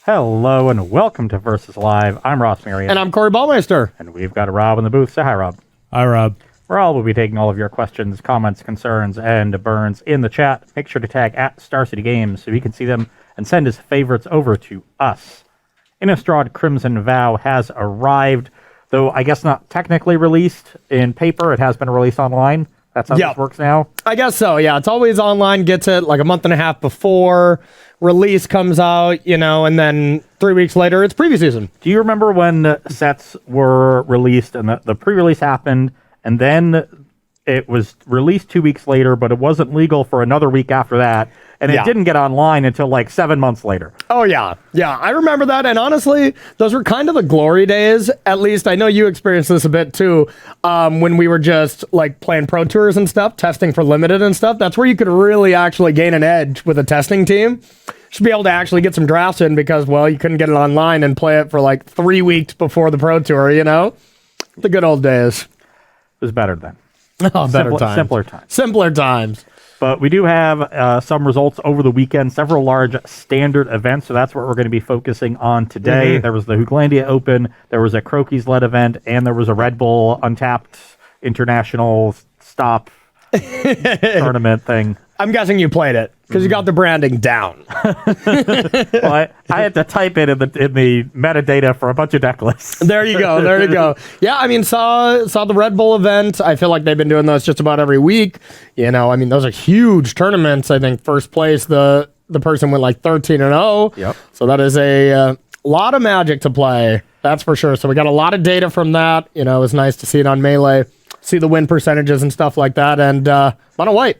Hello and welcome to Versus Live. I'm Ross Merriam. And I'm Corey Baumeister. And we've got Rob in the booth. Say hi, Rob. Hi, Rob. We'll be taking all of your questions, comments, concerns, and burns in the chat. Make sure to tag at Star City Games so you can see them and send his favorites over to us. Innistrad Crimson Vow has arrived, though I guess not technically released in paper. It has been released online. That's how this works now? I guess so, yeah. It's always online, gets it like a month and a half before release comes out, and then 3 weeks later, it's preview season. Do you remember when sets were released and the pre-release happened, and then it was released 2 weeks later, but it wasn't legal for another week after that, and it didn't get online until like 7 months later. Oh, yeah. Yeah, I remember that, and honestly, those were kind of the glory days. At least, I know you experienced this a bit, too, when we were just like playing Pro Tours and stuff, testing for Limited and stuff. That's where you could really actually gain an edge with a testing team. Should be able to actually get some drafts in because, well, you couldn't get it online and play it for like 3 weeks before the Pro Tour, The good old days. It was better then. Oh, better times. Simpler times. Simpler times. But we do have some results over the weekend, several large standard events, so that's what we're going to be focusing on today. Mm-hmm. There was the Hooglandia Open, there was a Crokies-led event, and there was a Red Bull Untapped International Stop tournament thing. I'm guessing you played it because you got the branding down. Well, I had to type it in the metadata for a bunch of deck lists. There you go. Yeah, I mean, saw the Red Bull event. I feel like they've been doing those just about every week. Those are huge tournaments. I think first place, the person went like 13-0. Yep. So that is a lot of Magic to play. That's for sure. So we got a lot of data from that. It was nice to see it on Melee, see the win percentages and stuff like that. And Mono White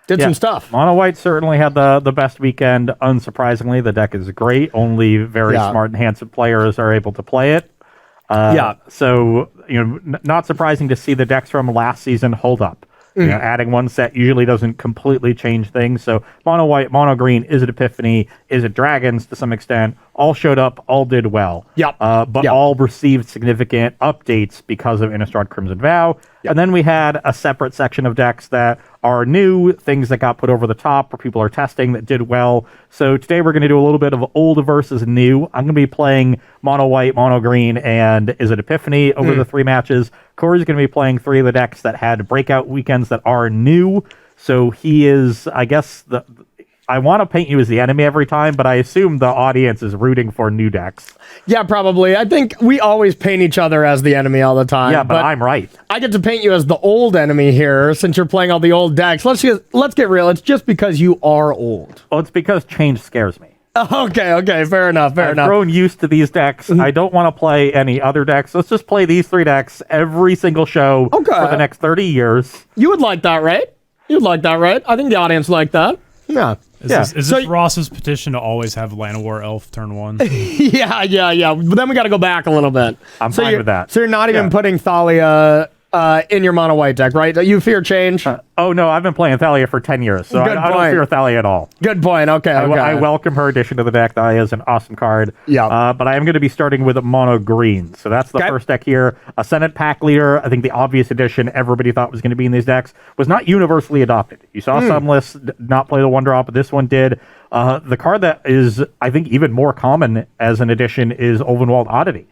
did some stuff. Mono White certainly had the best weekend. Unsurprisingly, the deck is great. Only very smart and handsome players are able to play it. So, not surprising to see the decks from last season hold up. Adding one set usually doesn't completely change things. So Mono White, Mono Green, Is It Epiphany, Is It Dragons to some extent, all showed up, all did well. But all received significant updates because of Innistrad Crimson Vow. And then we had a separate section of decks that are new, things that got put over the top, where people are testing that did well. So today we're going to do a little bit of old versus new. I'm going to be playing Mono White, Mono Green, and Is It Epiphany over the 3 matches. Corey's going to be playing 3 of the decks that had breakout weekends that are new. So he is, I guess, I want to paint you as the enemy every time, but I assume the audience is rooting for new decks. Yeah, probably. I think we always paint each other as the enemy all the time. Yeah, but I'm right. I get to paint you as the old enemy here since you're playing all the old decks. Let's get real. It's just because you are old. Well, it's because change scares me. Okay. Fair enough. I've grown used to these decks. I don't want to play any other decks. Let's just play these 3 decks every single show for the next 30 years. You would like that, right? You'd like that, right? I think the audience like that. Yeah. Is this Ross's petition to always have Llanowar Elf turn 1? Yeah. But then we got to go back a little bit. I'm fine with that. So you're not even putting Thalia in your Mono White deck, right? You fear change? Oh, no, I've been playing Thalia for 10 years, so I don't fear Thalia at all. Good point. Okay. I welcome her addition to the deck. Thalia is an awesome card. Yeah. But I am going to be starting with Mono Green. So that's the first deck here. A Senate Pack Leader. I think the obvious addition everybody thought was going to be in these decks was not universally adopted. You saw some lists not play the 1-drop, but this one did. The card that is, I think, even more common as an addition is Ulvenwald Oddity.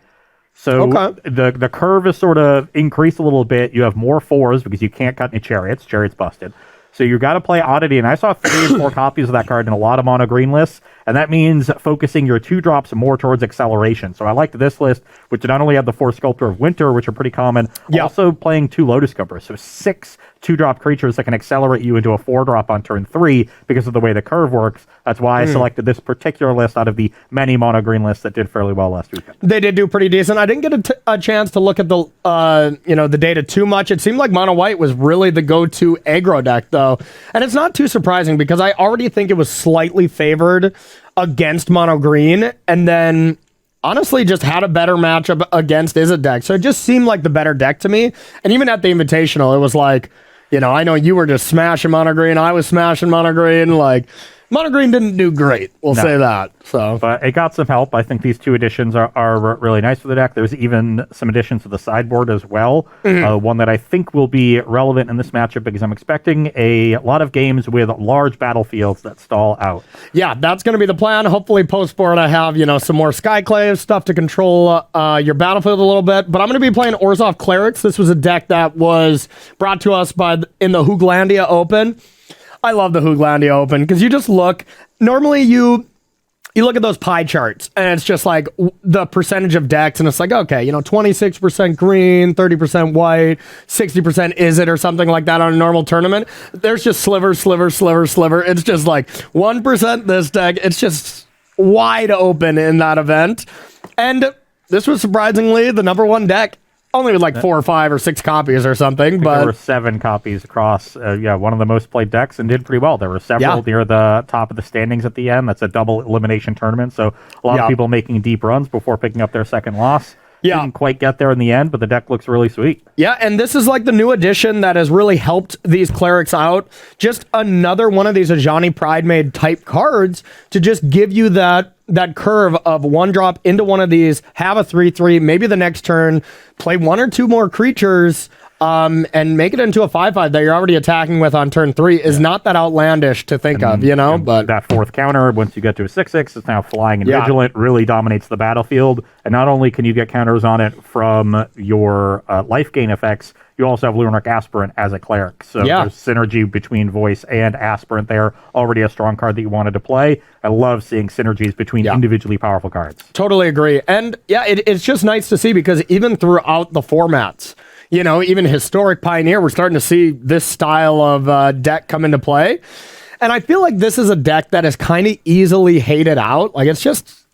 So the curve is sort of increased a little bit. You have more 4s because you can't cut any Chariots. Chariots busted. So you got to play Oddity, and I saw 3 or 4 copies of that card in a lot of Mono Green lists, and that means focusing your 2-drops more towards acceleration. So I liked this list, which not only had the 4 Sculptor of Winter, which are pretty common, also playing 2 Lotus Scoopers. So 6 2-drop creatures that can accelerate you into a 4-drop on turn 3 because of the way the curve works. That's why I selected this particular list out of the many Mono Green lists that did fairly well last weekend. They did do pretty decent. I didn't get a chance to look at the data too much. It seemed like Mono White was really the go-to aggro deck, though. And it's not too surprising because I already think it was slightly favored against Mono Green, and then honestly just had a better matchup against Izzet deck. So it just seemed like the better deck to me. And even at the Invitational, it was like, I know you were just smashing Mono Green. I was smashing Mono Green. Like, Mono green didn't do great. We'll say that. So, but it got some help. I think these 2 additions are really nice for the deck. There's even some additions to the sideboard as well. One that I think will be relevant in this matchup because I'm expecting a lot of games with large battlefields that stall out. Yeah, that's going to be the plan. Hopefully, post-board I have, some more Skyclave stuff to control your battlefield a little bit. But I'm going to be playing Orzhov Clerics. This was a deck that was brought to us in the Hooglandia Open. I love the Hooglandia Open because you just look. Normally, you look at those pie charts and it's just like the percentage of decks, and it's like, okay, 26% green, 30% white, 60% is it or something like that on a normal tournament. There's just sliver. It's just like 1% this deck. It's just wide open in that event, and this was surprisingly the number 1 deck. Only with like 4 or 5 or 6 copies or something, but there were 7 copies across. One of the most played decks and did pretty well. There were several near the top of the standings at the end. That's a double elimination tournament, so a lot of people making deep runs before picking up their second loss. Didn't quite get there in the end, but the deck looks really sweet. Yeah, and this is like the new addition that has really helped these clerics out. Just another one of these Ajani Pride-made type cards to just give you that curve of 1 drop into one of these, have a 3/3, maybe the next turn, play 1 or 2 more creatures, and make it into a 5/5 that you're already attacking with on turn 3 is not that outlandish to think of, But that 4th counter, once you get to a 6/6, it's now flying and vigilant, really dominates the battlefield. And not only can you get counters on it from your life gain effects, you also have Lunar Aspirant as a cleric. So there's synergy between Voice and Aspirant there. Already a strong card that you wanted to play. I love seeing synergies between individually powerful cards. Totally agree. And it's just nice to see because even throughout the formats, even Historic Pioneer, we're starting to see this style of deck come into play. And I feel like this is a deck that is kind of easily hated out. Like, it's just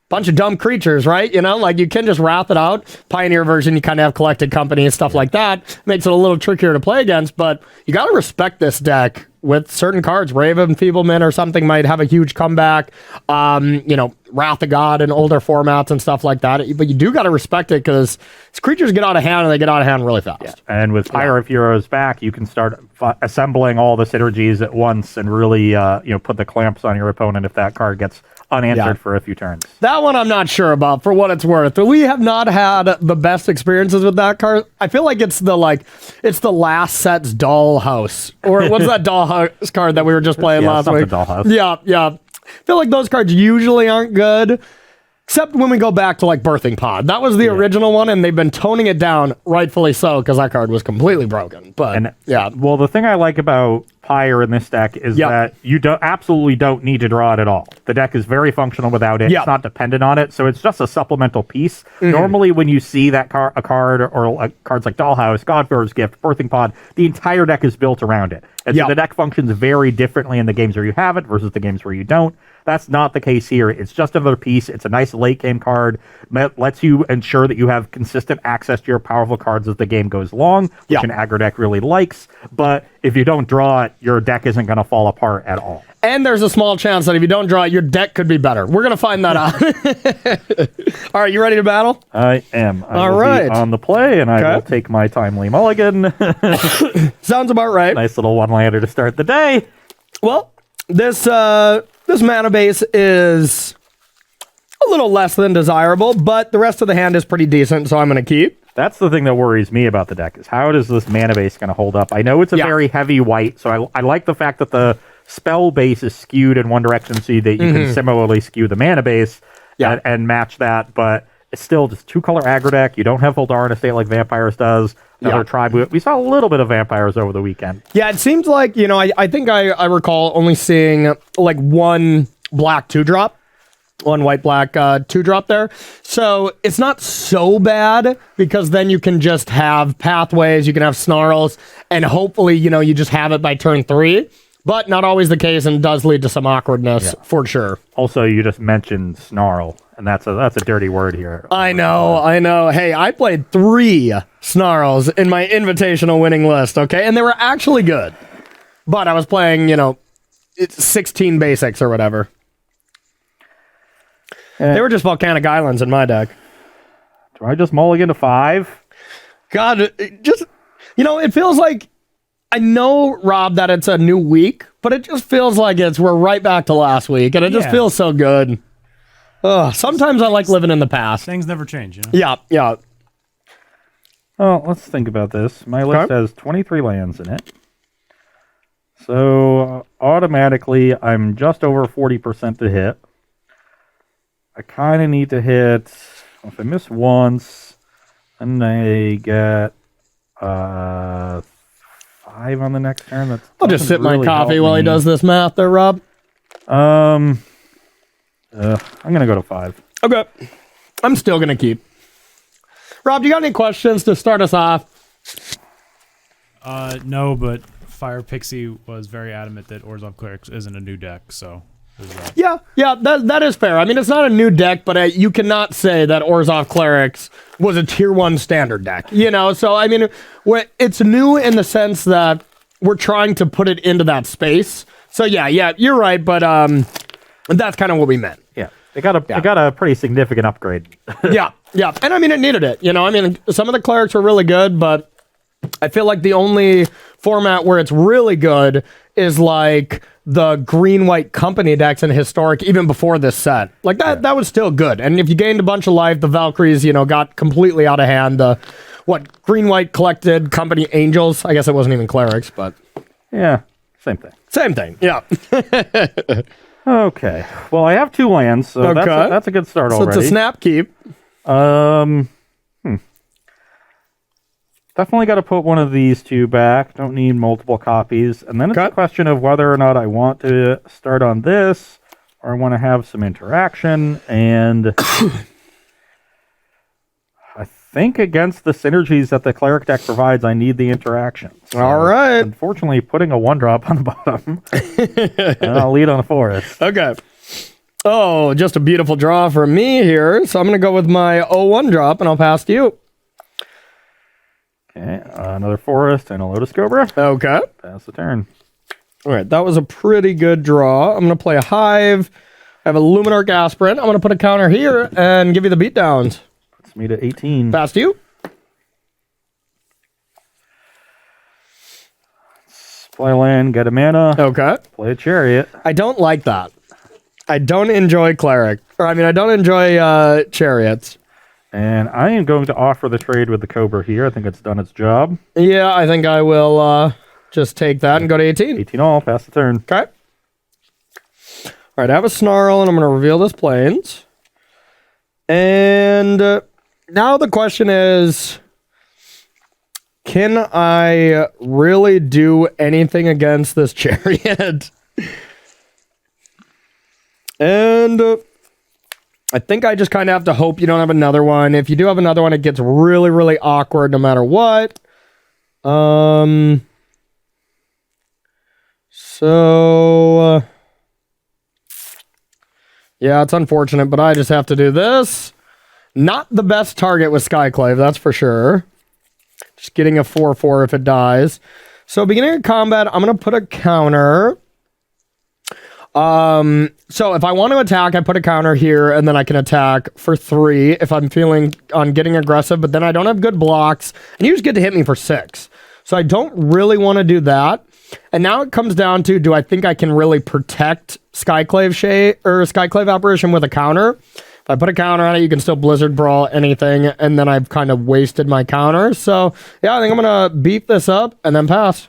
bunch of dumb creatures, right? Like you can just wrath it out. Pioneer version, you kind of have Collected Company and stuff like that. Makes it a little trickier to play against, but you got to respect this deck with certain cards. Raven Enfeeblement or something might have a huge comeback. Wrath of God in older formats and stuff like that. But you do got to respect it because these creatures get out of hand and they get out of hand really fast. Yeah. And with Pyre of Heroes back, you can start assembling all the synergies at once and really put the clamps on your opponent if that card gets unanswered for a few turns. That one I'm not sure about for what it's worth. We have not had the best experiences with that card. I feel like it's the last set's Dollhouse. Or what's that Dollhouse card that we were just playing last week? Dollhouse. Yeah. I feel like those cards usually aren't good. Except when we go back to like Birthing Pod. That was the original one, and they've been toning it down, rightfully so, because that card was completely broken. But well, the thing I like about Pyre in this deck is that you absolutely don't need to draw it at all. The deck is very functional without it. It's not dependent on it, so it's just a supplemental piece. Normally, when you see that a card or cards like Dollhouse, Godfarer's Gift, Birthing Pod, the entire deck is built around it. And so the deck functions very differently in the games where you have it versus the games where you don't. That's not the case here. It's just another piece. It's a nice late game card. Lets you ensure that you have consistent access to your powerful cards as the game goes along, which an aggro deck really likes. But if you don't draw it, your deck isn't going to fall apart at all. And there's a small chance that if you don't draw it, your deck could be better. We're going to find that out. All right, you ready to battle? I am. I will be on the play, and I will take my timely mulligan. Sounds about right. Nice little one-lander to start the day. Well, this mana base is a little less than desirable, but the rest of the hand is pretty decent, so I'm going to keep. That's the thing that worries me about the deck, is how is this mana base going to hold up? I know it's a very heavy white, so I like the fact that the spell base is skewed in one direction so that you can similarly skew the mana base and match that, but it's still just 2-color aggro deck. You don't have Voldar in a state like Vampires does. Another tribe. We saw a little bit of Vampires over the weekend. Yeah, it seems like, I think I recall only seeing like one black 2-drop. One white-black 2-drop there. So it's not so bad because then you can just have pathways, you can have snarls, and hopefully, you just have it by turn 3. But not always the case, and does lead to some awkwardness for sure. Also, you just mentioned snarl, and that's a dirty word here. I know. Hey, I played 3 snarls in my invitational winning list, okay? And they were actually good. But I was playing, it's 16 basics or whatever. They were just volcanic islands in my deck. Do I just mulligan to 5? God, it feels like I know, Rob, that it's a new week, but it just feels like we're right back to last week, and it just feels so good. Sometimes I like living in the past. Things never change, you know? Yeah. Well, let's think about this. My list has 23 lands in it. So automatically, I'm just over 40% to hit. I kind of need to hit, if I miss once, and I get 5 on the next turn. I'll just sip my coffee while he does this math there, Rob. I'm going to go to 5. Okay. I'm still going to keep. Rob, do you got any questions to start us off? No, but Fire Pixie was very adamant that Orzhov Clerics isn't a new deck, so... Yeah, that is fair. I mean, it's not a new deck, but you cannot say that Orzhov Clerics was a tier 1 standard deck, you know? So, I mean, it's new in the sense that we're trying to put it into that space. So, yeah, you're right, but that's kind of what we meant. Yeah, it got a pretty significant upgrade. Yeah, and I mean, it needed it, you know? I mean, some of the Clerics were really good, but I feel like the only format where it's really good is like the green-white company decks in Historic, even before this set. Like, that was still good. And if you gained a bunch of life, the Valkyries, you know, got completely out of hand. Green-white collected company Angels? I guess it wasn't even Clerics, but... Yeah, same thing. Same thing, yeah. Okay. Well, I have 2 lands, so that's a good start already. So it's a snap keep. Definitely got to put one of these 2 back. Don't need multiple copies. And then it's a question of whether or not I want to start on this or I want to have some interaction. And I think against the synergies that the Cleric deck provides, I need the interaction. So all right. Unfortunately, putting a 1-drop on the bottom. And I'll lead on a forest. Okay. Oh, just a beautiful draw for me here. So I'm going to go with my 0-1 drop, and I'll pass to you. Okay, another forest and a Lotus Cobra. Okay. Pass the turn. All right, that was a pretty good draw. I'm going to play a Hive. I have a Luminarch Aspirant. I'm going to put a counter here and give you the beatdowns. Puts me to 18. Pass to you. Play a land, get a mana. Okay. Play a Chariot. I don't like that. I don't enjoy Cleric. I don't enjoy Chariots. And I am going to offer the trade with the Cobra here. I think it's done its job. Yeah, I think I will just take that and go to 18. 18 all, pass the turn. Okay. All right, I have a Snarl, and I'm going to reveal this Plains. And now the question is, can I really do anything against this Chariot? And I think I just kind of have to hope you don't have another one. If you do have another one, it gets really, really awkward no matter what. Yeah, it's unfortunate, but I just have to do this. Not the best target with Skyclave, that's for sure. Just getting a 4/4 if it dies. So beginning of combat, I'm going to put a counter. So if I want to attack, I put a counter here, and then I can attack for 3 if I'm feeling on getting aggressive, but then I don't have good blocks, and you just get to hit me for 6. So I don't really want to do that. And now it comes down to, do I think I can really protect Skyclave Apparition with a counter? If I put a counter on it, you can still Blizzard Brawl anything, and then I've kind of wasted my counter. So yeah, I think I'm going to beat this up and then pass.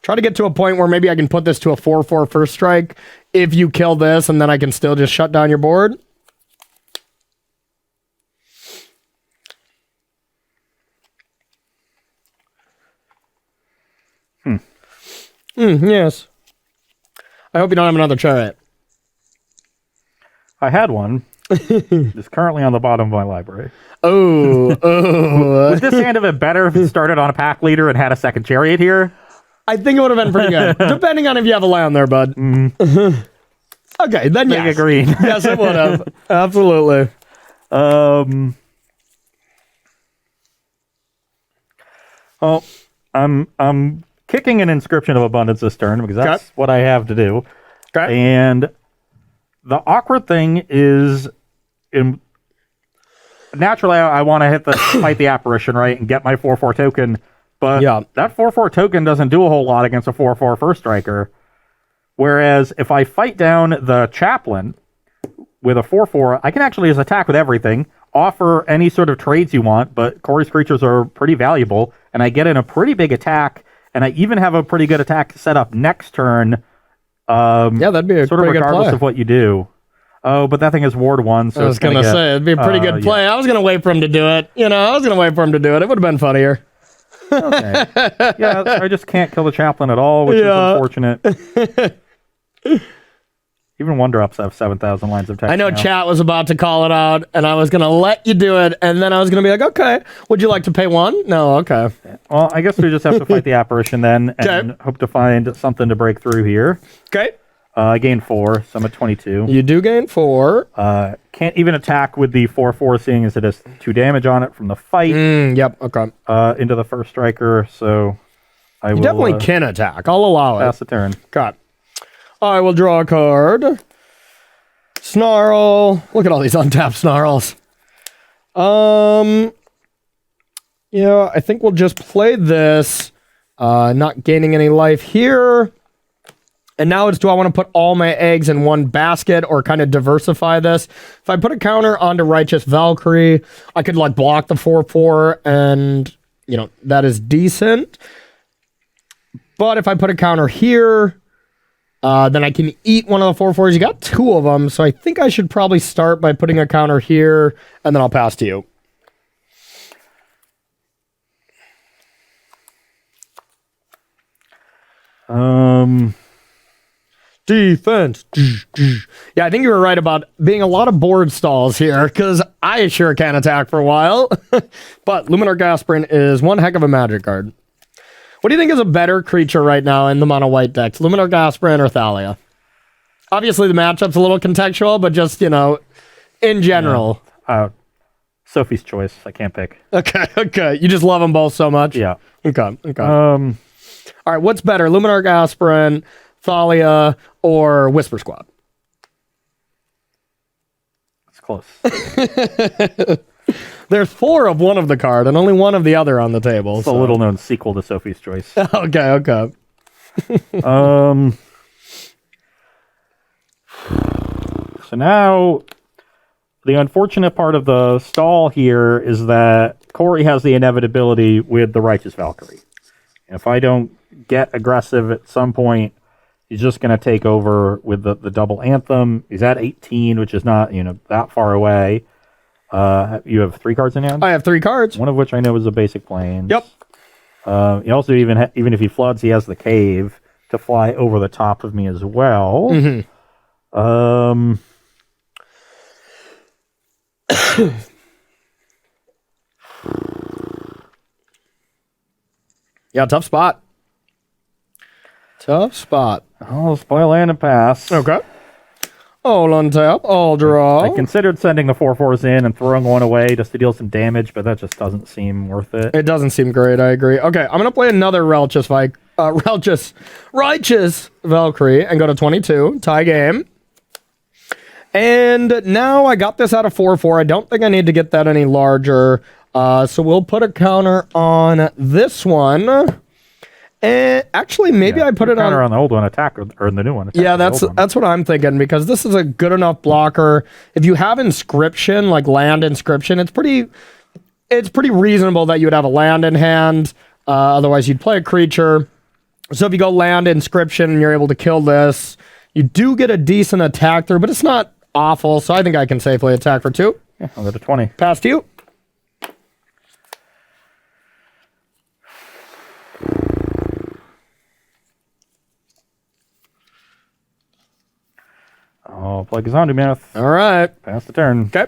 Try to get to a point where maybe I can put this to a 4/4 first strike if you kill this, and then I can still just shut down your board. Yes. I hope you don't have another Chariot. I had one. It's currently on the bottom of my library. Oh. Would this hand have been better if it started on a pack leader and had a second Chariot here? I think it would have been pretty good, depending on if you have a land there, bud. Okay, then yes. Make it green. Yes, it would have. Absolutely. Well, I'm kicking an Inscription of Abundance this turn because that's what I have to do. Okay. And the awkward thing is, naturally, I want to fight the Apparition, right, and get my 4/4 token. But that 4/4 token doesn't do a whole lot against a 4/4 first striker. Whereas if I fight down the chaplain with a 4/4, I can actually just attack with everything, offer any sort of trades you want, but Corey's creatures are pretty valuable, and I get in a pretty big attack, and I even have a pretty good attack set up next turn. That'd be a sort of regardless of what you do. Oh, but that thing is Ward 1, so I was going to say, it'd be a pretty good play. Yeah. I was going to wait for him to do it. It would have been funnier. Okay. Yeah, I just can't kill the chaplain at all, which is unfortunate. Even 1-drops have 7,000 lines of text. I know chat was about to call it out, and I was going to let you do it, and then I was going to be like, okay, would you like to pay 1? No, okay. Well, I guess we just have to fight the apparition then, and hope to find something to break through here. Okay. I gain 4, so I'm at 22. You do gain 4. Can't even attack with the 4/4, seeing as it has 2 damage on it from the fight. Yep, okay. Into the first striker, so I will... You definitely can attack. I'll allow it. Pass the turn. Got it. I will draw a card. Snarl. Look at all these untapped snarls. Yeah, I think we'll just play this. Not gaining any life here. And now it's, do I want to put all my eggs in one basket or kind of diversify this? If I put a counter onto Righteous Valkyrie, I could like block the 4/4 and, that is decent. But if I put a counter here, then I can eat one of the 4/4s. You got 2 of them, so I think I should probably start by putting a counter here, and then I'll pass to you. Defense. Yeah, I think you were right about being a lot of board stalls here, because I sure can't attack for a while. But Luminar Gasprin is one heck of a magic card. What do you think is a better creature right now in the mono white decks? Luminar Gasprin or Thalia? Obviously, the matchup's a little contextual, but just, in general. Yeah. Sophie's choice. I can't pick. Okay. You just love them both so much? Yeah. Okay. All right, what's better, Luminar Gasprin, Thalia, or Whisper Squad? It's close. There's 4 of one of the card and only 1 of the other on the table. It's a little-known sequel to Sophie's Choice. Okay. So now, the unfortunate part of the stall here is that Corey has the inevitability with the Righteous Valkyrie. If I don't get aggressive at some point, he's just going to take over with the double anthem. He's at 18, which is not that far away. You have 3 cards in hand? I have 3 cards. One of which I know is a basic plane. Yep. He also, even if he floods, he has the cave to fly over the top of me as well. Mm-hmm. Yeah, tough spot. I'll spoil land and pass. Okay. All untap, all draw. I considered sending the 4/4s in and throwing one away just to deal some damage, but that just doesn't seem worth it. It doesn't seem great, I agree. Okay, I'm going to play another Righteous Valkyrie and go to 22, tie game. And now I got this out of 4/4. I don't think I need to get that any larger. So we'll put a counter on this one. And actually, maybe I put it on the old one, attack, or the new one. Yeah, that's what I'm thinking, because this is a good enough blocker. If you have inscription, like land inscription, it's pretty reasonable that you would have a land in hand. Otherwise, you'd play a creature. So if you go land inscription and you're able to kill this, you do get a decent attack through, but it's not awful. So I think I can safely attack for 2. Yeah, I'll go to 20. Pass to you. I'll play Gazandu Mammoth. All right. Pass the turn. Okay.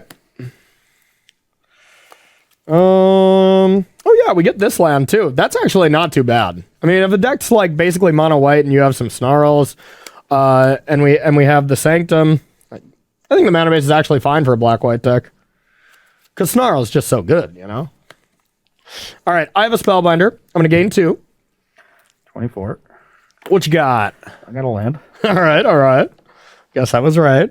Oh yeah, we get this land too. That's actually not too bad. I mean, if the deck's like basically mono white and you have some snarls, and we have the Sanctum, I think the mana base is actually fine for a black white deck. Because snarl is just so good, All right, I have a Spellbinder. I'm gonna gain 2. 24. What you got? I got a land. All right. Guess I was right.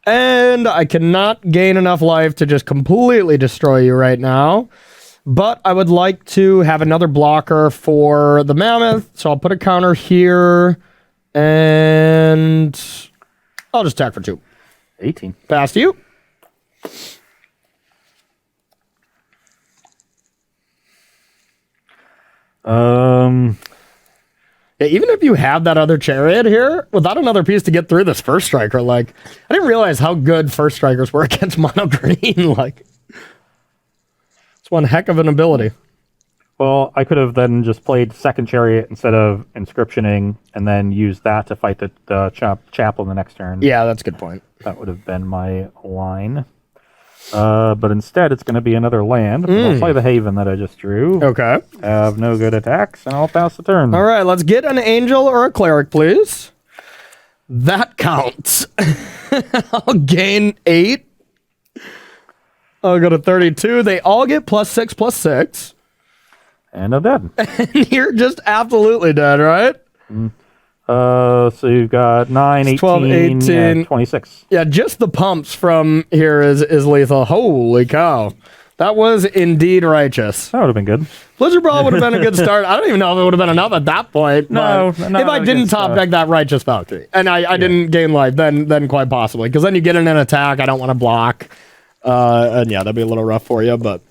And I cannot gain enough life to just completely destroy you right now. But I would like to have another blocker for the Mammoth, so I'll put a counter here, and I'll just attack for 2. 18. Pass to you. Yeah, even if you have that other Chariot here, without another piece to get through this First Striker, like, I didn't realize how good First Strikers were against mono green. Like, it's one heck of an ability. Well, I could have then just played second Chariot instead of Inscriptioning, and then used that to fight the Chaplain the next turn. Yeah, that's a good point. That would have been my line. But instead, it's going to be another land. I'll play the Haven that I just drew. Okay. Have no good attacks, and I'll pass the turn. All right, let's get an Angel or a Cleric, please. That counts. I'll gain 8. I'll go to 32. They all get +6/+6. And I'm dead. And you're just absolutely dead, right? So you've got 9, 18, 12, 18. 26. Yeah, just the pumps from here is lethal. Holy cow. That was indeed righteous. That would have been good. Blizzard Brawl would have been a good start. I don't even know if it would have been enough at that point. No, if I didn't top deck that Righteous Valkyrie and I didn't gain life, then quite possibly. Because then you get in an attack, I don't want to block. And yeah, that'd be a little rough for you. But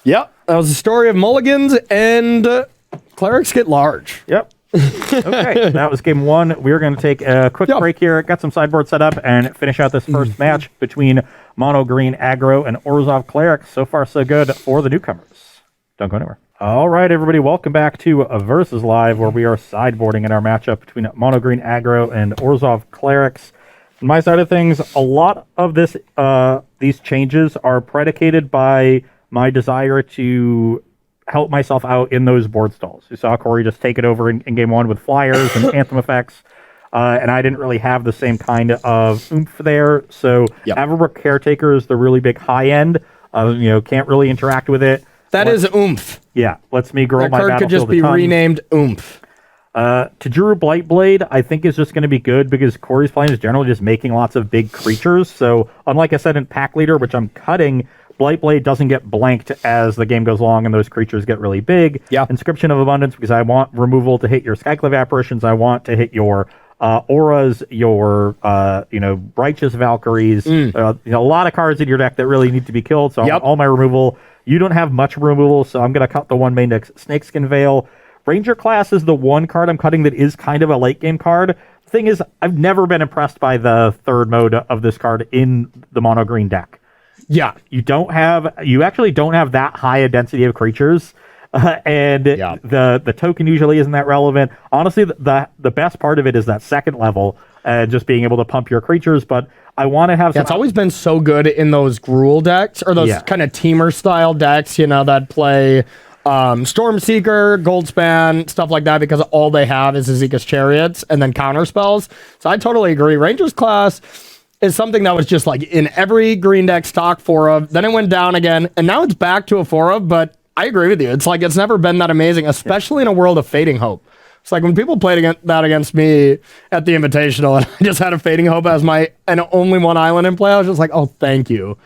yep, that was the story of Mulligans, and Clerics get large. Yep. Okay, that was game 1. We're going to take a quick break here, get some sideboard set up, and finish out this first match between Mono Green Aggro and Orzhov Cleric. So far, so good for the newcomers. Don't go anywhere. All right, everybody, welcome back to Versus Live, where we are sideboarding in our matchup between Mono Green Aggro and Orzhov Clerics. On my side of things, a lot of these changes are predicated by my desire to help myself out in those board stalls. You saw Corey just take it over in game 1 with flyers and anthem effects, and I didn't really have the same kind of oomph there. So Averbrook Caretaker is the really big high end. Can't really interact with it. That is oomph. Yeah, lets me grow that my card battlefield could just be renamed oomph. Tajuru Blightblade, I think, is just going to be good because Corey's playing is generally just making lots of big creatures. So unlike I said in Pack Leader, which I'm cutting, Blightblade doesn't get blanked as the game goes along and those creatures get really big. Yeah. Inscription of Abundance, because I want removal to hit your Skyclave Apparitions. I want to hit your auras, your Righteous Valkyries. A lot of cards in your deck that really need to be killed. So I want all my removal. You don't have much removal, so I'm going to cut the one main deck, Snakeskin Veil. Ranger class is the one card I'm cutting that is kind of a late game card. The thing is, I've never been impressed by the third mode of this card in the mono green deck. Yeah. You actually don't have that high a density of creatures. The token usually isn't that relevant. Honestly, the best part of it is that second level, just being able to pump your creatures, but I want to have some... it's always been so good in those Gruul decks, or those kind of teamer style decks, that play Stormseeker, Goldspan, stuff like that, because all they have is Azeka's Chariots and then counter spells. So I totally agree. Rangers class is something that was just like in every green deck stock 4 of, then it went down again, and now it's back to a 4 of, but I agree with you. It's like it's never been that amazing, especially in a world of Fading Hope. It's like when people played that against me at the Invitational, and I just had a Fading Hope as my and only one island in play, I was just like, oh, thank you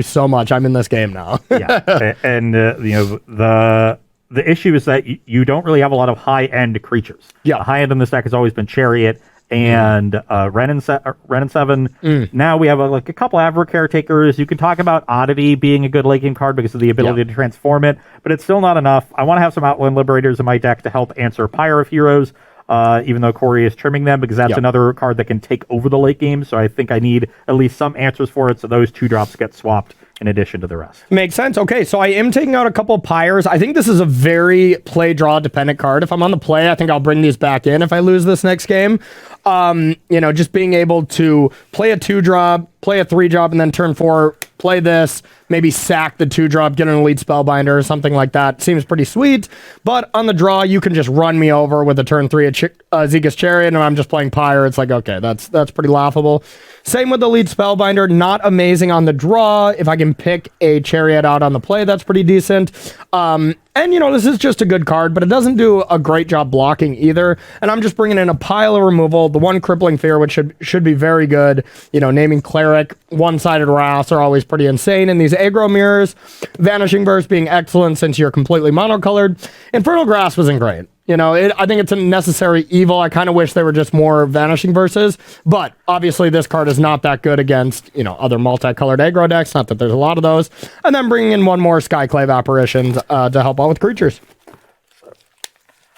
so much. I'm in this game now. And the issue is that you don't really have a lot of high end creatures. The high end in this deck has always been Chariot and Ren and 7. Now we have a couple Averbrook Caretakers. You can talk about Oddity being a good late game card because of the ability to transform it, but it's still not enough. I want to have some Outland Liberators in my deck to help answer Pyre of Heroes, even though Corey is trimming them, because that's another card that can take over the late game. So I think I need at least some answers for it, so those 2 drops get swapped in addition to the rest. Makes sense. Okay, so I am taking out a couple of Pyres. I think this is a very play-draw dependent card. If I'm on the play, I think I'll bring these back in if I lose this next game. Just being able to play a 2-drop, play a 3-drop, and then turn 4, play this, maybe sack the 2-drop, get an Elite Spellbinder or something like that. Seems pretty sweet. But on the draw, you can just run me over with a turn 3 Azeka's Chariot, and I'm just playing Pyre. It's like, okay, that's pretty laughable. Same with the Elite Spellbinder. Not amazing on the draw. If I can pick a Chariot out on the play, that's pretty decent. This is just a good card, but it doesn't do a great job blocking either. And I'm just bringing in a pile of removal. The one Crippling Fear, which should be very good. Naming Cleric, one-sided Wraths are always pretty insane in these aggro mirrors, Vanishing Burst being excellent since you're completely monocolored. Infernal Grasp wasn't great. You know, I think it's a necessary evil. I kind of wish there were just more Vanishing Verses, but obviously this card is not that good against, you know, other multicolored aggro decks. Not that there's a lot of those. And then bringing in one more Skyclave Apparitions to help out with creatures.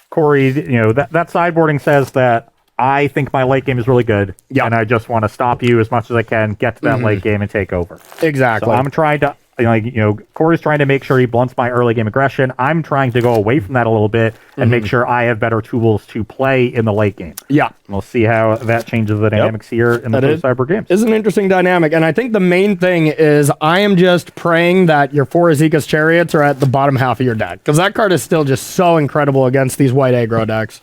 Corey, you know, that sideboarding says that I think my late game is really good, and I just want to stop you as much as I can, get to that late game, and take over. Exactly. So I'm trying to, Corey's trying to make sure he blunts my early game aggression. I'm trying to go away from that a little bit and make sure I have better tools to play in the late game. Yeah. We'll see how that changes the dynamics here in the first Cyber games. It's an interesting dynamic, and I think the main thing is I am just praying that your 4 Azeka's Chariots are at the bottom half of your deck, because that card is still just so incredible against these white aggro decks.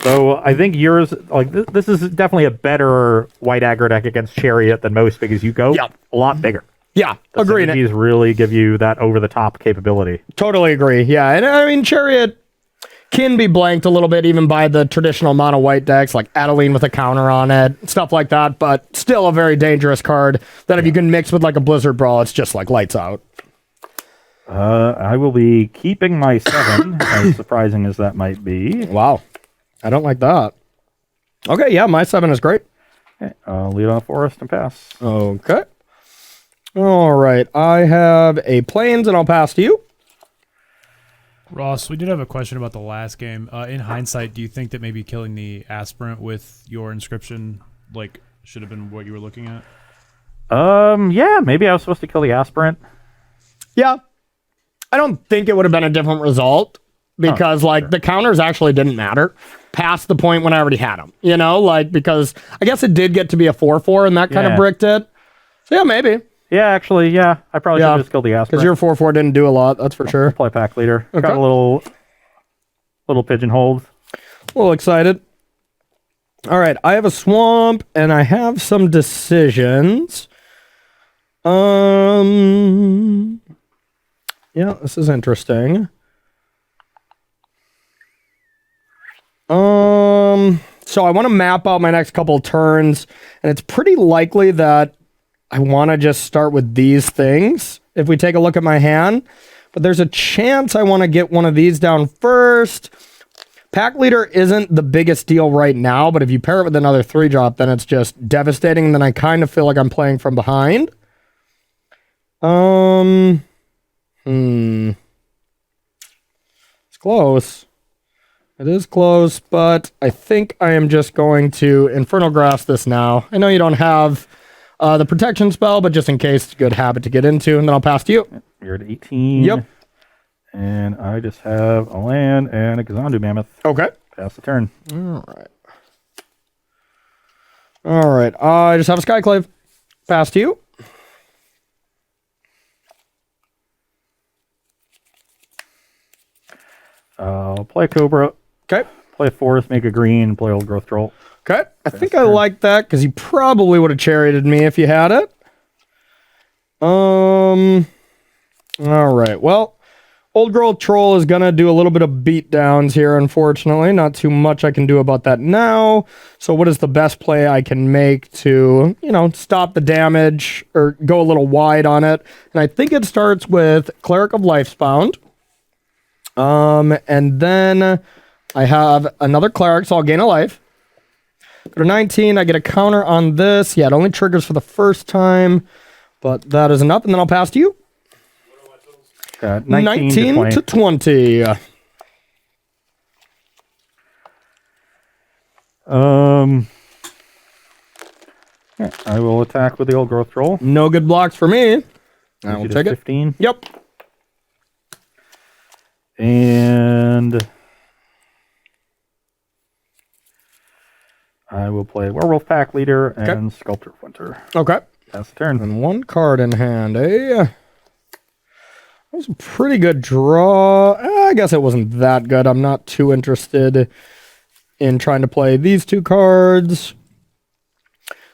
So I think yours, this is definitely a better white aggro deck against Chariot than most, because you go a lot bigger. Yeah, agreed. These really give you that over-the-top capability. Totally agree, yeah. And I mean, Chariot can be blanked a little bit even by the traditional mono white decks, like Adeline with a counter on it, stuff like that, but still a very dangerous card that if you can mix with like a Blizzard Brawl, it's just like lights out. I will be keeping my 7, as surprising as that might be. Wow. I don't like that. Okay, yeah, my 7 is great. Okay, I'll lead off Forest and pass. Okay. All right, I have a Plains, and I'll pass to you. Ross, we did have a question about the last game. In hindsight, do you think that maybe killing the Aspirant with your Inscription should have been what you were looking at? Yeah, maybe I was supposed to kill the Aspirant. Yeah. I don't think it would have been a different result, because the counters actually didn't matter past the point when I already had them, you know, because I guess it did get to be a 4/4 and that kind of bricked it. So yeah, maybe. Yeah, actually, yeah. I probably should have just killed the Aspirant. Because your 4/4 didn't do a lot, that's for sure. Play pack leader. Okay. Got a little pigeonholed. A little excited. All right, I have a swamp and I have some decisions. Yeah, this is interesting. So I want to map out my next couple of turns, and it's pretty likely that I want to just start with these things if we take a look at my hand. But there's a chance I want to get one of these down first. Pack Leader isn't the biggest deal right now, but if you pair it with another 3-drop, then it's just devastating, and then I kind of feel like I'm playing from behind. It's close. It is close, but I think I am just going to Infernal Grasp this now. I know you don't have the protection spell, but just in case, it's a good habit to get into, and then I'll pass to you. You're at 18. Yep. And I just have a land and a Gazandu Mammoth. Okay. Pass the turn. All right. I just have a Skyclave. Pass to you. I'll play Cobra. Okay. Play Forest, make a green, play Old Growth Troll. Okay. I think I like that because you probably would have charioted me if you had it. All right. Well, Old Growth Troll is going to do a little bit of beatdowns here, unfortunately. Not too much I can do about that now. So what is the best play I can make to, stop the damage or go a little wide on it? And I think it starts with Cleric of Lifespbound. And then I have another Cleric, so I'll gain a life. Go to 19, I get a counter on this. Yeah, it only triggers for the first time, but that is enough. And then I'll pass to you. 19 to 20. Yeah, I will attack with the Old Growth Troll. No good blocks for me. I will take 15. it. Yep. And I will play Werewolf Pack Leader and Sculptor of Winter. Okay. Pass the turn. And one card in hand, eh? That was a pretty good draw. I guess it wasn't that good. I'm not too interested in trying to play these two cards.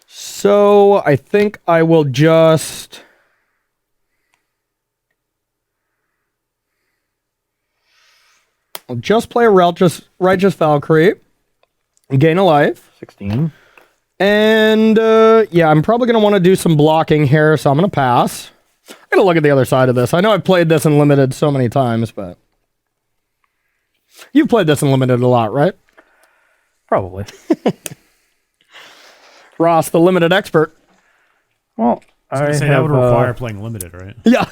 So I think I will just... I'll just play a Righteous Valkyrie. Gain a life. 16. And yeah, I'm probably going to want to do some blocking here, so I'm going to pass. I'm going to look at the other side of this. I know I've played this in Limited so many times, but... You've played this in Limited a lot, right? Probably. Ross, the Limited expert. Well, I was going to say that would require playing Limited, right? Yeah.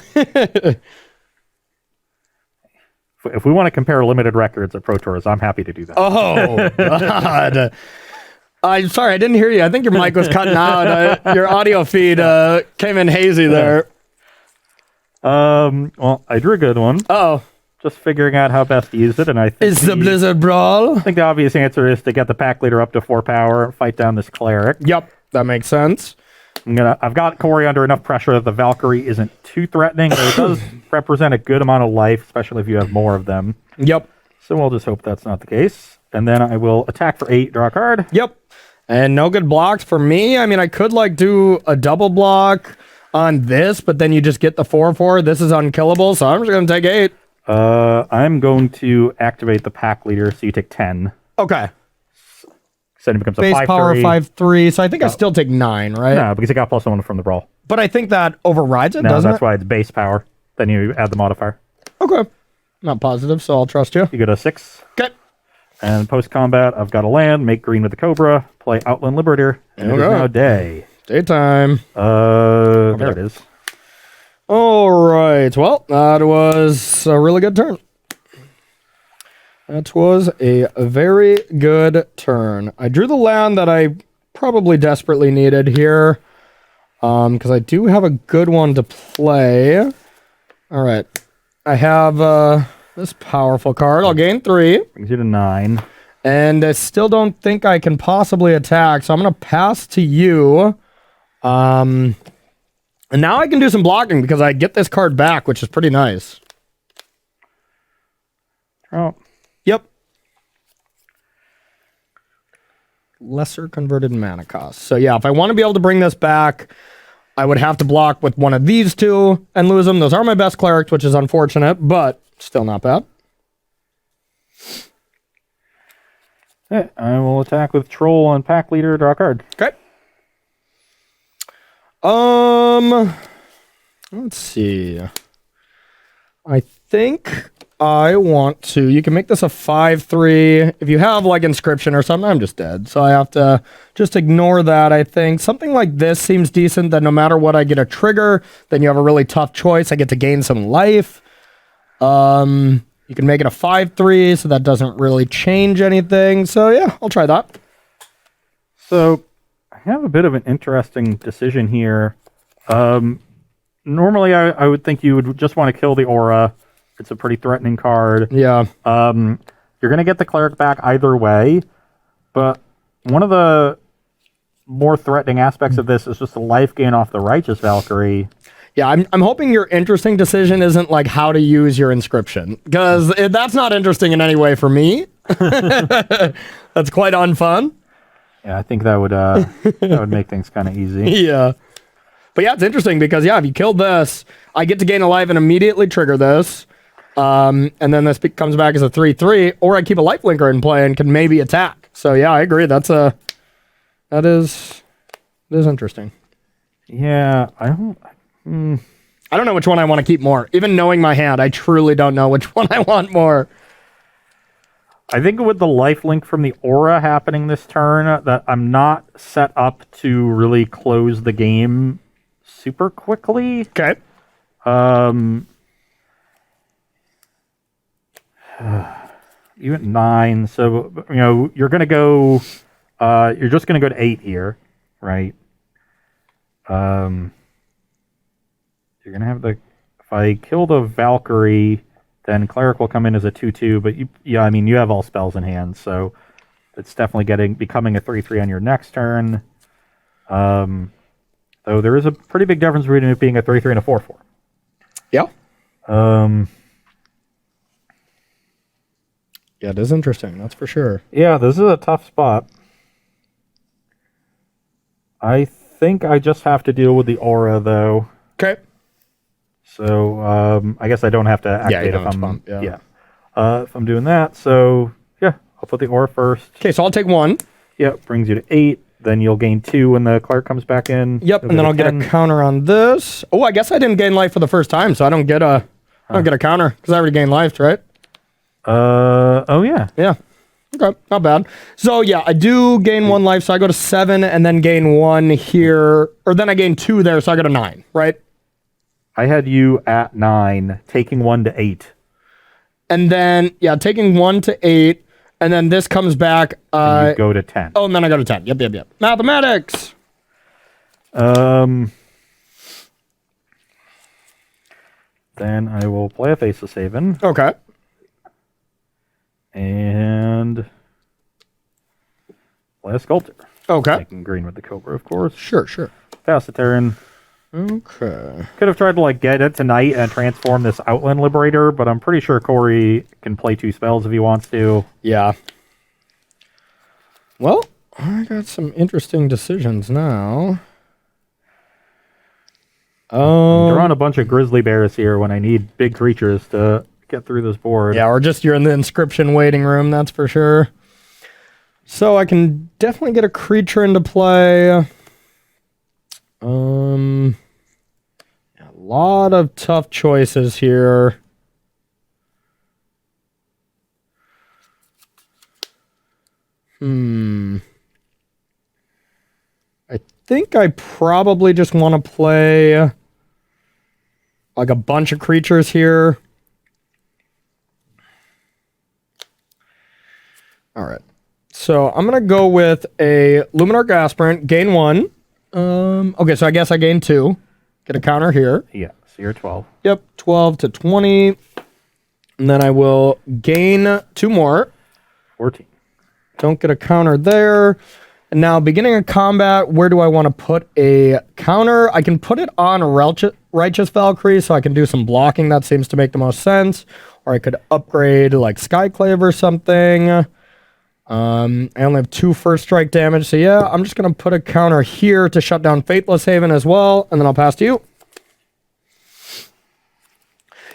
If we want to compare Limited records at Pro Tours, I'm happy to do that. Oh, God. I'm sorry, I didn't hear you. I think your mic was cutting out. Your audio feed came in hazy there. Well, I drew a good one. Oh. Just figuring out how best to use it, and I think Is the Blizzard Brawl? I think the obvious answer is to get the pack leader up to 4 power, fight down this cleric. Yep, that makes sense. I've got Corey under enough pressure that the Valkyrie isn't too threatening, but it does represent a good amount of life, especially if you have more of them. Yep. So we'll just hope that's not the case. And then I will attack for 8, draw a card. Yep. And no good blocks for me. I mean, I could like do a double block on this, but then you just get the 4/4. This is unkillable, so I'm just going to take 8. I'm going to activate the pack leader, so you take 10. Okay. So then it becomes a Base 5/3. power 5/3, so I think I still take 9, right? No, because it got +1 from the brawl. But I think that overrides it, No, doesn't that's it? why it's base power. Then you add the modifier. Okay. Not positive, so I'll trust you. You go to 6. Okay. And post-combat, I've got a land, make green with the Cobra, play Outland Liberator, and it is now day. Daytime. There it is. All right. Well, that was a really good turn. That was a very good turn. I drew the land that I probably desperately needed here, because I do have a good one to play. All right. I have this powerful card. I'll gain 3. Brings you to 9. And I still don't think I can possibly attack, so I'm going to pass to you. And now I can do some blocking because I get this card back, which is pretty nice. Oh. Yep. Lesser converted mana cost. So yeah, if I want to be able to bring this back, I would have to block with one of these two and lose them. Those are my best clerics, which is unfortunate, but still not bad. Okay, I will attack with Troll on pack leader, draw a card. Okay. Let's see. I think I want to. You can make this a 5/3. If you have like inscription or something, I'm just dead. So I have to just ignore that, I think. Something like this seems decent, that no matter what I get a trigger, then you have a really tough choice. I get to gain some life. You can make it a 5/3, so that doesn't really change anything. So yeah, I'll try that. So I have a bit of an interesting decision here. Normally I would think you would just want to kill the aura. It's a pretty threatening card. Yeah. You're going to get the cleric back either way, but one of the more threatening aspects of this is just the life gain off the Righteous Valkyrie. Yeah, I'm hoping your interesting decision isn't like how to use your inscription, because that's not interesting in any way for me. That's quite unfun. Yeah, I think that would make things kind of easy. Yeah. But yeah, it's interesting because, yeah, if you kill this, I get to gain a life and immediately trigger this. And then this comes back as a 3/3, or I keep a life linker in play and can maybe attack. So yeah, I agree. That is interesting. Yeah, I don't know which one I want to keep more. Even knowing my hand, I truly don't know which one I want more. I think with the life link from the aura happening this turn, that I'm not set up to really close the game super quickly. Okay. You at 9, so you're gonna go. You're just gonna go to 8 here, right? You're gonna have the. If I kill the Valkyrie, then cleric will come in as a 2/2. But you have all spells in hand, so it's definitely becoming a 3/3 on your next turn. Though there is a pretty big difference between it being a 3/3 and a 4/4. Yeah. Yeah, it is interesting. That's for sure. Yeah, this is a tough spot. I think I just have to deal with the aura, though. Okay. So I guess I don't have to activate if I'm if I'm doing that. So yeah, I'll put the aura first. Okay, so I'll take 1. Yeah, brings you to 8. then you'll gain 2 when the clerk comes back in. Yep, You'll and then I'll get 10. a counter on this. Oh, I guess I didn't gain life for the first time, so I don't get a counter because I already gained life, right? Oh yeah. Yeah. Okay, not bad. So yeah, I do gain 1 life, so I go to 7 and then gain 1 here, or then I gain 2 there, so I go to 9, right? I had you at 9, taking 1 to 8. And then taking 1 to 8, and then this comes back. And you go to 10. Oh, and then I go to 10. Yep. Mathematics. Then I will play a Faceless Haven. Okay. And play a Sculptor. Okay. Making green with the Cobra, of course. Sure. Pass the turn. Okay. Could have tried to get it tonight and transform this Outland Liberator, but I'm pretty sure Corey can play 2 spells if he wants to. Yeah. Well, I got some interesting decisions now. I'm drawing a bunch of grizzly bears here when I need big creatures to get through this board. Yeah, or just you're in the inscription waiting room, that's for sure. So I can definitely get a creature into play. A lot of tough choices here. I think I probably just want to play a bunch of creatures here. All right. So I'm going to go with a Luminarch Aspirant, gain 1. Okay, so I guess I gain 2. Get a counter here. Yeah, so you're 12. Yep, 12 to 20. And then I will gain 2 more. 14. Don't get a counter there. And now, beginning of combat, where do I want to put a counter? I can put it on Righteous Valkyrie, so I can do some blocking. That seems to make the most sense. Or I could upgrade Skyclave or something. I only have 2 first strike damage, so yeah, I'm just going to put a counter here to shut down Faithless Haven as well, and then I'll pass to you.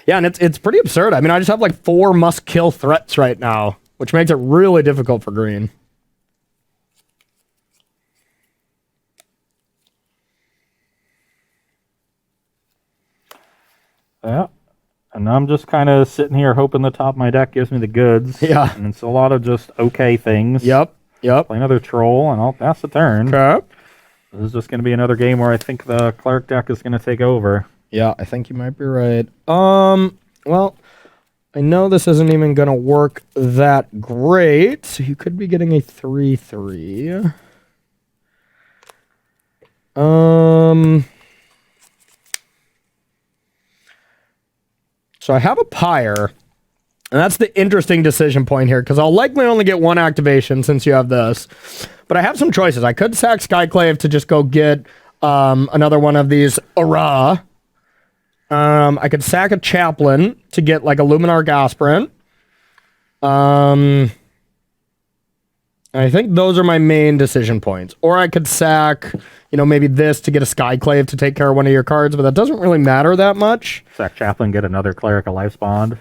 Yeah, and it's pretty absurd. I mean, I just have 4 must-kill threats right now, which makes it really difficult for green. Yeah. And I'm just kind of sitting here hoping the top of my deck gives me the goods. Yeah. And it's a lot of just okay things. Yep. Play another troll, and I'll pass the turn. Okay. This is just going to be another game where I think the Cleric deck is going to take over. Yeah, I think you might be right. Well, I know this isn't even going to work that great, so you could be getting a 3/3. So I have a Pyre, and that's the interesting decision point here, because I'll likely only get 1 activation since you have this. But I have some choices. I could sack Skyclave to just go get another one of these Ara. I could sack a Chaplain to get a Luminarch Aspirant. I think those are my main decision points. Or I could sack, maybe this to get a Skyclave to take care of one of your cards, but that doesn't really matter that much. Sack Chaplain, get another Cleric, a Life Bond.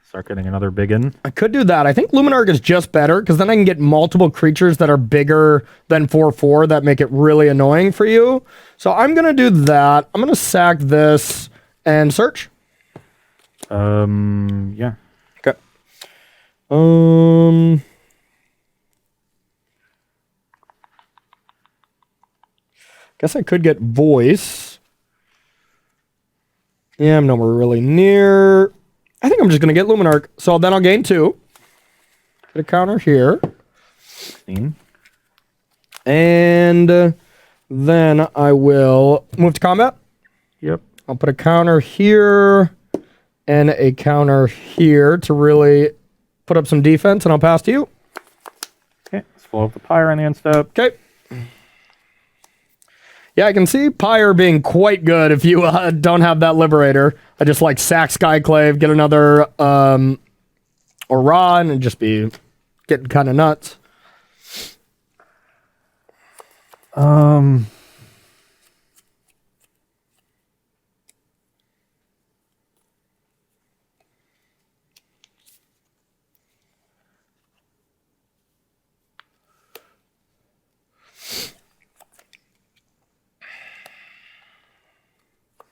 Start getting another biggin. I could do that. I think Luminarch is just better, because then I can get multiple creatures that are bigger than 4/4 that make it really annoying for you. So I'm going to do that. I'm going to sack this and search. Yeah. Okay. Guess I could get Voice. Yeah, I'm nowhere really near. I think I'm just going to get Luminarch. So then I'll gain 2. Get a counter here. 16. And then I will move to combat. Yep. I'll put a counter here and a counter here to really put up some defense, and I'll pass to you. Okay, let's flow up the Pyre on the end step. Okay. Yeah, I can see Pyre being quite good if you don't have that Liberator. I just sack Skyclave, get another Ra, and just be getting kind of nuts.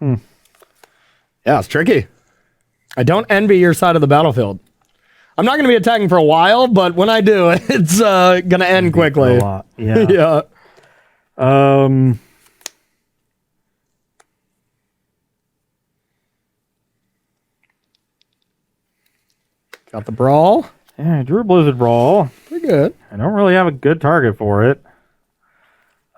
Yeah, it's tricky. I don't envy your side of the battlefield. I'm not going to be attacking for a while, but when I do, it's going to end quickly. A lot. Yeah. Yeah. Got the brawl. Yeah, I drew a Blizzard Brawl. Pretty good. I don't really have a good target for it.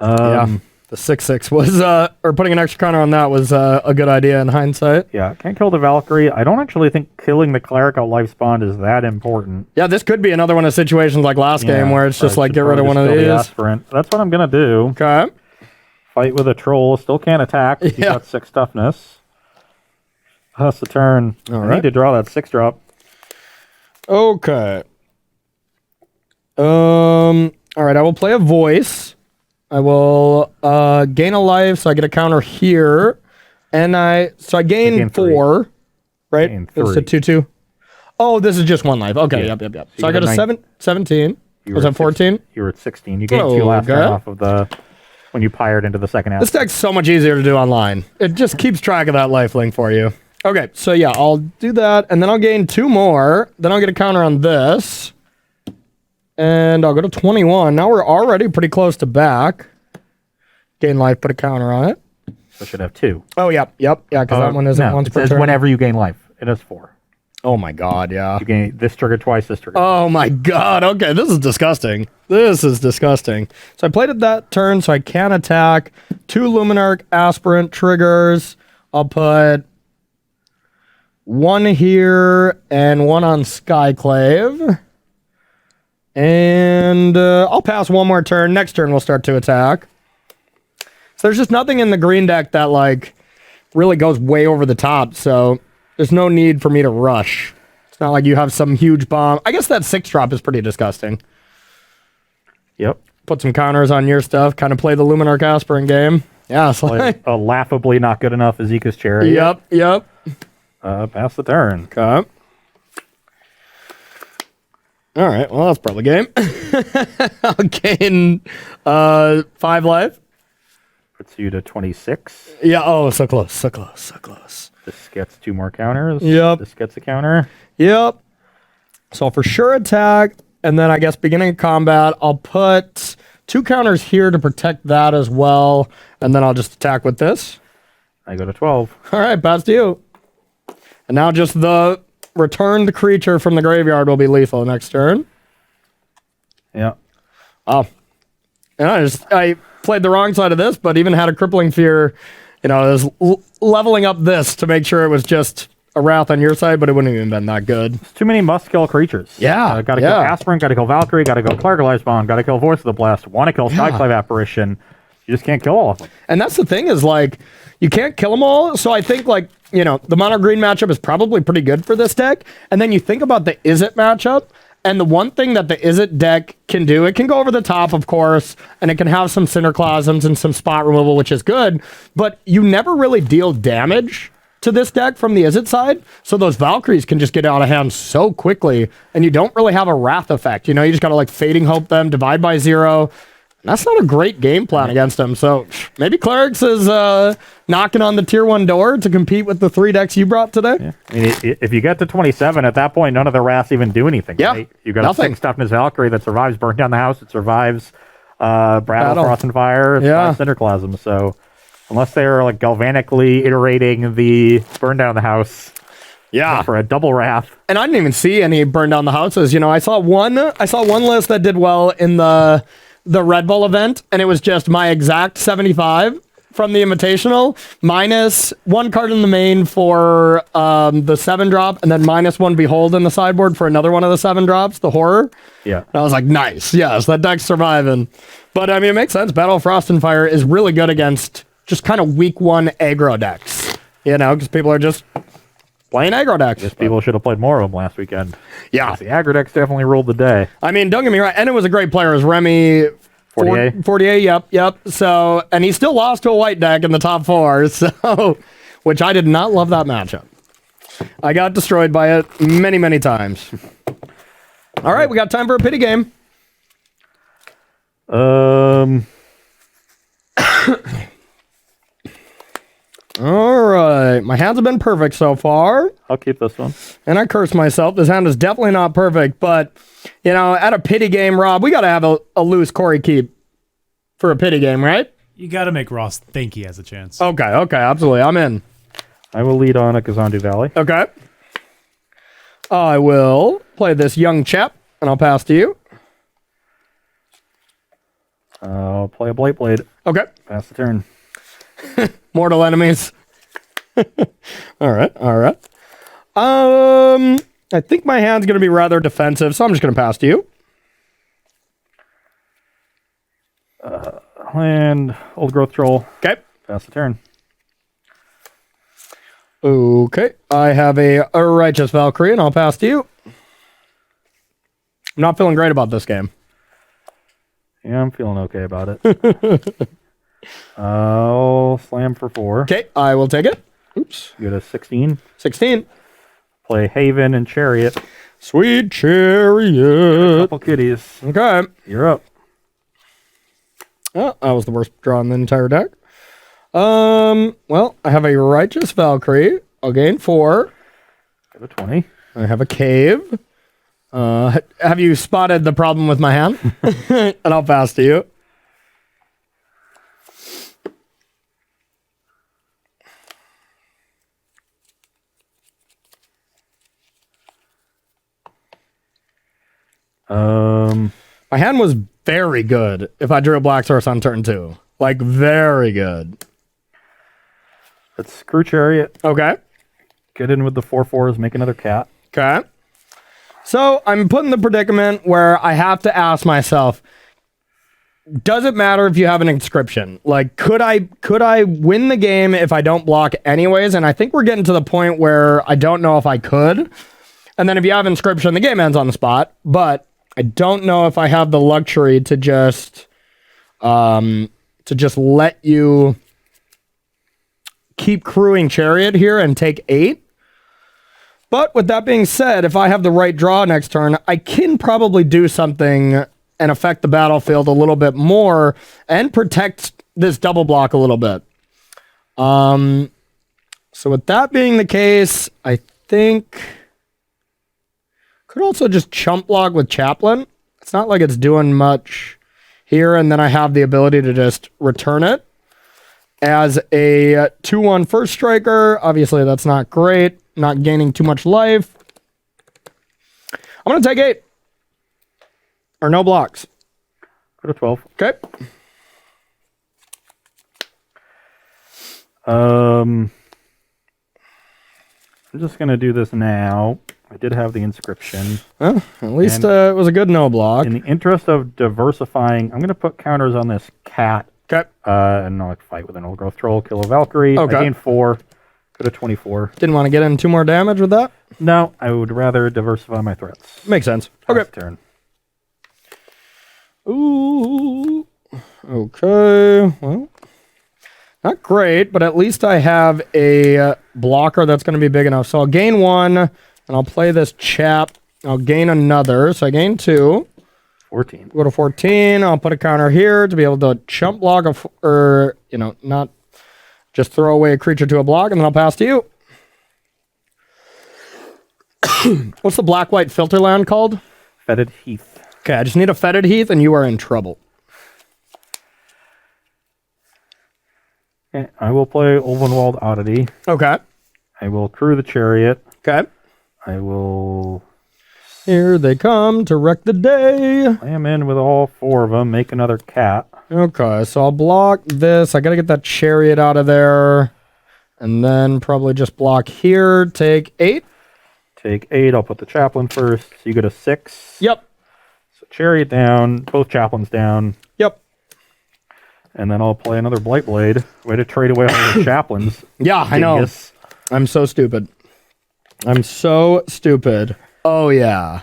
Yeah. The 6/6 was, or putting an extra counter on that was a good idea in hindsight. Yeah, can't kill the Valkyrie. I don't actually think killing the Cleric at life spawn is that important. Yeah, this could be another one of situations like last game where it's just like, get rid of one of these. Aspirant. That's what I'm going to do. Okay. Fight with a troll. Still can't attack. He's got 6 toughness. Pass the turn. All I right. need to draw that 6-drop. Okay. All right, I will play a voice. I will gain a life, so I get a counter here. And I gain 4, right? Gain It's 3. a 2/2. Oh, this is just 1 life. Okay, Yeah. yep. So So I you got got a 17. Was that 14? You were at 16. You gained 2 last Okay. turn off of the when you pired into the second half. This deck's so much easier to do online. It just keeps track of that life link for you. Okay, so yeah, I'll do that, and then I'll gain 2 more. Then I'll get a counter on this. And I'll go to 21. Now we're already pretty close to back. Gain life, put a counter on it. So should have 2. Oh, yeah, because that one isn't no, once it per says turn. whenever you gain life. It is 4. Oh my god, yeah. You gain this trigger twice, this trigger. Oh my god, okay, this is disgusting. This is disgusting. So I played it that turn, so I can attack. 2 Luminarch Aspirant triggers. I'll put 1 here and 1 on Skyclave. And I'll pass 1 more turn. Next turn we'll start to attack. So there's just nothing in the green deck that like really goes way over the top, so there's no need for me to rush. It's not like you have some huge bomb. I guess that 6-drop is pretty disgusting. Yep. Put some counters on your stuff, kind of play the Luminarch Aspirant game. Yeah, it's like, A laughably not good enough Azeka's Chariot. Yep. Pass the turn. Okay. All right, well, that's probably game. I'll gain 5 life. Puts you to 26. Yeah, oh, so close. This gets 2 more counters. Yep. This gets a counter. Yep. So I'll for sure attack, and then I guess beginning of combat, I'll put 2 counters here to protect that as well, and then I'll just attack with this. I go to 12. All right, pass to you. And now just the returned creature from the graveyard will be lethal next turn. Yeah. Oh. And I played the wrong side of this, but even had a crippling fear. You know, I was leveling up this to make sure it was just a wrath on your side, but it wouldn't have even been that good. It's too many must-kill creatures. Yeah, Gotta kill Aspirant, gotta kill Valkyrie, gotta kill Cleric Life Spawn, gotta kill Voice of the Blast, wanna kill Skyclave Apparition. You just can't kill all of them. And that's the thing is, like, you can't kill them all. So I think, like, you know, the mono green matchup is probably pretty good for this deck. And then you think about the Izzet matchup. And the one thing that the Izzet deck can do, it can go over the top, of course, and it can have some Cinderclasms and some spot removal, which is good. But you never really deal damage to this deck from the Izzet side. So those Valkyries can just get out of hand so quickly. And you don't really have a Wrath effect. You know, you just got to, like, Fading Hope them, divide by 0. That's not a great game plan against them. So maybe Clerics is knocking on the tier 1 door to compete with the 3 decks you brought today. Yeah. I mean, if you get to 27, at that point, none of the Wraths even do anything. Yeah, Right? You got nothing. a 6 toughness Valkyrie that survives Burn Down the House. It survives Battle, Frost and Fire. It survives Cinderclasm. So unless they're like galvanically iterating the Burn Down the House. Yeah, for a double Wrath. And I didn't even see any Burn Down the Houses. You know, I saw one list that did well in the Red Bull event, and it was just my exact 75 from the Invitational, minus 1 card in the main for the 7-drop, and then minus 1 Behold in the sideboard for another one of the 7-drops, the Horror. Yeah. And I was like, nice. Yes, that deck's surviving. But, I mean, it makes sense. Battle of Frost and Fire is really good against just kind of week 1 aggro decks, you know, because people are just playing aggro decks. Guess people should have played more of them last weekend. Yeah. The aggro decks definitely ruled the day. I mean, don't get me wrong, and it was a great player. It was Remy 48, yep. So, and he still lost to a white deck in the top 4, so, which I did not love that matchup. I got destroyed by it many, many times. All right, we got time for a pity game. All right. My hands have been perfect so far. I'll keep this one. And I curse myself. This hand is definitely not perfect, but, you know, at a pity game, Rob, we got to have a loose Corey keep for a pity game, right? You got to make Ross think he has a chance. Okay, absolutely. I'm in. I will lead on a Kazandu Valley. Okay. I will play this young chap, and I'll pass to you. I'll play a Blight Blade. Okay. Pass the turn. Mortal enemies. All right. I think my hand's going to be rather defensive, so I'm just going to pass to you. Land, Old Growth Troll. Okay. Pass the turn. Okay. I have a Righteous Valkyrie, and I'll pass to you. I'm not feeling great about this game. Yeah, I'm feeling okay about it. I'll slam for 4. Okay, I will take it. Oops. Go to 16. 16. Play Haven and Chariot. Sweet Chariot. Couple kitties. Okay. You're up. Oh, that was the worst draw in the entire deck. Well, I have a Righteous Valkyrie. I'll gain 4. Go to 20. I have a Cave. Have you spotted the problem with my hand? And I'll pass to you. My hand was very good if I drew a black source on turn 2. Like, very good. Let's screw Chariot. Okay. Get in with the 4/4s, make another cat. Okay. So I'm put in the predicament where I have to ask myself, does it matter if you have an inscription? Like, could I win the game if I don't block anyways? And I think we're getting to the point where I don't know if I could. And then if you have inscription, the game ends on the spot. But I don't know if I have the luxury to just let you keep crewing Chariot here and take 8. But with that being said, if I have the right draw next turn, I can probably do something and affect the battlefield a little bit more and protect this double block a little bit. So with that being the case, I think could also just chump block with Chaplain. It's not like it's doing much here, and then I have the ability to just return it as a 2/1 first striker. Obviously, that's not great. Not gaining too much life. I'm going to take 8. Or no blocks. Go to 12. Okay. I'm just going to do this now. I did have the inscription. Well, at least it was a good no block. In the interest of diversifying, I'm going to put counters on this cat. Okay. And I'll fight with an Old Growth Troll, kill a Valkyrie. Okay. I gain 4. Go to 24. Didn't want to get in 2 more damage with that? No, I would rather diversify my threats. Makes sense. Pass Okay. turn. Ooh. Okay. Well, not great, but at least I have a blocker that's going to be big enough. So I'll gain 1, and I'll play this chap. I'll gain another. So I gain 2. 14. Go to 14. I'll put a counter here to be able to chump block or, not just throw away a creature to a block, and then I'll pass to you. What's the black-white filter land called? Fetid Heath. Okay, I just need a Fetid Heath, and you are in trouble. Okay, I will play Ulvenwald Oddity. Okay. I will crew the Chariot. Okay. I will... Here they come to wreck the day. slam in with all 4 of them, make another cat. Okay, so I'll block this. I gotta get that Chariot out of there. And then probably just block here. Take 8. Take 8. I'll put the Chaplain first. So you go to 6. Yep. So Chariot down. Both Chaplains down. Yep. And then I'll play another Blight Blade. Way to trade away all the Chaplains. Yeah, I know. Dingus. I'm so stupid. I'm so stupid. Oh, yeah.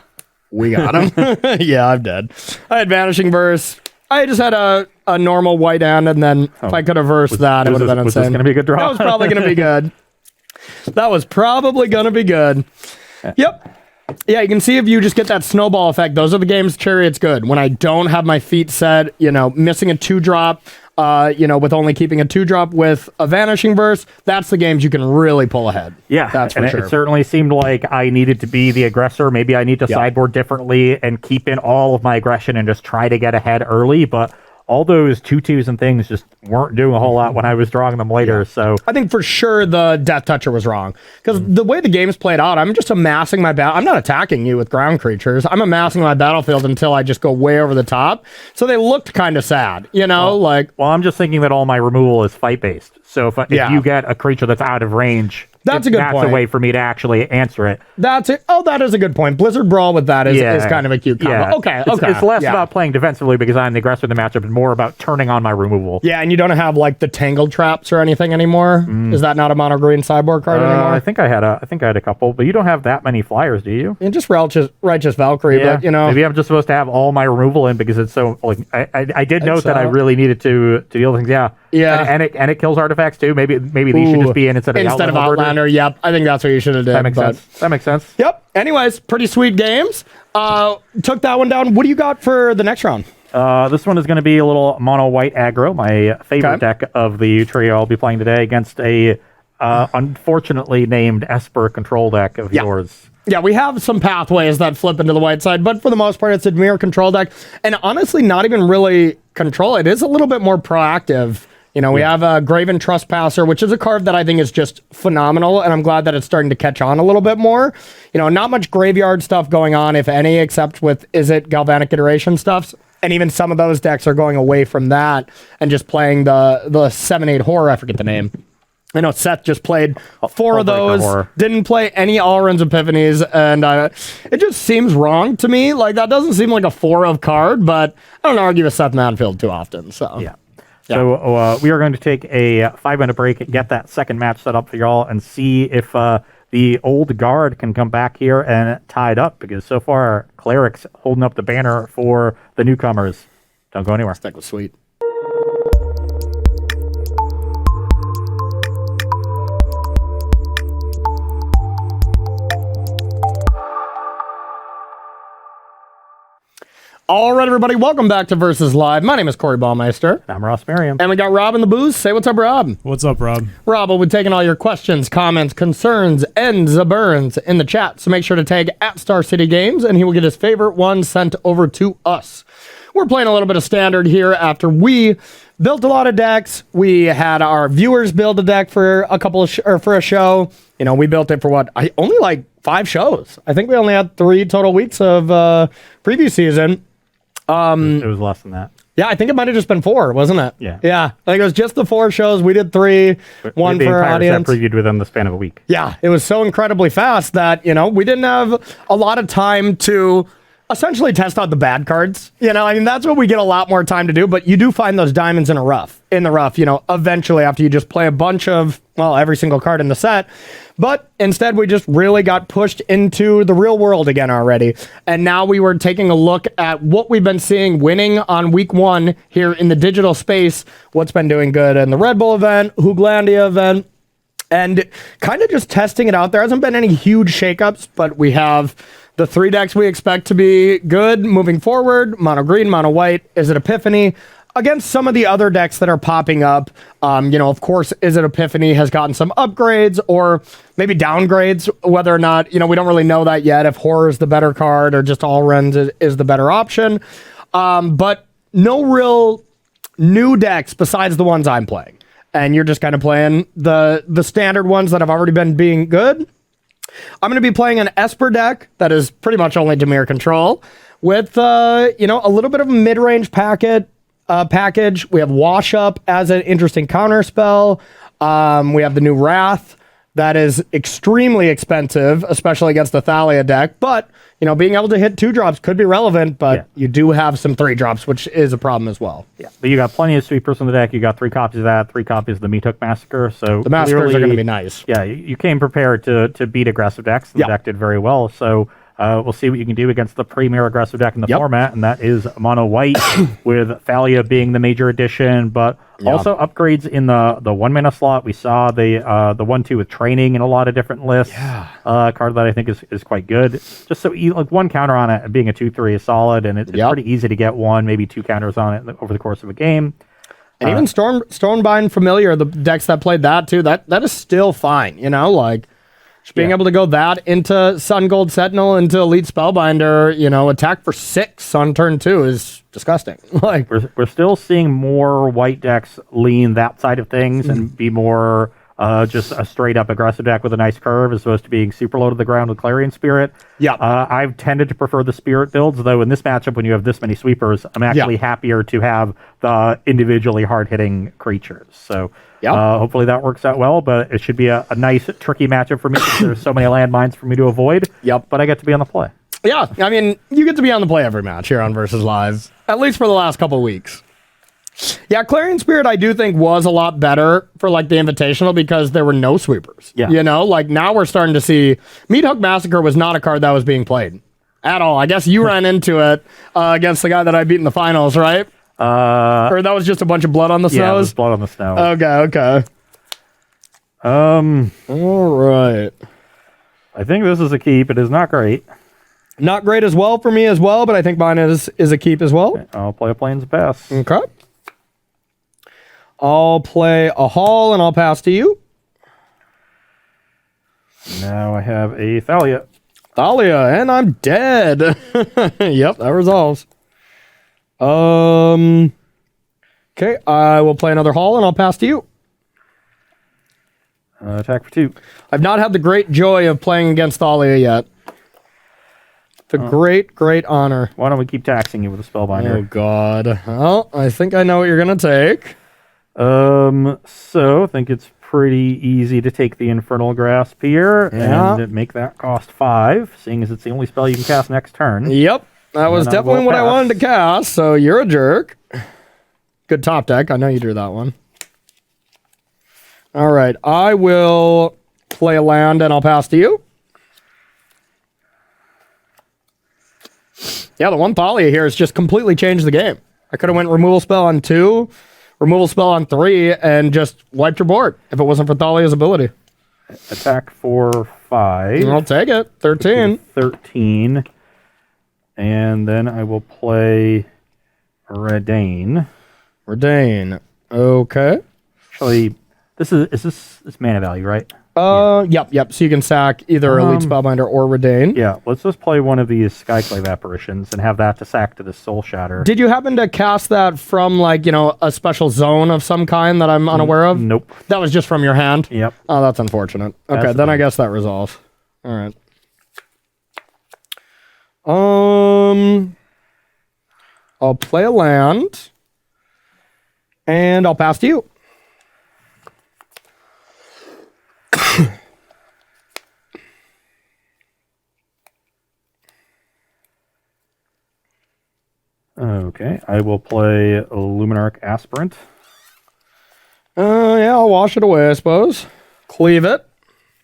We got him. Yeah, I'm dead. I had Vanishing Verse. I just had a normal white hand, and then if I could have versed that, it would have been Was insane. this going to be a good draw? That was probably going to be good. That was probably going to be good. Yep. Yeah, you can see if you just get that snowball effect, those are the games Chariot's good. When I don't have my feet set, missing a 2-drop, with only keeping a 2-drop with a Vanishing Verse, that's the games you can really pull ahead. Yeah, that's for sure. It certainly seemed like I needed to be the aggressor. Maybe I need to sideboard differently and keep in all of my aggression and just try to get ahead early, but all those 2/2s and things just weren't doing a whole lot when I was drawing them later. So I think for sure the Death Toucher was wrong, because the way the game's played out, I'm just amassing my I'm not attacking you with ground creatures. I'm amassing my battlefield until I just go way over the top. So they looked kind of sad, Well, I'm just thinking that all my removal is fight based. So if you get a creature that's out of range, that's a good point. That's a way for me to actually answer it. That's it. Oh, that is a good point. Blizzard Brawl with that is kind of a cute combo. Yeah. Okay. It's less about playing defensively because I'm the aggressor in the matchup and more about turning on my removal. Yeah, and you don't have like the Tangled Traps or anything anymore. Is that not a mono green sideboard card anymore? I think I had a couple, but you don't have that many flyers, do you? And just Righteous Valkyrie, but maybe I'm just supposed to have all my removal in because it's so like I did note that I really needed to deal with things. Yeah, and it kills artifacts too. Maybe these should just be in instead of Outlander. Yep, I think that's what you should have done. That makes sense. Yep. Anyways, pretty sweet games. Took that one down. What do you got for the next round? This one is going to be a little mono white aggro, my favorite deck of the trio I'll be playing today against a unfortunately named Esper control deck of yours. Yeah, we have some pathways that flip into the white side, but for the most part, it's a mirror control deck. And honestly, not even really control. It is a little bit more proactive. We have a Graven Trespasser, which is a card that I think is just phenomenal, and I'm glad that it's starting to catch on a little bit more. Not much graveyard stuff going on, if any, except with Galvanic Iteration stuff. And even some of those decks are going away from that and just playing the 7/8 horror. I forget the name. I know Seth just played 4 of those, didn't play any Alrund's Epiphanies, and it just seems wrong to me. Like, that doesn't seem like a 4-of card, but I don't argue with Seth Manfield too often, so. Yeah. So we are going to take a 5-minute break, get that second match set up for y'all, and see if the old guard can come back here and tie it up, because so far, Cleric's holding up the banner for the newcomers. Don't go anywhere. That was sweet. All right, everybody, welcome back to Versus Live. My name is Corey Baumeister. I'm Ross Merriam. And we got Rob in the booth. Say what's up, Rob. What's up, Rob? Rob will be taking all your questions, comments, concerns, and burns in the chat. So make sure to tag at Star City Games, and he will get his favorite one sent over to us. We're playing a little bit of Standard here after we built a lot of decks. We had our viewers build a deck for a couple of for a show. We built it for only like 5 shows. I think we only had 3 total weeks of preview season. It was less than that. Yeah, I think it might have just been 4, wasn't it? Yeah. Yeah. I think it was just the 4 shows. We did 3, one for our audience. Previewed within the span of a week. Yeah, it was so incredibly fast that, we didn't have a lot of time to essentially test out the bad cards. That's what we get a lot more time to do, but you do find those diamonds in the rough, eventually after you just play a bunch of, every single card in the set. But instead, we just really got pushed into the real world again already. And now we were taking a look at what we've been seeing winning on week 1 here in the digital space, what's been doing good in the Red Bull event, Hooglandia event, and kind of just testing it out. There hasn't been any huge shakeups, but we have the 3 decks we expect to be good moving forward: mono green, mono white, Is It Epiphany, against some of the other decks that are popping up. Of course, Is It Epiphany has gotten some upgrades or maybe downgrades, whether or not, we don't really know that yet, if Horror is the better card or just All Runs is the better option. But no real new decks besides the ones I'm playing. And you're just kind of playing the standard ones that have already been being good. I'm going to be playing an Esper deck that is pretty much only Dimir control with, a little bit of a mid-range package. We have Wash Up as an interesting counter spell. We have the new Wrath that is extremely expensive, especially against the Thalia deck. But, being able to hit 2-drops could be relevant, but you do have some 3-drops, which is a problem as well. Yeah, but you got plenty of sweepers in the deck. You got 3 copies of that, 3 copies of the Meathook Massacre. So the Massacres are going to be nice. Yeah, you came prepared to beat aggressive decks. The deck did very well. So we'll see what you can do against the premier aggressive deck in the format, and that is mono white with Thalia being the major addition, but also upgrades in the 1-mana slot. We saw the 1/2 with training in a lot of different lists. Card that I think is quite good. Just so like 1 counter on it, and being a 2/3 is solid, and it's pretty easy to get 1, maybe 2 counters on it over the course of a game. And even Stormbind Familiar, the decks that played that too, that is still fine, you know, like just being able to go that into Sun Gold Sentinel, into Elite Spellbinder, you know, attack for 6 on turn 2 is disgusting. Like we're still seeing more white decks lean that side of things and be more just a straight up aggressive deck with a nice curve as opposed to being super low to the ground with Clarion Spirit. Yeah. I've tended to prefer the Spirit builds, though in this matchup, when you have this many sweepers, I'm actually happier to have the individually hard-hitting creatures. So hopefully that works out well, but it should be a nice, tricky matchup for me because there's so many landmines for me to avoid. Yep. But I get to be on the play. Yeah, I mean, you get to be on the play every match here on Versus Live, at least for the last couple weeks. Yeah, Clarion Spirit I do think was a lot better for like the Invitational because there were no sweepers. Yeah. You know, like now we're starting to see Meat Hook Massacre was not a card that was being played at all. I guess you ran into it against the guy that I beat in the finals, right? Or that was just a bunch of blood on the snows? Yeah, it was blood on the snow. Okay. All right. I think this is a keep. It is not great. Not great as well for me as well, but I think mine is a keep as well. Okay, I'll play a Plains Best. Okay. I'll play a Hall and I'll pass to you. Now I have a Thalia. And I'm dead. Yep, that resolves. Okay, I will play another Hall and I'll pass to you. Attack for 2. I've not had the great joy of playing against Thalia yet. It's a great honor. Why don't we keep taxing you with a Spellbinder? Oh, God. Well, I think I know what you're going to take. So I think it's pretty easy to take the Infernal Grasp here and make that cost 5, seeing as it's the only spell you can cast next turn. Yep, that was definitely what I wanted to cast, so you're a jerk. Good top deck. I know you drew that one. All right, I will play a land and I'll pass to you. Yeah, the one Thalia here has just completely changed the game. I could have went removal spell on 2, removal spell on 3, and just wiped your board if it wasn't for Thalia's ability. Attack for 5. I'll take it. 13. 13. And then I will play Redain. Okay. Actually, this is mana value, right? Yep. So you can sack either Elite Spellbinder or Redain. Yeah, let's just play one of these Skyclave Apparitions and have that to sack to the Soul Shatter. Did you happen to cast that from, like, you know, a special zone of some kind that I'm unaware of? Nope. That was just from your hand? Yep. Oh, that's unfortunate. Okay, then I guess that resolves. All right. I'll play a land, and I'll pass to you. Okay, I will play Luminarch Aspirant. Yeah, I'll wash it away, I suppose. Cleave it.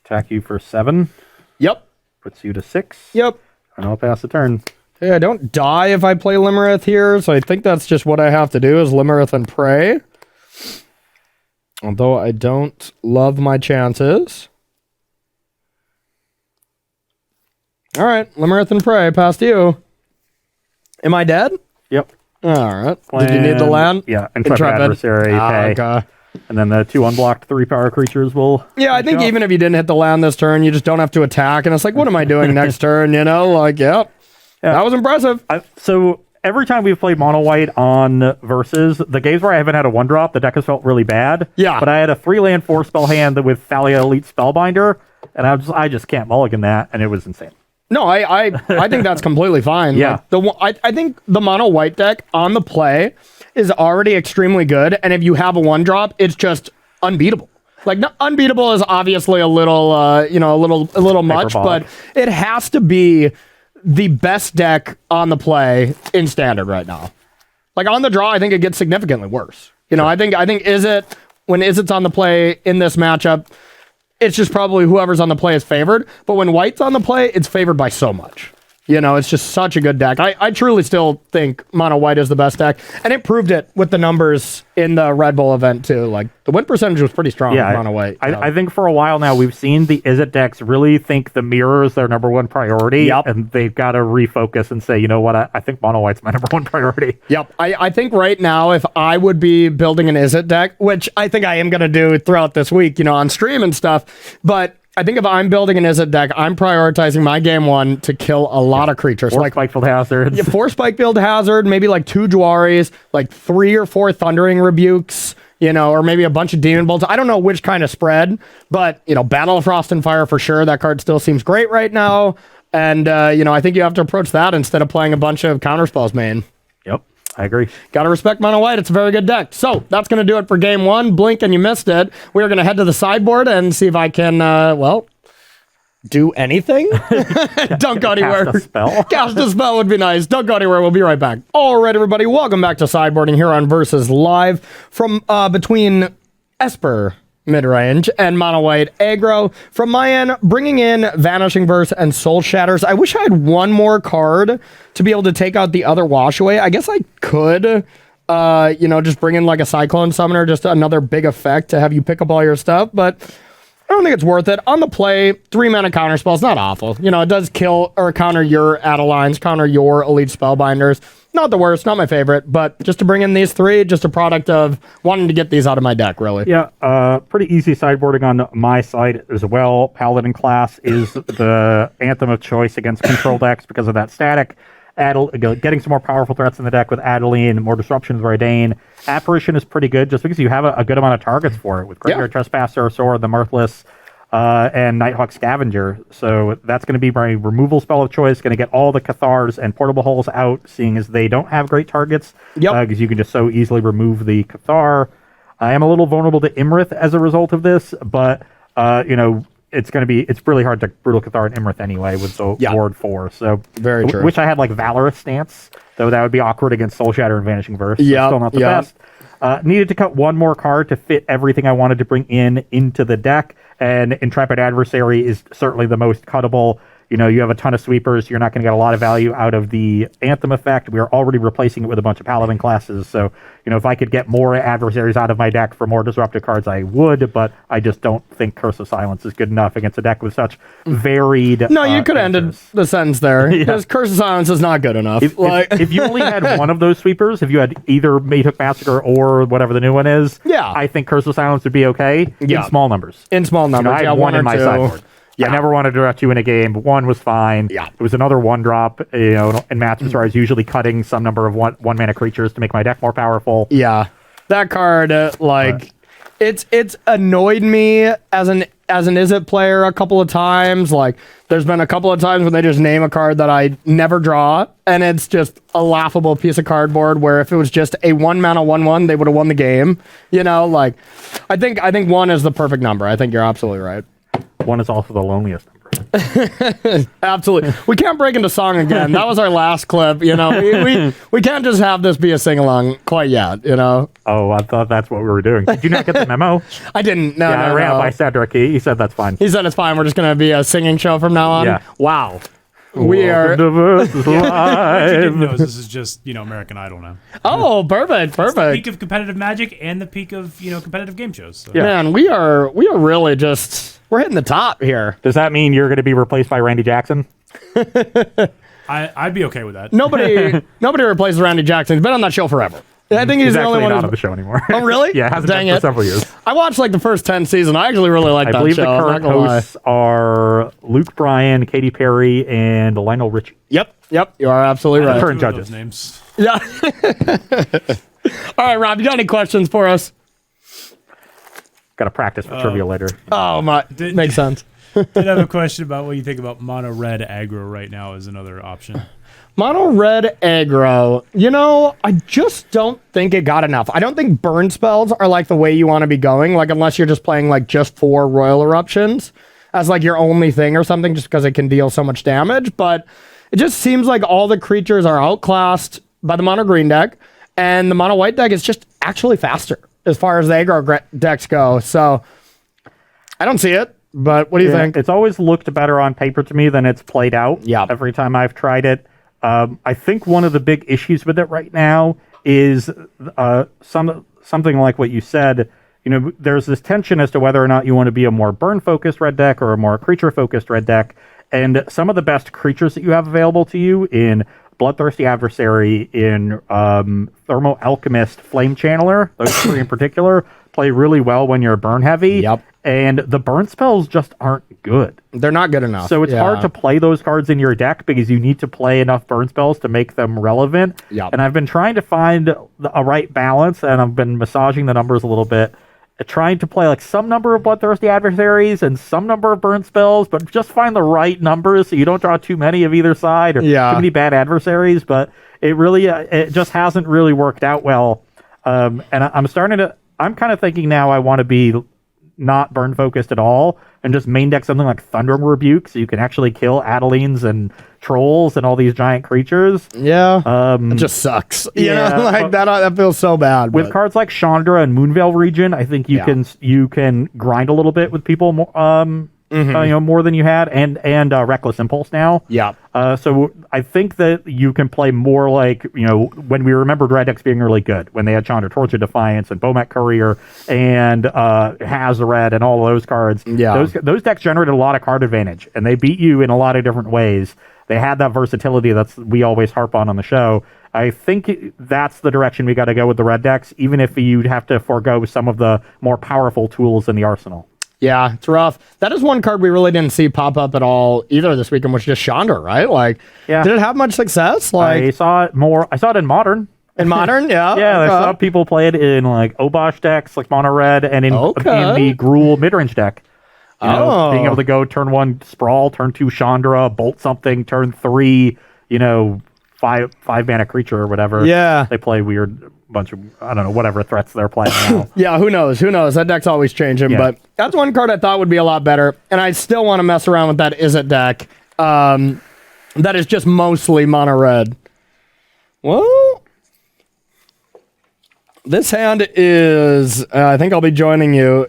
Attack you for 7. Yep. Puts you to 6. Yep. And I'll pass the turn. Hey, I don't die if I play Limerith here, so I think that's just what I have to do is Limerith and pray. Although I don't love my chances. All right, Limerith and pray, pass to you. Am I dead? Yep. All right. Did you need the land? Yeah, Intrepid Adversary. Pay. Okay. And then the 2 unblocked 3-power creatures will... Yeah, I think even if you didn't hit the land this turn, you just don't have to attack. And it's like, what am I doing next turn? You know, like, yeah. That was impressive. So every time we've played mono white on Versus, the games where I haven't had a 1-drop, the deck has felt really bad. Yeah. But I had a 3-land 4-spell hand with Thalia Elite Spellbinder, and I just can't mulligan that, and it was insane. No, I think that's completely fine. Yeah. Like, I think the mono white deck on the play is already extremely good, and if you have a 1-drop, it's just unbeatable. Like, unbeatable is obviously a little, a little much, but it has to be the best deck on the play in Standard right now. Like, on the draw, I think it gets significantly worse. You know, I think when Izzet's on the play in this matchup, it's just probably whoever's on the play is favored. But when White's on the play, it's favored by so much. It's just such a good deck. I truly still think Mono White is the best deck, and it proved it with the numbers in the Red Bull event too. Like the win percentage was pretty strong with Mono White. I think for a while now we've seen the Izzet decks really think the mirror is their number one priority, and they've got to refocus and say, you know what, I think Mono White's my number one priority. Yep, I think right now if I would be building an Izzet deck, which I think I am going to do throughout this week, on stream and stuff, but I think if I'm building an Izzet deck, I'm prioritizing my game 1 to kill a lot of creatures. 4 Spikefield Hazards. 4 Spikefield Hazard, maybe like 2 Juaris, like 3 or 4 Thundering Rebukes, or maybe a bunch of Demon Bolts. I don't know which kind of spread, but, Battle of Frost and Fire for sure. That card still seems great right now. And, I think you have to approach that instead of playing a bunch of counterspells main. Yep. I agree. Got to respect Mono White. It's a very good deck. So that's going to do it for game 1. Blink and you missed it. We are going to head to the sideboard and see if I can, do anything. Don't go anywhere. Cast a spell. Cast a spell would be nice. Don't go anywhere. We'll be right back. All right, everybody. Welcome back to sideboarding here on Versus Live from between Esper Midrange and Mono White Aggro. From my end, bringing in Vanishing Verse and Soul Shatters. I wish I had one more card to be able to take out the other Wash Away. I guess I could, just bring in like a Cyclone Summoner, just another big effect to have you pick up all your stuff, but I don't think it's worth it. On the play, 3 mana counter spell is not awful. It does kill or counter your Adelines, counter your Elite Spellbinders. Not the worst, not my favorite, but just to bring in these 3, just a product of wanting to get these out of my deck, really. Yeah, pretty easy sideboarding on my side as well. Paladin class is the anthem of choice against control decks because of that static. Getting some more powerful threats in the deck with Adeline, more disruptions with Raidane. Apparition is pretty good just because you have a good amount of targets for it with Graveyard Trespasser, Sword, the Mirthless, and Nighthawk Scavenger. So that's going to be my removal spell of choice. Going to get all the Cathars and Portable Hulls out, seeing as they don't have great targets. Because you can just so easily remove the Cathar. I am a little vulnerable to Imrith as a result of this, but it's really hard to Brutal Cathar and Imrith anyway with the Ward 4. So very true. Wish I had like Valorous stance, though that would be awkward against Soul Shatter and Vanishing Verse. So still not the best. Needed to cut one more card to fit everything I wanted to bring into the deck, and Intrepid Adversary is certainly the most cuttable. You have a ton of sweepers. You're not going to get a lot of value out of the Anthem effect. We are already replacing it with a bunch of Paladin classes. So, if I could get more adversaries out of my deck for more disruptive cards, I would, but I just don't think Curse of Silence is good enough against a deck with such varied... No, you could have ended the sentence there, because Curse of Silence is not good enough. If you only had one of those sweepers, if you had either Mayhook Massacre or whatever the new one is, I think Curse of Silence would be okay in small numbers. In small numbers, I had one in my sideboard. I never wanted to direct you in a game, but 1 was fine. It was another 1-drop, in matches where I was usually cutting some number of one mana creatures to make my deck more powerful. Yeah. That card, it's annoyed me as an Izzet player a couple of times. Like, there's been a couple of times when they just name a card that I never draw, and it's just a laughable piece of cardboard where if it was just a 1-mana 1/1, they would have won the game. I think 1 is the perfect number. I think you're absolutely right. 1 is also the loneliest number. Absolutely. We can't break into song again. That was our last clip. We can't just have this be a sing-along quite yet, Oh, I thought that's what we were doing. Did you not get the memo? I didn't. No, I ran it by Cedric. He said that's fine. He said it's fine. We're just going to be a singing show from now on. Yeah. Wow. We are. Versus Live. What you didn't know is this is just American Idol now. Oh, perfect. It's the peak of competitive Magic and the peak of competitive game shows. So. Yeah. Man, we are really just we're hitting the top here. Does that mean you're going to be replaced by Randy Jackson? I'd be okay with that. Nobody replaces Randy Jackson. He's been on that show forever. I think he's the only one not on the show anymore. Oh, really? Yeah, hasn't been for several years. I watched the first 10 seasons. I actually really like that show. I believe the current hosts are Luke Bryan, Katy Perry, and Lionel Richie. Yep. You are absolutely right. Current judges. Those names. Yeah. All right, Rob, you got any questions for us? Got to practice for trivia later. Oh, my. Makes sense. Did have a question about what you think about mono red aggro right now as another option. Mono red aggro, I just don't think it got enough. I don't think burn spells are the way you want to be going, unless you're just playing just 4 Royal Eruptions as your only thing or something, just because it can deal so much damage. But it just seems like all the creatures are outclassed by the mono green deck, and the mono white deck is just actually faster as far as the aggro decks go. So I don't see it. But what do you think? It's always looked better on paper to me than it's played out. Yeah. Every time I've tried it. I think one of the big issues with it right now is something like what you said. There's this tension as to whether or not you want to be a more burn-focused red deck or a more creature-focused red deck. And some of the best creatures that you have available to you in Bloodthirsty Adversary, in Thermo Alchemist, Flame Channeler, those three in particular, play really well when you're burn heavy. Yep. And the burn spells just aren't good. They're not good enough. So it's hard to play those cards in your deck because you need to play enough burn spells to make them relevant. Yep. And I've been trying to find a right balance, and I've been massaging the numbers a little bit, trying to play like some number of Bloodthirsty Adversaries and some number of burn spells, but just find the right numbers so you don't draw too many of either side or too many bad adversaries. But it really, it just hasn't really worked out well. And I'm kind of thinking now I want to be not burn focused at all and just main deck something like Thundering Rebuke so you can actually kill Adelines and trolls and all these giant creatures. Yeah. It just sucks. That feels so bad. With cards like Chandra and Moonveil Region, I think you can grind a little bit with people more than you had, and Reckless Impulse now. Yeah. So I think that you can play more like, when we remembered red decks being really good, when they had Chandra, Torch of Defiance, and Bomat Courier, and Hazoret, and all those cards. Yeah. Those decks generated a lot of card advantage, and they beat you in a lot of different ways. They had that versatility we always harp on the show. I think that's the direction we got to go with the red decks, even if you'd have to forego some of the more powerful tools in the arsenal. Yeah, it's rough. That is one card we really didn't see pop up at all either this weekend, which is just Chandra, right? Did it have much success? I saw it more. I saw it in Modern. In Modern, yeah. Yeah, I saw people play it in like Obosh decks, like Mono Red, and in the Gruul midrange deck. Being able to go turn 1 Sprawl, turn 2 Chandra, bolt something, turn 3, five mana creature or whatever. Yeah. They play weird bunch of, I don't know, whatever threats they're playing now. Yeah, who knows? That deck's always changing, but that's one card I thought would be a lot better, and I still want to mess around with that Izzet deck. That is just mostly mono red. Well, this hand is, I think I'll be joining you.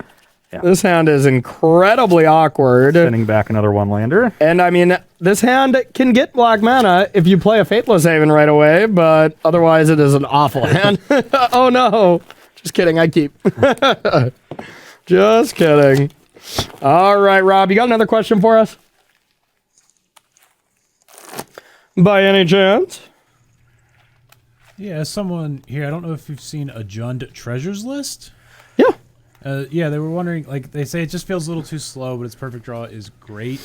Yeah. This hand is incredibly awkward. Sending back another one-lander. And I mean, this hand can get black mana if you play a Faithless Haven right away, but otherwise it is an awful hand. Oh no. Just kidding, I keep. Just kidding. All right, Rob, you got another question for us? By any chance? Yeah, someone here, I don't know if you've seen a Jund Treasures list. Yeah. They were wondering, they say it just feels a little too slow, but its perfect draw is great.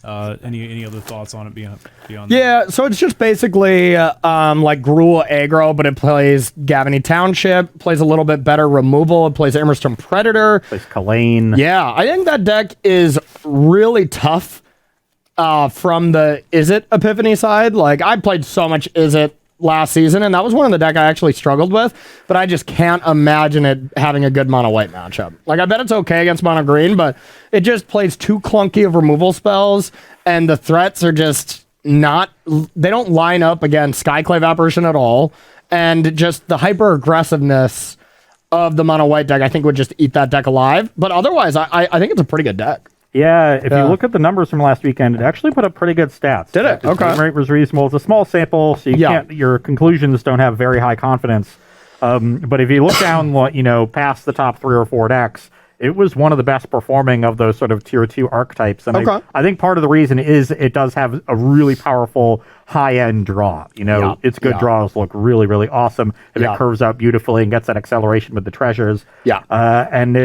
Any other thoughts on it beyond that? Yeah, so it's just basically like Gruul aggro, but it plays Gavany Township, plays a little bit better removal, it plays Emerstone Predator. Plays Kalane. Yeah, I think that deck is really tough from the Izzet Epiphany side. I played so much Izzet last season, and that was one of the deck I actually struggled with, but I just can't imagine it having a good mono white matchup. I bet it's okay against mono green, but it just plays too clunky of removal spells, and the threats are just they don't line up against Skyclave Apparition at all, and just the hyper aggressiveness of the mono white deck I think would just eat that deck alive. But otherwise, I think it's a pretty good deck. Yeah, if you look at the numbers from last weekend, it actually put up pretty good stats. Did it? The frame rate was reasonable. It's a small sample, so your conclusions don't have very high confidence. But if you look down, past the top 3 or 4 decks, it was one of the best performing of those sort of tier 2 archetypes. And I think part of the reason is it does have a really powerful high-end draw. Its good draws look really, really awesome. And it curves out beautifully and gets that acceleration with the treasures. Yeah. And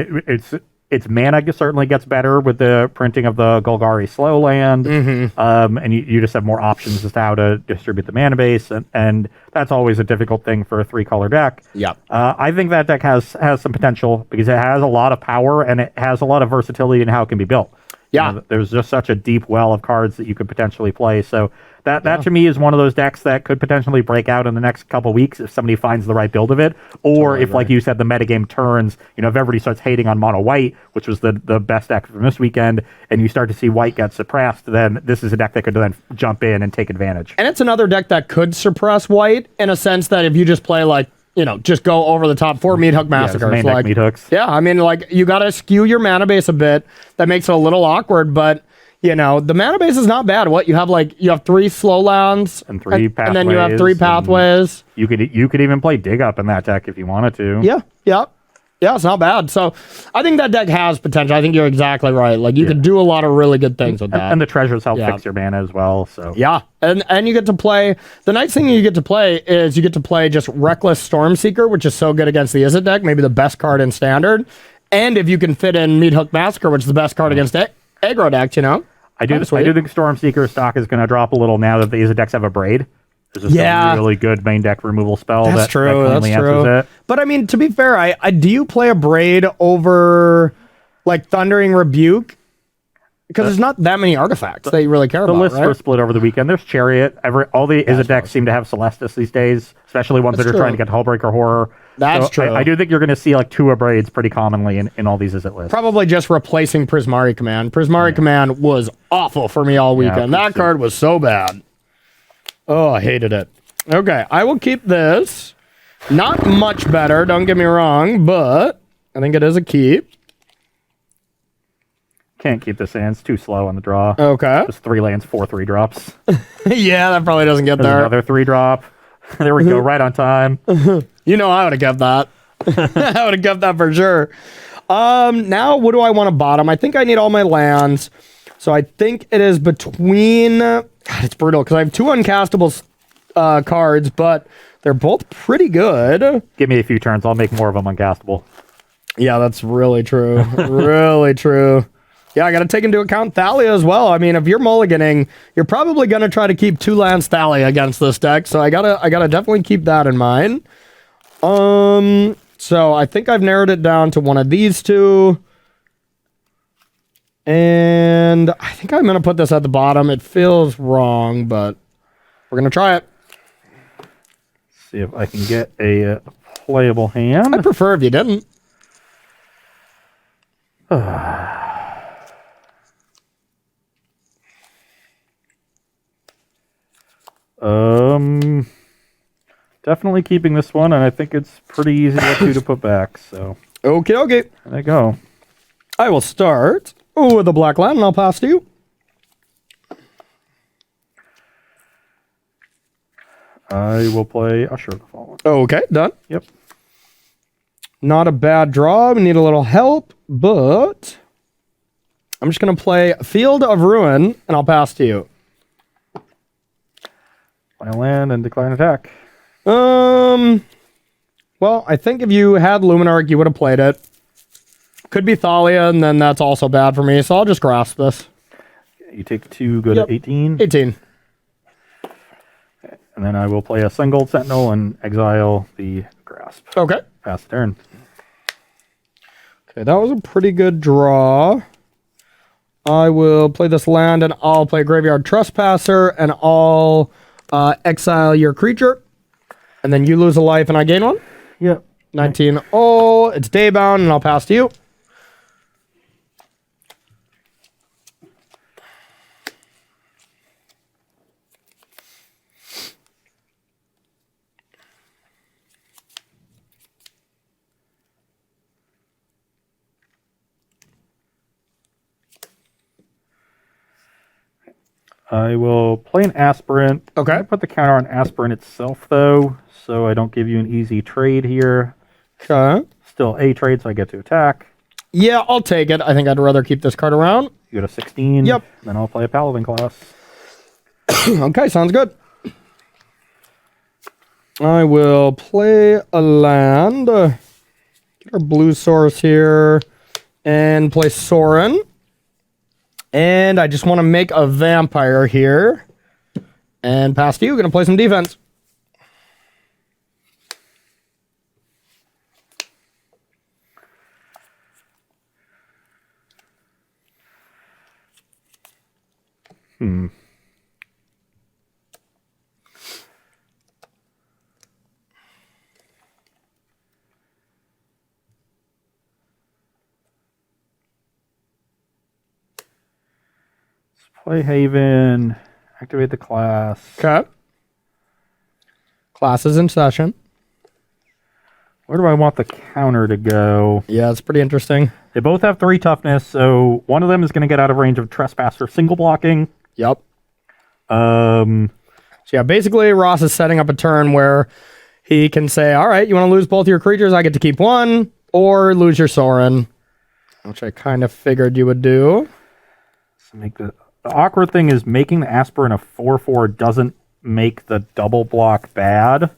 its mana certainly gets better with the printing of the Golgari Slow Land, and you just have more options as to how to distribute the mana base, and that's always a difficult thing for a 3-color deck. Yeah, I think that deck has some potential because it has a lot of power and it has a lot of versatility in how it can be built. Yeah, there's just such a deep well of cards that you could potentially play. So that to me is one of those decks that could potentially break out in the next couple weeks if somebody finds the right build of it, or if, like you said, the metagame turns. If everybody starts hating on mono white, which was the best deck from this weekend, and you start to see white get suppressed, then this is a deck that could then jump in and take advantage. And it's another deck that could suppress white in a sense that if you just play just go over the top for Meat Hook Massacre. Main deck Meat Hooks. Yeah, I mean, like, you got to skew your mana base a bit. That makes it a little awkward, but, the mana base is not bad. You have 3 slow lands. And 3 pathways. And then you have 3 pathways. You could even play Dig Up in that deck if you wanted to. Yeah, it's not bad. So I think that deck has potential. I think you're exactly right. Like, you could do a lot of really good things with that. And the treasures help fix your mana as well. So yeah, and you get to play. The nice thing you get to play is you get to play just Reckless Stormseeker, which is so good against the Izzet deck, maybe the best card in Standard. And if you can fit in Meat Hook Massacre, which is the best card against aggro decks, I do think Stormseeker stock is going to drop a little now that the Izzet decks have a Braid. There's just a really good main deck removal spell that cleanly answers it. But I mean, to be fair, I do you play a Braid over like Thundering Rebuke? Because there's not that many artifacts that you really care about. The lists right? were split over the weekend. There's Chariot. All the Izzet decks seem to have Celestis these days, especially ones that are trying to get Hullbreaker Horror. That's true. I do think you're going to see like 2 Braids pretty commonly in all these Izzet lists. Probably just replacing Prismari Command. Prismari Command was awful for me all weekend. That card was so bad. Oh, I hated it. Okay, I will keep this. Not much better, don't get me wrong, but I think it is a keep. Can't keep this in. It's too slow on the draw. Okay. Just 3 lands, 4 3-drops. Yeah, that probably doesn't get there. Another 3-drop. There we go, right on time. I would have kept that. I would have kept that for sure. Now, what do I want to bottom? I think I need all my lands. So I think it is between... God, it's brutal because I have 2 uncastable cards, but they're both pretty good. Give me a few turns. I'll make more of them uncastable. Yeah, that's really true. Really true. Yeah, I got to take into account Thalia as well. I mean, if you're mulliganing, you're probably going to try to keep 2 lands Thalia against this deck, so I gotta definitely keep that in mind. So I think I've narrowed it down to one of these 2. And I think I'm going to put this at the bottom. It feels wrong, but we're going to try it. See if I can get a playable hand. I'd prefer if you didn't. Definitely keeping this one, and I think it's pretty easy to put back. So okay. There you go. I will start with a black land, and I'll pass to you. I will play Usher the Fallen. Okay, done. Yep. Not a bad draw. We need a little help, but I'm just going to play Field of Ruin, and I'll pass to you. Play a land and decline attack. Well, I think if you had Luminarch, you would have played it. Could be Thalia, and then that's also bad for me, so I'll just grasp this. You take 2, go to 18. 18. And then I will play a Sun Gold Sentinel and exile the Grasp. Okay. Pass the turn. Okay, that was a pretty good draw. I will play this land, and I'll play Graveyard Trespasser, and I'll exile your creature. And then you lose a life, and I gain 1? Yep. 19. Oh, it's Daybound, and I'll pass to you. I will play an Aspirant. Okay. I put the counter on Aspirant itself, though, so I don't give you an easy trade here. Okay. Still a trade, so I get to attack. Yeah, I'll take it. I think I'd rather keep this card around. You go to 16. Yep. Then I'll play a Paladin class. Okay, sounds good. I will play a land. Get our blue source here. And play Sorin. And I just want to make a vampire here. And pass to you. Going to play some defense. Play Haven. Activate the class. Okay. Class is in session. Where do I want the counter to go? Yeah, it's pretty interesting. They both have 3 toughness, so one of them is going to get out of range of trespass for single blocking. Yep. Um, So yeah, basically Ross is setting up a turn where he can say, all right, you want to lose both your creatures, I get to keep one, or lose your Sorin, which I kind of figured you would do. so make the awkward thing is making the Aspirant a 4/4 doesn't make the double block bad.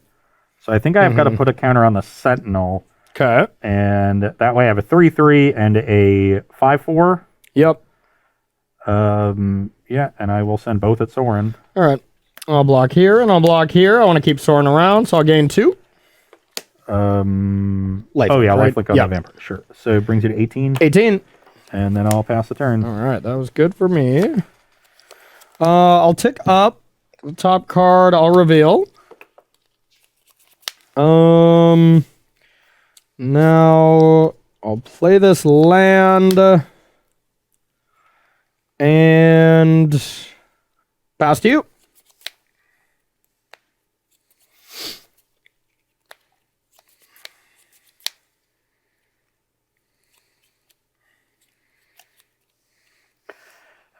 So I think I've got to put a counter on the Sentinel. Okay. And that way I have a 3/3 and a 5/4. Yep. Yeah, and I will send both at Sorin. All right. I'll block here and I'll block here. I want to keep Sorin around, so I'll gain 2. Life right? lifelink on Yeah. the Vampire. Sure. So it brings you to 18. 18. And then I'll pass the turn. All right, that was good for me. I'll tick up the top card. I'll reveal. Now I'll play this land and pass to you.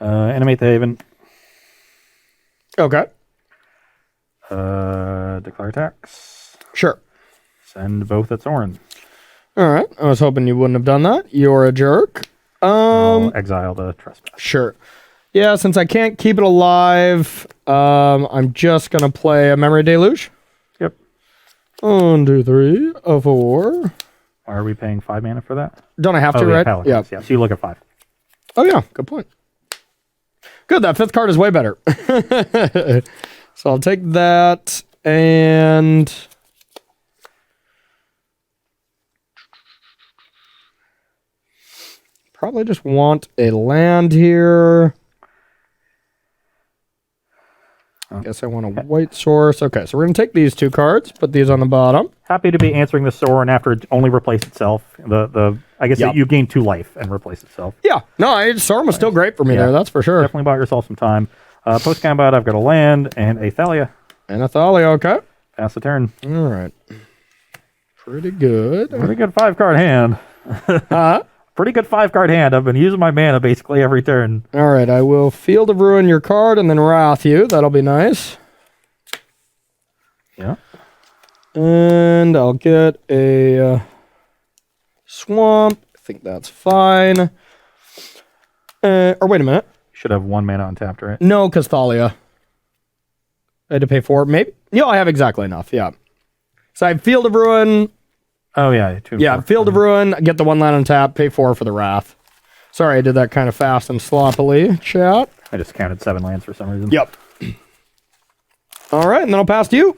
Animate the Haven. Okay. Declare attacks. Sure. Send both at Sorin. All right. I was hoping you wouldn't have done that. You're a jerk. I'll exile the trespass. Sure. Yeah, since I can't keep it alive, I'm just going to play a Memory Deluge. Yep. 1, 2, 3, a 4. Why are we paying 5 mana for that? Don't I have to, yeah, right? Paladins. Yeah. So you look at 5. Oh, yeah. Good point. Good. That 5th card is way better. So I'll take that and... probably just want a land here. I guess I want a white source. Okay, so we're going to take these 2 cards, put these on the bottom. Happy to be answering the Sorin after it only replaced itself. I guess you gain 2 life and replace itself. Yeah. No, Sorin was still great for me there, that's for sure. Definitely bought yourself some time. Post-combat, I've got a land and a Thalia. And a Thalia, okay. Pass the turn. All right. Pretty good. Pretty good 5-card hand. Pretty good 5-card hand. I've been using my mana basically every turn. All right, I will Field of Ruin your card and then Wrath you. That'll be nice. Yeah. And I'll get a Swamp. I think that's fine. Or wait a minute. Should have 1 mana untapped, right? No, because Thalia. I had to pay 4. Maybe. No, I have exactly enough. Yeah. So I have Field of Ruin. Oh, yeah. 2 and 4. Field of Ruin. Get the 1 land on tap. Pay 4 for the Wrath. Sorry, I did that kind of fast and sloppily, chat. I just counted 7 lands for some reason. Yep. All right, and then I'll pass to you.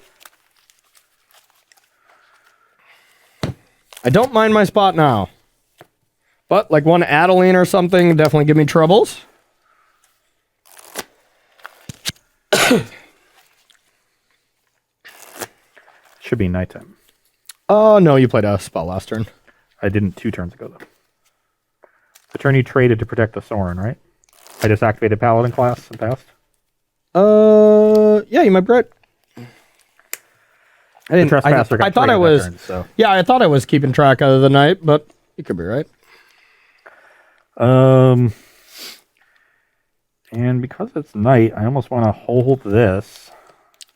I don't mind my spot now. But like one Adeline or something definitely give me troubles. Should be nighttime. Oh, no, you played a spell last turn. I didn't 2 turns ago, though. The turn you traded to protect the Sorin, right? I just activated Paladin class and passed. Yeah, you might be right. I didn't. I thought I was. Turn, so. Yeah, I thought I was keeping track of the night, but you could be right. And because it's night, I almost want to hold this.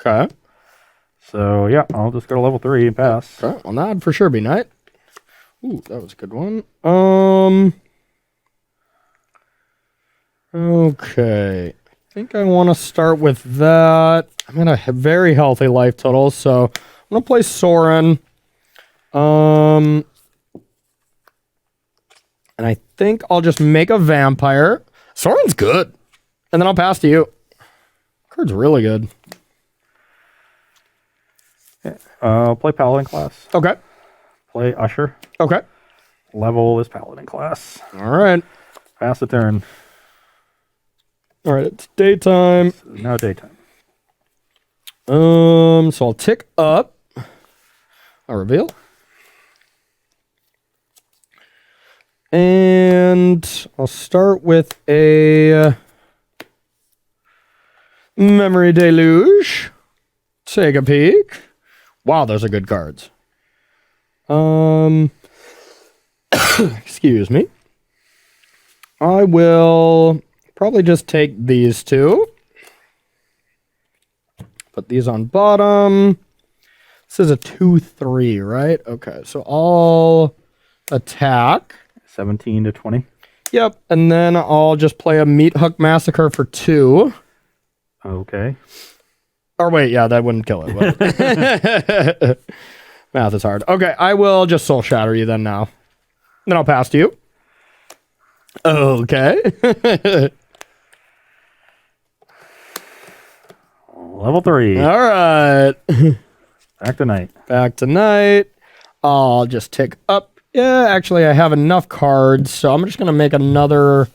Okay. So yeah, I'll just go to level 3 and pass. Okay. Well, that'd for sure be night. Ooh, that was a good one. Okay. I think I want to start with that. I'm in a very healthy life total, so I'm gonna play Sorin. And I think I'll just make a vampire. Sorin's good. And then I'll pass to you. Card's really good. I'll play Paladin class. Okay. Play Usher. Okay. Level is Paladin class. All right. Pass the turn. All right, it's daytime. Now daytime. So I'll tick up. I'll reveal. And I'll start with a Memory Deluge. Take a peek. Wow, those are good cards. Excuse me. I will probably just take these two. Put these on bottom. This is a 2/3, right? Okay, so I'll attack. 17 to 20. Yep, and then I'll just play a Meat Hook Massacre for 2. Okay. Or wait, yeah, that wouldn't kill it, would it? Math is hard. Okay, I will just Soul Shatter you then now. Then I'll pass to you. Okay. Level 3. All right. Back to night. Back to night. I'll just tick up. Yeah, actually, I have enough cards, so I'm just going to make another...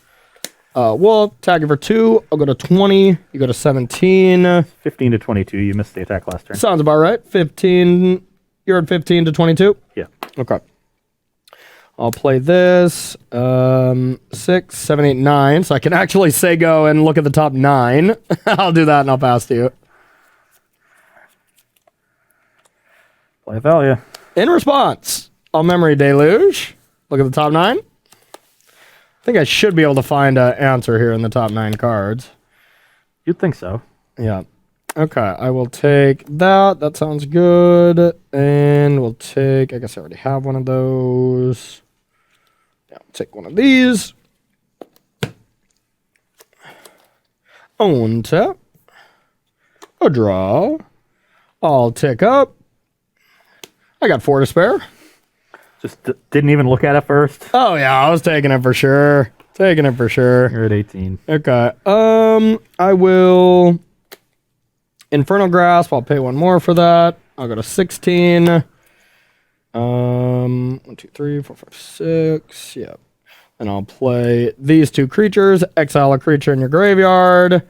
we'll tag it for 2. I'll go to 20. You go to 17. 15 to 22. You missed the attack last turn. Sounds about right. 15. You're at 15 to 22? Yeah. Okay. I'll play this. 6, 7, 8, 9. So I can actually say go and look at the top 9. I'll do that and I'll pass to you. Play Thalia. In response, I'll Memory Deluge. Look at the top 9. I think I should be able to find an answer here in the top 9 cards. You'd think so. Yeah. Okay, I will take that. That sounds good. And we'll take... I guess I already have one of those. Yeah, I'll take one of these. Untap. A draw. I'll tick up. I got 4 to spare. Just didn't even look at it first. Oh, yeah, I was taking it for sure. Taking it for sure. You're at 18. Okay. I will... Infernal Grasp. I'll pay 1 more for that. I'll go to 16. 1, 2, 3, 4, 5, 6. Yep. And I'll play these 2 creatures. Exile a creature in your graveyard.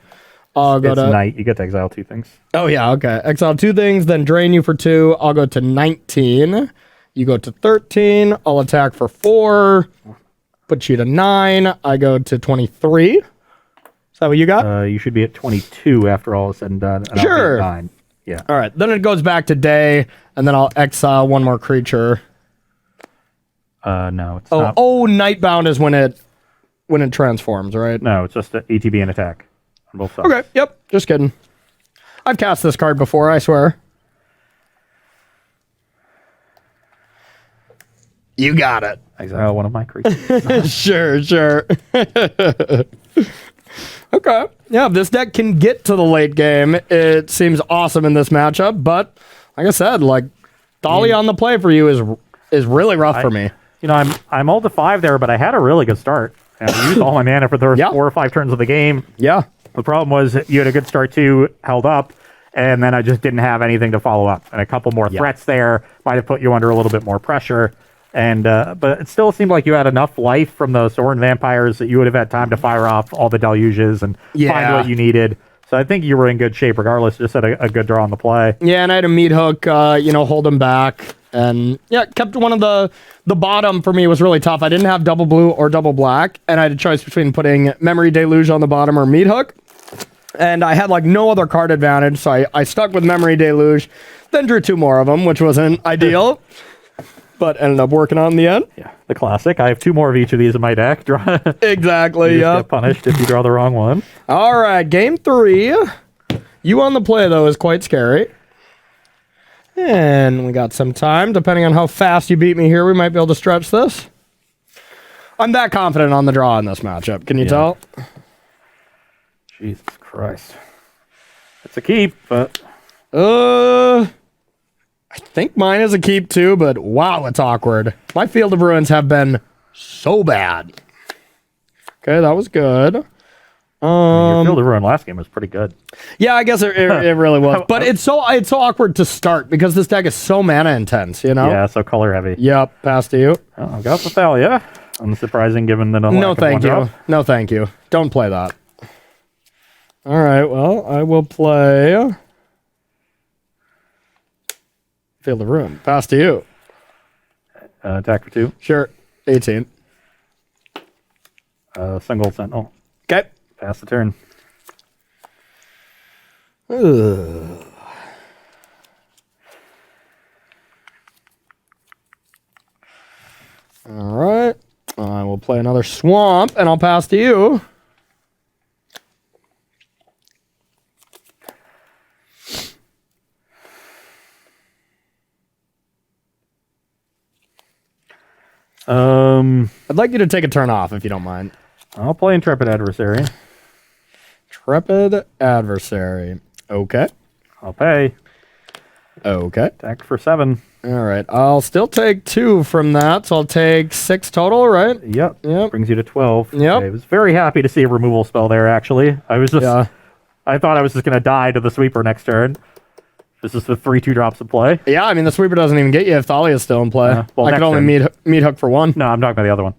I'll go it's to night. You get to exile 2 things. Oh, yeah, okay. Exile 2 things, then drain you for 2. I'll go to 19. You go to 13. I'll attack for 4. Put you to 9. I go to 23. Is that what you got? You should be at 22 after all is said and done. And Sure. I'll be at 9. Yeah. All right. Then it goes back to day, and then I'll exile 1 more creature. No, it's not. Oh, Nightbound is when it transforms, right? No, it's just an ATB and attack on both sides. Okay. Yep. Just kidding. I've cast this card before, I swear. You got it. Exile 1 of my creatures. Sure. Okay. Yeah, if this deck can get to the late game, it seems awesome in this matchup. But like I said, Thalia on the play for you is really rough for me. You know, I'm all to 5 there, but I had a really good start. And I used all my mana for the first 4 or 5 turns of the game. Yeah. The problem was you had a good start too, held up, and then I just didn't have anything to follow up. And a couple more threats there might have put you under a little bit more pressure. And but it still seemed like you had enough life from those Sorin vampires that you would have had time to fire off all the deluges and find what you needed. So I think you were in good shape regardless. Just had a good draw on the play. Yeah, and I had a Meat Hook, hold him back. And yeah, kept one of the bottom for me was really tough. I didn't have double blue or double black, and I had a choice between putting Memory Deluge on the bottom or Meat Hook. And I had no other card advantage, so I stuck with Memory Deluge, then drew 2 more of them, which wasn't ideal. But ended up working out in the end. Yeah, the classic. I have 2 more of each of these in my deck. Exactly, you just get punished if you draw the wrong one. All right, game 3. You on the play, though, is quite scary. And we got some time. Depending on how fast you beat me here, we might be able to stretch this. I'm that confident on the draw in this matchup. Can you tell? Jesus Christ. It's a keep, but... I think mine is a keep too, but wow, it's awkward. My Field of Ruins have been so bad. Okay, that was good. Your Field of Ruin last game was pretty good. Yeah, I guess it really was. But it's so awkward to start because this deck is so mana intense, you know? Yeah, so color heavy. Yep, pass to you. Oh, I've got the Thalia. Unsurprising given the no thank you. No thank you. Don't play that. All right, well, I will play Field of Ruin. Pass to you. Attack for 2. Sure. 18. Single Sentinel. Okay. Pass the turn. play another swamp, and I'll pass to you. I'd like you to take a turn off if you don't mind. I'll play Intrepid Adversary. Intrepid Adversary. Okay. I'll pay. Okay. Attack for 7. All right. I'll still take 2 from that, so I'll take 6 total, right? Yep. Yep. Brings you to 12. Yep. Okay, I was very happy to see a removal spell there, actually. I thought I was just going to die to the sweeper next turn. This is the 3/2 drops of play. Yeah, I mean, the sweeper doesn't even get you if Thalia's still in play. Well, I could only meat hook for 1. No, I'm talking about the other one.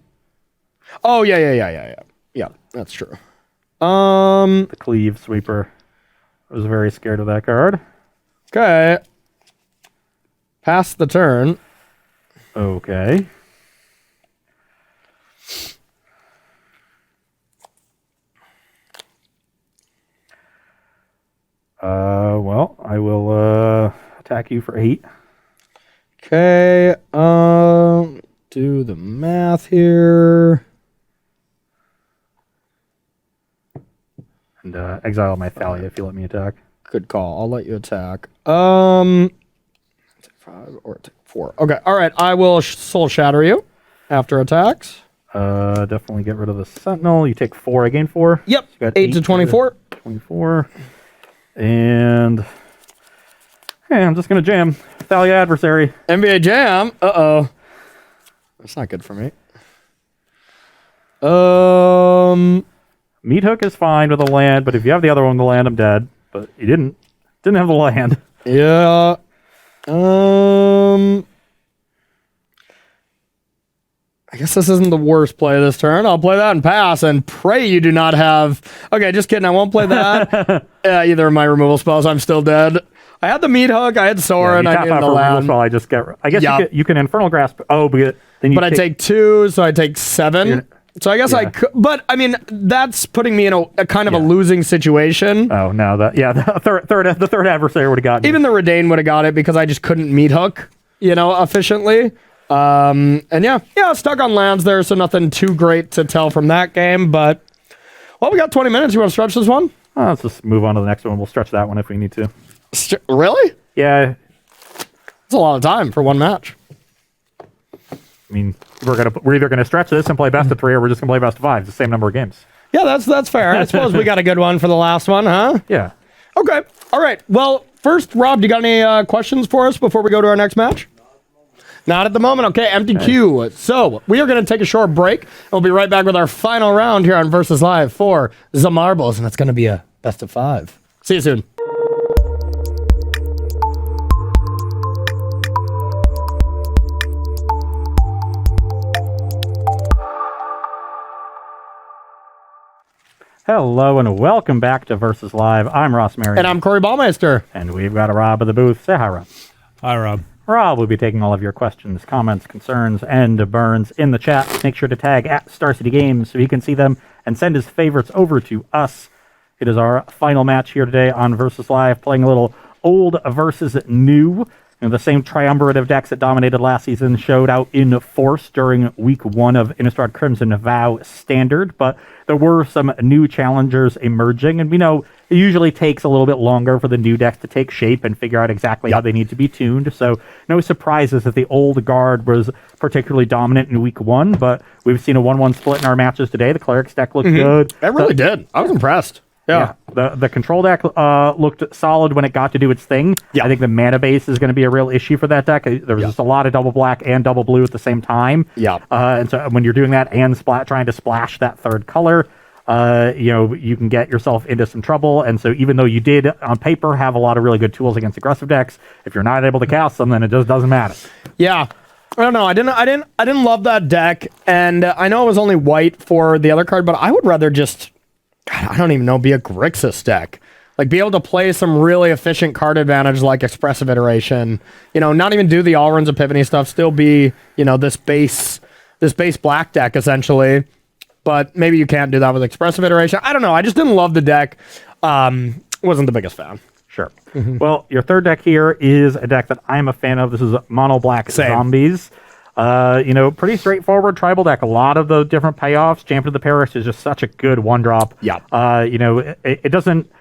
Oh, yeah. Yeah, that's true. The Cleave Sweeper. I was very scared of that card. Okay. Pass the turn. Okay. Well, I will attack you for 8. Okay. Do the math here. And exile my Thalia if you let me attack. Good call. I'll let you attack. Take 5 or take 4. Okay. All right. I will soul shatter you after attacks. Definitely get rid of the Sentinel. You take 4. I gain 4. Yep. So you got 8 to 24. 24. And hey, I'm just gonna jam Thalia Adversary. NBA Jam. That's not good for me. Meat Hook is fine with the land, but if you have the other one, the land, I'm dead. But you didn't have the land. Yeah. I guess this isn't the worst play this turn. I'll play that and pass and pray you do not have... Okay, just kidding. I won't play that. Either of my removal spells. I'm still dead. I had the Meat Hook. I had Sora, and I needed the land. Spell, I just get... I guess you can Infernal Grasp. Oh, but then you I take 2, so I take 7. So I guess I could... But, I mean, that's putting me in a kind of a losing situation. Oh, no. The third adversary would have gotten Even the Redain would have got it because I just couldn't Meat Hook, efficiently. And stuck on lands there, so nothing too great to tell from that game. But, we got 20 minutes. You want to stretch this one? Let's just move on to the next one. We'll stretch that one if we need to. Really? Yeah. That's a lot of time for one match. I mean, we're either gonna stretch this and play best of 3, or we're just gonna play best of 5. It's the same number of games. Yeah, that's fair. I suppose we got a good one for the last one, huh? Yeah. Okay. All right. Well, first, Rob, do you got any questions for us before we go to our next match? Not at the moment. Okay, empty queue. So we are going to take a short break. We'll be right back with our final round here on Versus Live for the Marbles, and it's going to be a best of 5. See you soon. Hello and welcome back to Versus Live. I'm Ross Merriam. And I'm Corey Baumeister. And we've got a Rob of the booth. Say hi, Rob. Hi, Rob. Rob will be taking all of your questions, comments, concerns, and burns in the chat. Make sure to tag at Star City Games so he can see them and send his favorites over to us. It is our final match here today on Versus Live, playing a little old versus new. The same triumvirate of decks that dominated last season showed out in force during week 1 of Innistrad Crimson Vow Standard, but there were some new challengers emerging, and we know it usually takes a little bit longer for the new decks to take shape and figure out exactly how they need to be tuned, so no surprises that the old guard was particularly dominant in week 1, but we've seen a 1-1 split in our matches today. The Cleric's deck looked good. It really did. I was impressed. Yeah. The control deck looked solid when it got to do its thing. I think the mana base is going to be a real issue for that deck. There was just a lot of double black and double blue at the same time. And so when you're doing that and trying to splash that third color, you can get yourself into some trouble. And so even though you did on paper have a lot of really good tools against aggressive decks, if you're not able to cast them, then it just doesn't matter. Yeah. I don't know. I didn't love that deck, and I know it was only white for the other card, but I would rather just, I don't even know, be a Grixis deck. Like, be able to play some really efficient card advantage like Expressive Iteration. Not even do the all runs Epiphany stuff. Still be, this base black deck, essentially. But maybe you can't do that with Expressive Iteration. I don't know. I just didn't love the deck. Wasn't the biggest fan. Sure. Well, your third deck here is a deck that I'm a fan of. This is Mono Black Zombies. Pretty straightforward tribal deck. A lot of the different payoffs. Champion of the Parish is just such a good 1-drop. Yeah. It doesn't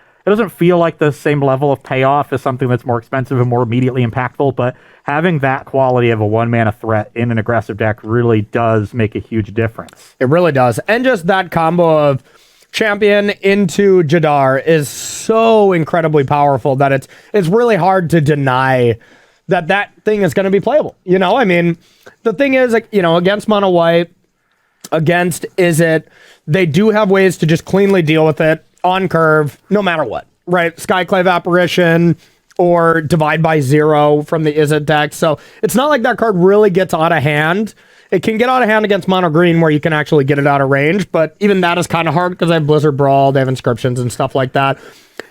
feel like the same level of payoff as something that's more expensive and more immediately impactful, but having that quality of a 1-mana threat in an aggressive deck really does make a huge difference. It really does. And just that combo of champion into Jadar is so incredibly powerful that it's really hard to deny that thing is going to be playable. The thing is, against mono white, against Izzet, they do have ways to just cleanly deal with it on curve, no matter what, right? Skyclave Apparition or Divide by Zero from the Izzet deck. So it's not like that card really gets out of hand. It can get out of hand against mono green where you can actually get it out of range, but even that is kind of hard because they have Blizzard Brawl, they have inscriptions and stuff like that.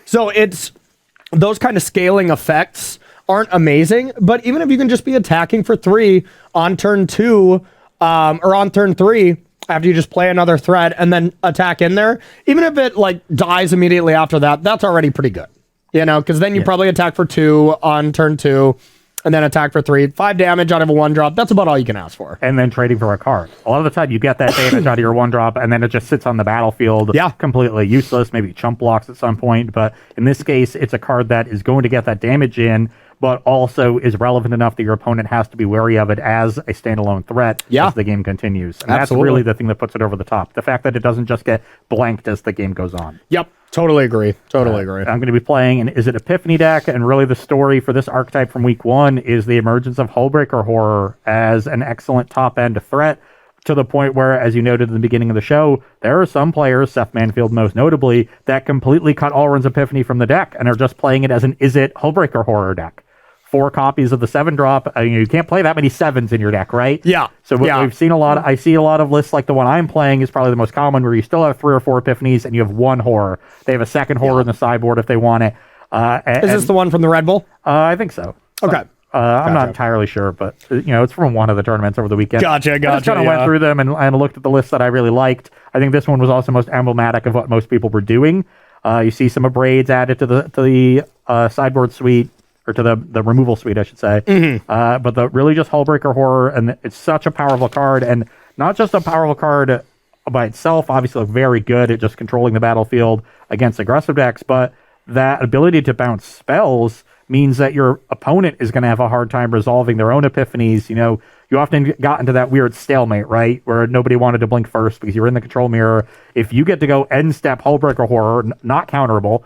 So it's those kind of scaling effects aren't amazing, but even if you can just be attacking for 3 on turn 2 or on turn 3, after you just play another threat and then attack in there, even if it dies immediately after that, that's already pretty good. Because then you probably attack for 2 on turn 2 and then attack for 3. 5 damage out of a 1-drop. That's about all you can ask for. And then trading for a card. A lot of the time you get that damage out of your 1-drop and then it just sits on the battlefield. Yeah. Completely useless, maybe chump blocks at some point. But in this case, it's a card that is going to get that damage in, but also is relevant enough that your opponent has to be wary of it as a standalone threat as the game continues. And Absolutely. That's really the thing that puts it over the top. The fact that it doesn't just get blanked as the game goes on. Yep. Totally agree. Totally agree. I'm going to be playing an Izzet Epiphany deck, and really the story for this archetype from week 1 is the emergence of Hullbreaker Horror as an excellent top-end threat, to the point where, as you noted in the beginning of the show, there are some players, Seth Manfield most notably, that completely cut Alrund's Epiphany from the deck and are just playing it as an Izzet Hullbreaker Horror deck. 4 copies of the 7-drop. You can't play that many 7s in your deck, right? Yeah. So we've seen I see a lot of lists like the one I'm playing is probably the most common, where you still have 3 or 4 Epiphanies and you have 1 horror. They have a second horror in the sideboard if they want it. Is this the one from the Red Bull? I think so. Okay. I'm not entirely sure, but it's from one of the tournaments over the weekend. Gotcha. I just kind of went through them and looked at the list that I really liked. I think this one was also most emblematic of what most people were doing. You see some Abrades added to the sideboard suite, or to the removal suite, I should say. Mm-hmm. But the really just Hullbreaker Horror, and it's such a powerful card, and not just a powerful card by itself, obviously very good at just controlling the battlefield against aggressive decks, but that ability to bounce spells means that your opponent is going to have a hard time resolving their own epiphanies. You often got into that weird stalemate, right, where nobody wanted to blink first because you were in the control mirror. If you get to go end step Hullbreaker Horror, not counterable,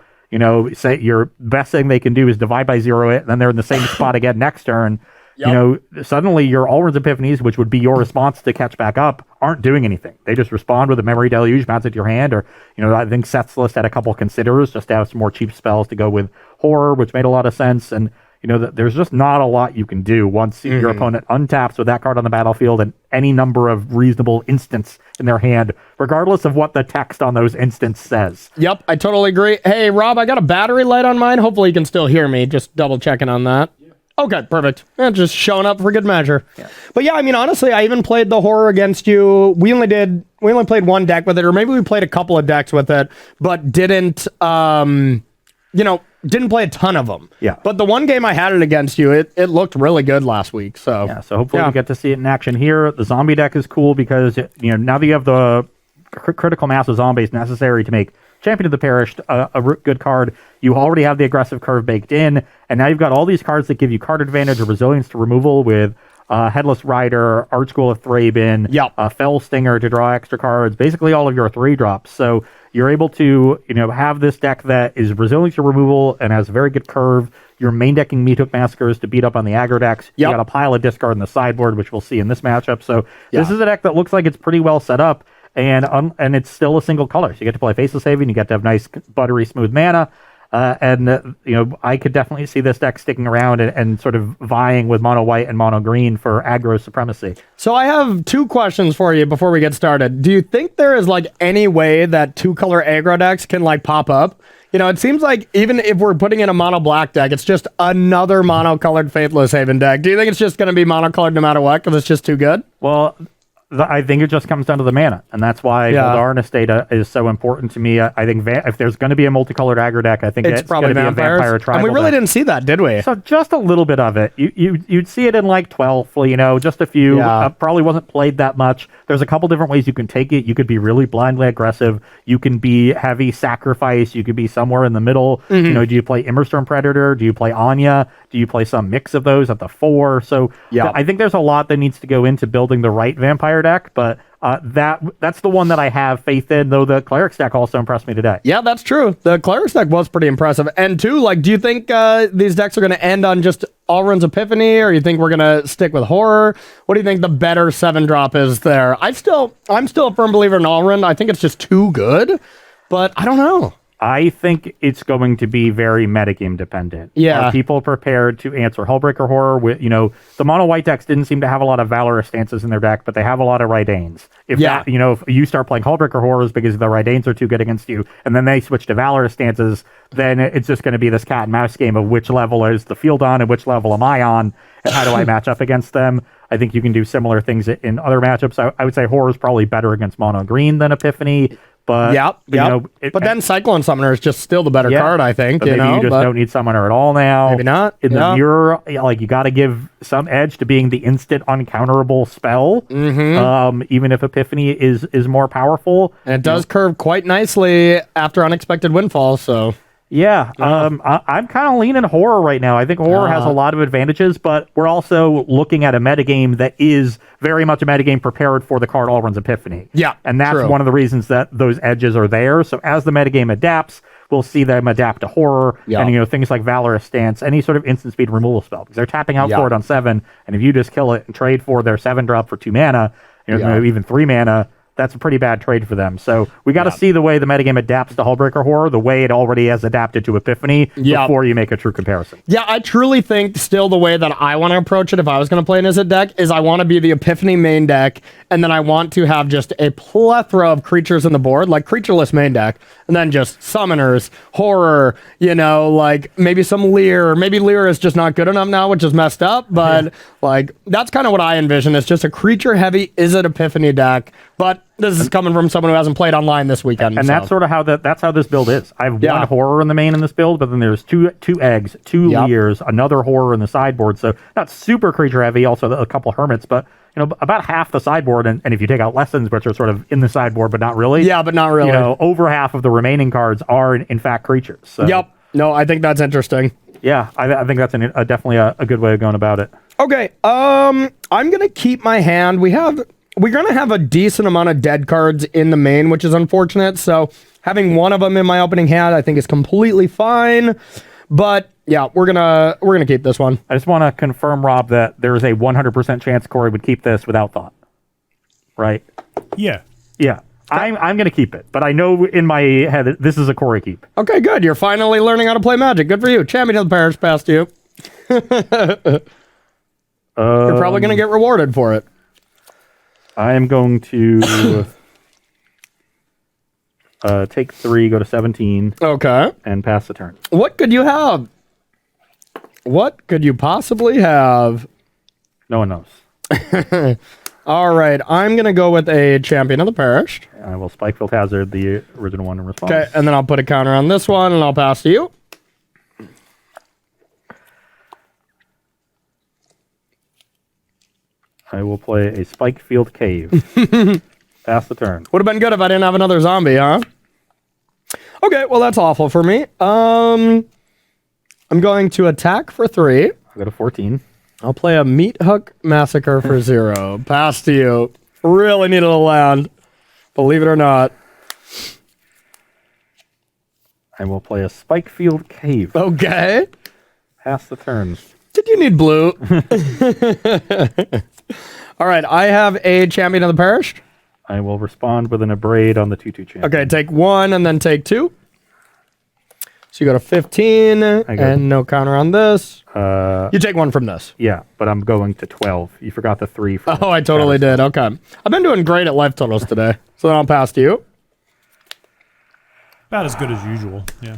say your best thing they can do is divide by 0 it, and then they're in the same spot again next turn. Yep. Suddenly your Alrund's Epiphanies, which would be your response to catch back up, aren't doing anything. They just respond with a Memory Deluge, bounce it to your hand, or, I think Seth's list had a couple considerers just to have some more cheap spells to go with Horror, which made a lot of sense. And, there's just not a lot you can do once your opponent untaps with that card on the battlefield and any number of reasonable instants in their hand, regardless of what the text on those instants says. Yep, I totally agree. Hey, Rob, I got a battery light on mine. Hopefully you can still hear me. Just double checking on that. Okay, perfect. Just showing up for good measure. Yeah. But yeah, honestly, I even played the Horror against you. We only played 1 deck with it, or maybe we played a couple of decks with it, but didn't play a ton of them. Yeah. But the one game I had it against you, it looked really good last week. So so hopefully we get to see it in action here. The zombie deck is cool because now that you have the critical mass of zombies necessary to make Champion of the Parish a good card, you already have the aggressive curve baked in, and now you've got all these cards that give you card advantage or resilience to removal with Headless Rider, Archghoul of Thraben, Fell Stinger to draw extra cards, basically all of your 3-drops. So you're able to have this deck that is resilient to removal and has a very good curve. You're main decking Meathook Massacres to beat up on the aggro decks. You got a pile of discard in the sideboard, which we'll see in this matchup. So this is a deck that looks like it's pretty well set up. And it's still a single color. So you get to play Faceless Haven, you get to have nice, buttery, smooth mana. I could definitely see this deck sticking around and sort of vying with mono white and mono green for aggro supremacy. So I have 2 questions for you before we get started. Do you think there is any way that 2-color aggro decks can pop up? It seems like even if we're putting in a mono black deck, it's just another mono-colored Faithless Haven deck. Do you think it's just going to be mono-colored no matter what because it's just too good? Well, I think it just comes down to the mana, and that's why Voldaren Estate is so important to me. I think if there's going to be a multicolored aggro deck, I think it's probably going to be a vampire tribal. And we really didn't see that, did we? So just a little bit of it. You'd see it in like 12, just a few. Probably wasn't played that much. There's a couple different ways you can take it. You could be really blindly aggressive. You can be heavy sacrifice. You could be somewhere in the middle. Do you play Immerstorm Predator? Do you play Anya? Do you play some mix of those at the 4? So I think there's a lot that needs to go into building the right vampire deck, but that's the one that I have faith in, though the Clerics deck also impressed me today. Yeah, that's true. The Clerics deck was pretty impressive. And two, do you think these decks are going to end on just Alrund's Epiphany, or you think we're going to stick with Horror? What do you think the better 7-drop is there? I'm still a firm believer in Alrund. I think it's just too good, but I don't know. I think it's going to be very metagame dependent. Yeah. Are people prepared to answer Hullbreaker Horror? The mono white decks didn't seem to have a lot of Valorous stances in their deck, but they have a lot of Ridanes. If you start playing Hullbreaker Horrors because the Ridanes are too good against you, and then they switch to Valorous stances, then it's just going to be this cat and mouse game of which level is the field on and which level am I on, and how do I match up against them? I think you can do similar things in other matchups. I would say Horror is probably better against mono green than Epiphany. But but then Cyclone Summoner is just still the better card, I think. But maybe you just don't need Summoner at all now. Maybe not. In the mirror, you got to give some edge to being the instant uncounterable spell. Even if Epiphany is more powerful, and it does curve quite nicely after Unexpected Windfall. So. I'm kind of leaning Horror right now. I think Horror has a lot of advantages, but we're also looking at a metagame that is very much a metagame prepared for the card Alrund's Epiphany. Yeah, and that's one of the reasons that those edges are there. So as the metagame adapts, we'll see them adapt to Horror and things like Valorous Stance, any sort of instant speed removal spell, because they're tapping out for it on 7, and if you just kill it and trade for their 7-drop for 2 mana, even 3 mana, that's a pretty bad trade for them. So we got to see the way the metagame adapts to Hullbreaker Horror, the way it already has adapted to Epiphany, before you make a true comparison. Yeah, I truly think still the way that I want to approach it if I was going to play an Izzet deck is I want to be the Epiphany main deck, and then I want to have just a plethora of creatures in the board, like creatureless main deck, and then just Summoners, Horror, maybe some Leer. Maybe Leer is just not good enough now, which is messed up, but that's kind of what I envision. It's just a creature-heavy Izzet Epiphany deck, but this is coming from someone who hasn't played online this weekend. And that's sort of how that's how this build is. I have one Horror in the main in this build, but then there's two eggs, 2 Leers, another Horror in the sideboard. So not super creature heavy, also a couple Hermits, but about half the sideboard. And if you take out Lessons, which are sort of in the sideboard, but not really. Yeah, but not really. Over half of the remaining cards are in fact creatures. So. Yep. No, I think that's interesting. Yeah, I think that's definitely a good way of going about it. Okay. I'm going to keep my hand. We're going to have a decent amount of dead cards in the main, which is unfortunate. So having one of them in my opening hand, I think is completely fine. But yeah, we're gonna keep this one. I just want to confirm, Rob, that there is a 100% chance Corey would keep this without thought. Right? Yeah. Yeah. I'm going to keep it, but I know in my head this is a Corey keep. Okay, good. You're finally learning how to play Magic. Good for you. Champion of the Parish passed you. You're probably going to get rewarded for it. I am going to take 3, go to 17. Okay. And pass the turn. What could you have? What could you possibly have? No one knows. All right. I'm going to go with a Champion of the Parish. I will Spikefield Hazard the original one in response. Okay, and then I'll put a counter on this one, and I'll pass to you. I will play a Spikefield Cave. Pass the turn. Would have been good if I didn't have another zombie, huh? Okay, well, that's awful for me. I'm going to attack for 3. I'll go to 14. I'll play a Meat Hook Massacre for 0. Pass to you. Really needed a land. Believe it or not. I will play a Spikefield Cave. Okay. Pass the turn. Did you need blue? All right, I have a Champion of the Parish. I will respond with an Abrade on the 2/2 champion. Okay, take 1 and then take 2. So you go to 15, and no counter on this. You take 1 from this. Yeah, but I'm going to 12. You forgot the 3. Oh, I totally did. Okay. I've been doing great at life totals today. So then I'll pass to you. About as good as usual, yeah.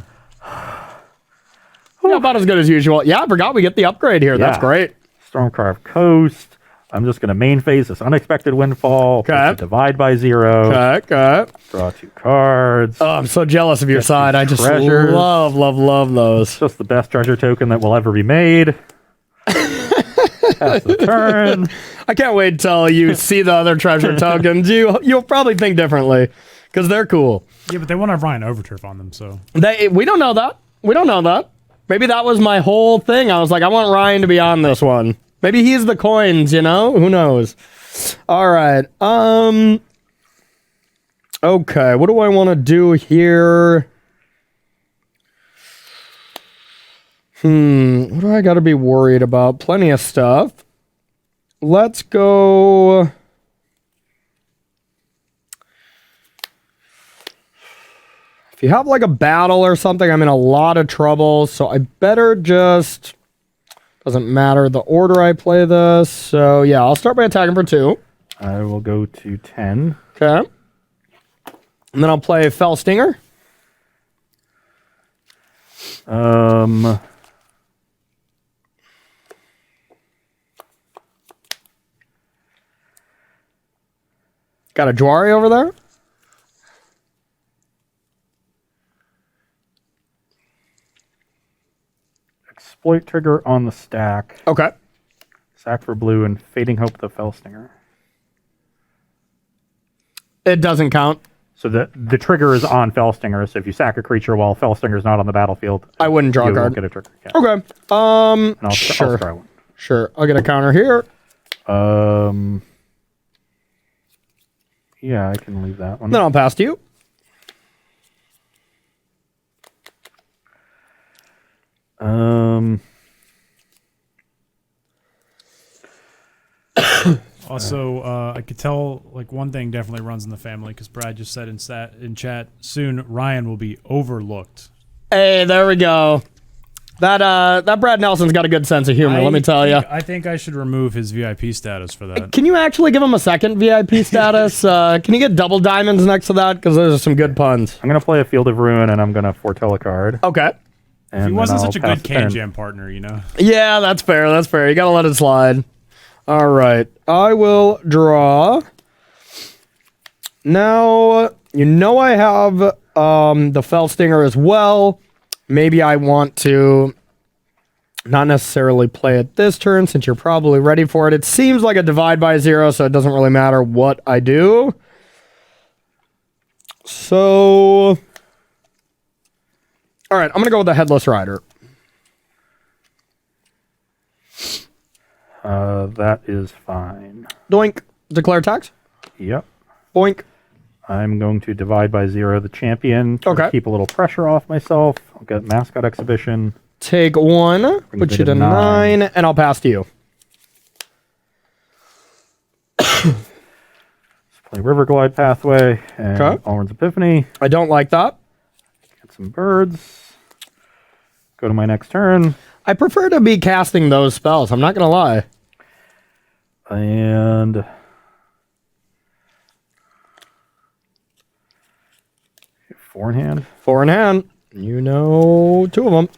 Yeah, about as good as usual. Yeah, I forgot we get the upgrade here. Yeah. That's great. Stormcarved Coast. I'm just going to main phase this unexpected windfall. Okay. Divide by 0. Okay. Draw 2 cards. Oh, I'm so jealous of your side. I just treasures. love those. It's just the best treasure token that will ever be made. Pass the turn. I can't wait till you see the other treasure tokens. You'll probably think differently because they're cool. Yeah, but they want to Ryan Overturf on them, so. We don't know that. We don't know that. Maybe that was my whole thing. I was like, I want Ryan to be on this one. Maybe he's the coins, you know? Who knows? All right. Okay, what do I want to do here? What do I got to be worried about? Plenty of stuff. Let's go. If you have like a battle or something, I'm in a lot of trouble, so I better just... Doesn't matter the order I play this. So yeah, I'll start by attacking for 2. I will go to 10. Okay. And then I'll play Fell Stinger. Got a Jwari over there. Exploit trigger on the stack. Okay. Sack for blue and Fading Hope the Fell Stinger. It doesn't count. So the trigger is on Fell Stinger, so if you sack a creature while Fell Stinger is not on the battlefield, I wouldn't draw a you card. won't get a trigger. Yeah. Okay. And I'll Sure. try one. Sure. I'll get a counter here. Yeah, I can leave that one. Then I'll pass to you. Also, I could tell like one thing definitely runs in the family because Brad just said in chat soon Ryan will be overlooked. Hey, there we go. That Brad Nelson's got a good sense of humor. Let me tell you. I think I should remove his VIP status for that. Can you actually give him a second VIP status? Can you get double diamonds next to that? Because those are some good puns. I'm going to play a Field of Ruin, and I'm going to foretell a card. Okay. And he wasn't then such a I'll good pass the turn. can jam partner, you know. Yeah, that's fair. That's fair. You got to let it slide. All right. I will draw. Now, you know I have the Fell Stinger as well. Maybe I want to not necessarily play it this turn since you're probably ready for it. It seems like a divide by 0, so it doesn't really matter what I do. So, all right, I'm going to go with the Headless Rider. That is fine. Doink. Declare tax. Yep. Boink. I'm going to divide by 0 the champion. Okay. To keep a little pressure off myself. I'll get Mascot Exhibition. Take 1. Put you to 9, and I'll pass to you. Let's play River Glide Pathway and Okay. Alrund's Epiphany. I don't like that. Get some birds. Go to my next turn. I prefer to be casting those spells. I'm not going to lie. And four in hand. 4 in hand. You know 2 of them.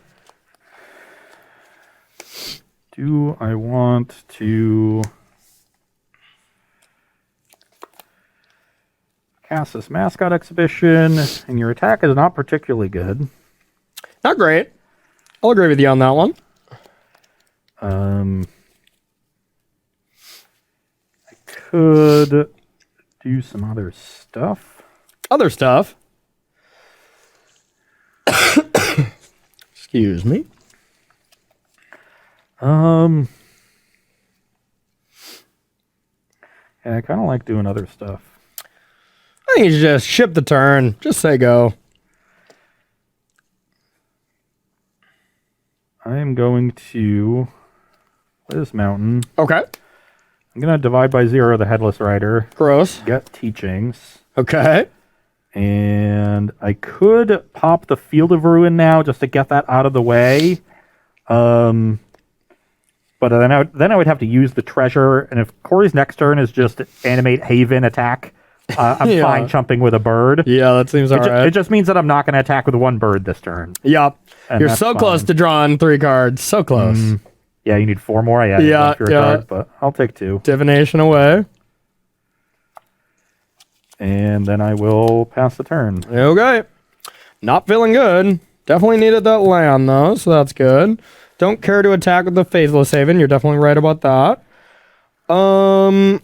Do I want to cast this Mascot Exhibition? And your attack is not particularly good. Not great. I'll agree with you on that one. I could do some other stuff. Other stuff. Excuse me. And I kind of like doing other stuff. I think you should just ship the turn. Just say go. I am going to play this mountain. Okay. I'm going to divide by 0 the Headless Rider. Gross. Get Teachings. Okay. And I could pop the Field of Ruin now just to get that out of the way. But then I would have to use the treasure. And if Corey's next turn is just animate Haven attack, I'm Yeah. fine chumping with a bird. Yeah, that seems all right. It just means that I'm not going to attack with one bird this turn. Yep. And You're that's so close fine. to drawing 3 cards. So close. Yeah, you need 4 more. I added one for your card, but I'll take 2. Divination away. And then I will pass the turn. Okay. Not feeling good. Definitely needed that land, though, so that's good. Don't care to attack with the Faithless Haven. You're definitely right about that. Now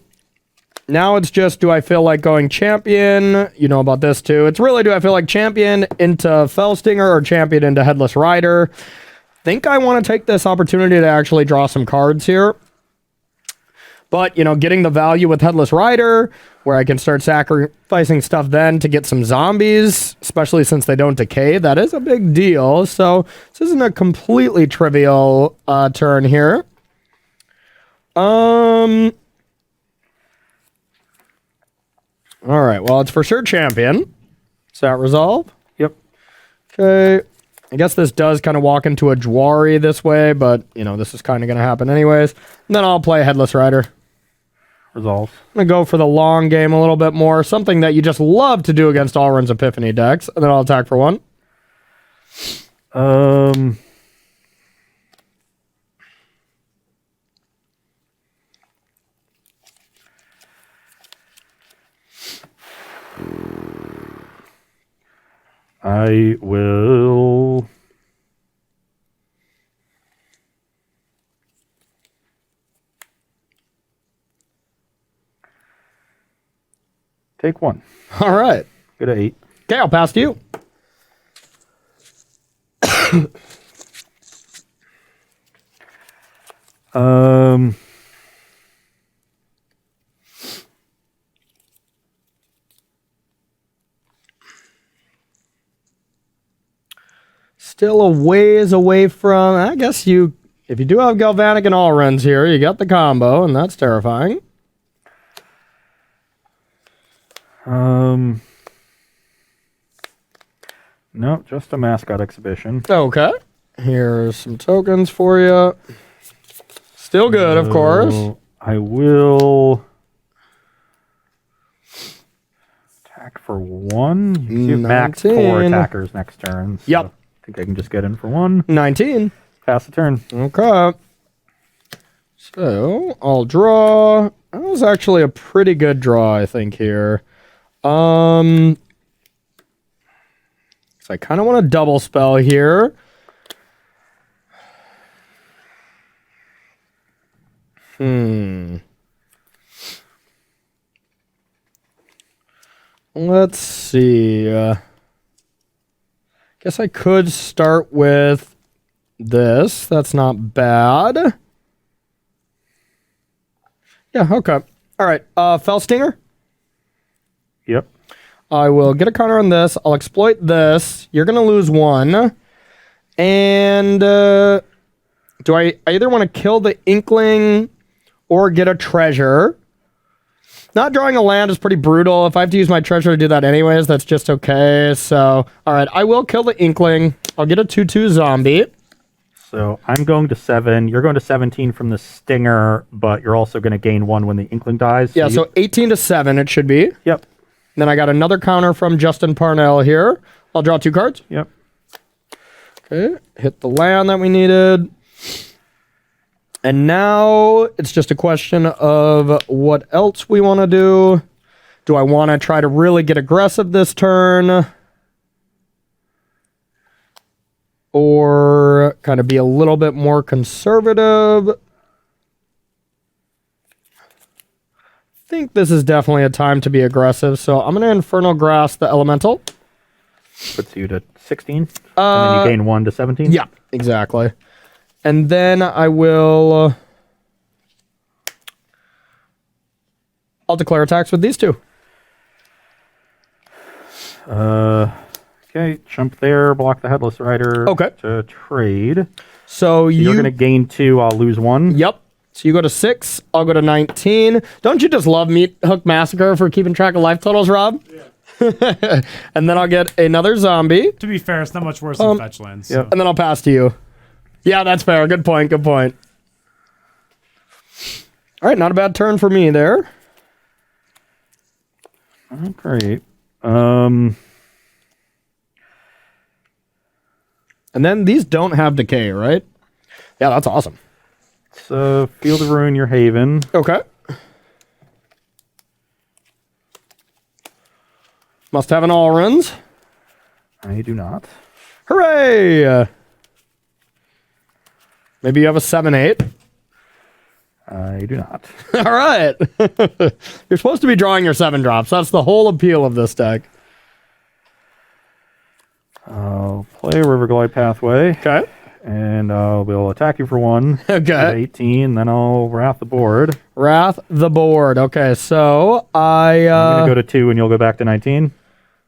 it's just, do I feel like going champion? You know about this, too. It's really, do I feel like champion into Fellstinger or champion into Headless Rider? Think I want to take this opportunity to actually draw some cards here. But, you know, getting the value with Headless Rider, where I can start sacrificing stuff then to get some zombies, especially since they don't decay, that is a big deal. So this isn't a completely trivial turn here. All right, well, it's for sure champion. Does that resolve? Yep. Okay. I guess this does kind of walk into a Jwari this way, but, you know, this is kind of going to happen anyways. And then I'll play Headless Rider. Resolve. I'm going to go for the long game a little bit more. Something that you just love to do against Alrund's Epiphany decks. And then I'll attack for 1. I will take 1. All right. Go to 8. Okay, I'll pass to you. Still a ways away from, I guess if you do have Galvanic and Allruns here, you got the combo, and that's terrifying. No, just a mascot exhibition. Okay. Here's some tokens for you. Still good, of course. I will attack for 1. You have max 4 attackers next turn. So yep. I think I can just get in for 1. 19. Pass the turn. Okay. So I'll draw. That was actually a pretty good draw, I think, here. So I kind of want to double spell here. Let's see. Guess I could start with this. That's not bad. Yeah, okay. All right. Fellstinger? Yep. I will get a counter on this. I'll exploit this. You're going to lose 1. And do I either want to kill the Inkling or get a treasure? Not drawing a land is pretty brutal. If I have to use my treasure to do that anyways, that's just okay. So, all right, I will kill the Inkling. I'll get a 2/2 zombie. So I'm going to 7. You're going to 17 from the Stinger, but you're also going to gain 1 when the Inkling dies. Yeah, so 18 to 7 it should be. Yep. Then I got another counter from Justin Parnell here. I'll draw 2 cards. Yep. Okay, hit the land that we needed. And now it's just a question of what else we want to do. Do I want to try to really get aggressive this turn? Or kind of be a little bit more conservative? I think this is definitely a time to be aggressive. So I'm going to Infernal Grasp the Elemental. Puts you to 16. And then you gain 1 to 17. Yeah, exactly. And then I will... I'll declare attacks with these 2. Okay, jump there, block the Headless Rider. Okay. To trade. So you're going to gain 2, I'll lose 1. Yep. So you go to 6, I'll go to 19. Don't you just love Meat Hook Massacre for keeping track of life totals, Rob? Yeah. And then I'll get another zombie. To be fair, it's not much worse than fetch lands. Yep. So. And then I'll pass to you. Yeah, that's fair. Good point. Good point. All right, not a bad turn for me there. Oh, great. And then these don't have decay, right? Yeah, that's awesome. So, Field of Ruin, your Haven. Okay. Must have an Allruns. I do not. Hooray! Maybe you have a 7/8. I do not. All right. You're supposed to be drawing your 7 drops. That's the whole appeal of this deck. I'll play Riverglide Pathway. Okay. And we'll attack you for 1. Okay. 18, then I'll Wrath the board. Wrath the board. Okay, so I'm going to go to 2 and you'll go back to 19.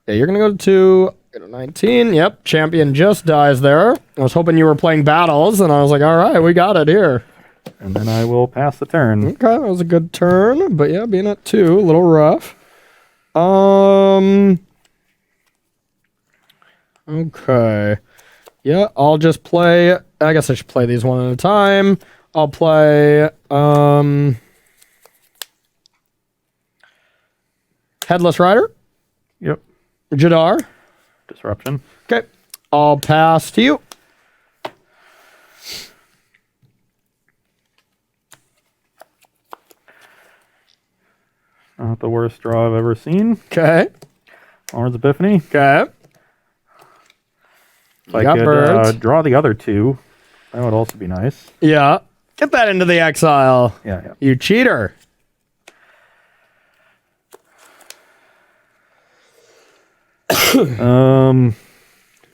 Yeah, you're going to go to 2. Go to 19. Yep, champion just dies there. I was hoping you were playing battles, and I was like, all right, we got it here. And then I will pass the turn. Okay, that was a good turn, but yeah, being at 2, a little rough. Okay. Yeah, I'll just play. I guess I should play these one at a time. I'll play Headless Rider. Yep. Jadar. Disruption. Okay. I'll pass to you. Not the worst draw I've ever seen. Okay. Lawrence Epiphany. Okay. If I could draw the other 2, that would also be nice. Yeah. Get that into the exile. Yeah. You cheater. Yeah,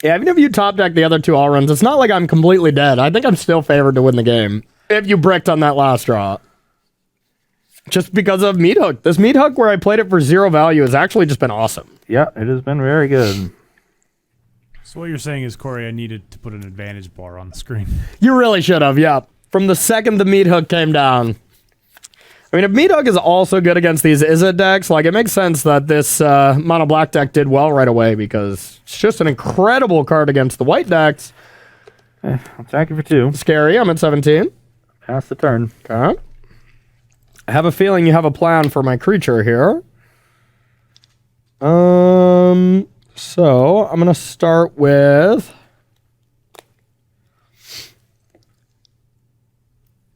even if you top deck the other 2 all runs, it's not like I'm completely dead. I think I'm still favored to win the game. If you bricked on that last draw. Just because of Meat Hook. This Meat Hook where I played it for 0 value has actually just been awesome. Yeah, it has been very good. So what you're saying is, Corey, I needed to put an advantage bar on the screen. You really should have, yeah. From the second the Meat Hook came down. I mean, if Meat Hook is also good against these Izzet decks, like, it makes sense that this mono black deck did well right away because it's just an incredible card against the white decks. I'll attack you for 2. Scary, I'm at 17. Pass the turn. Okay. I have a feeling you have a plan for my creature here. So I'm gonna start with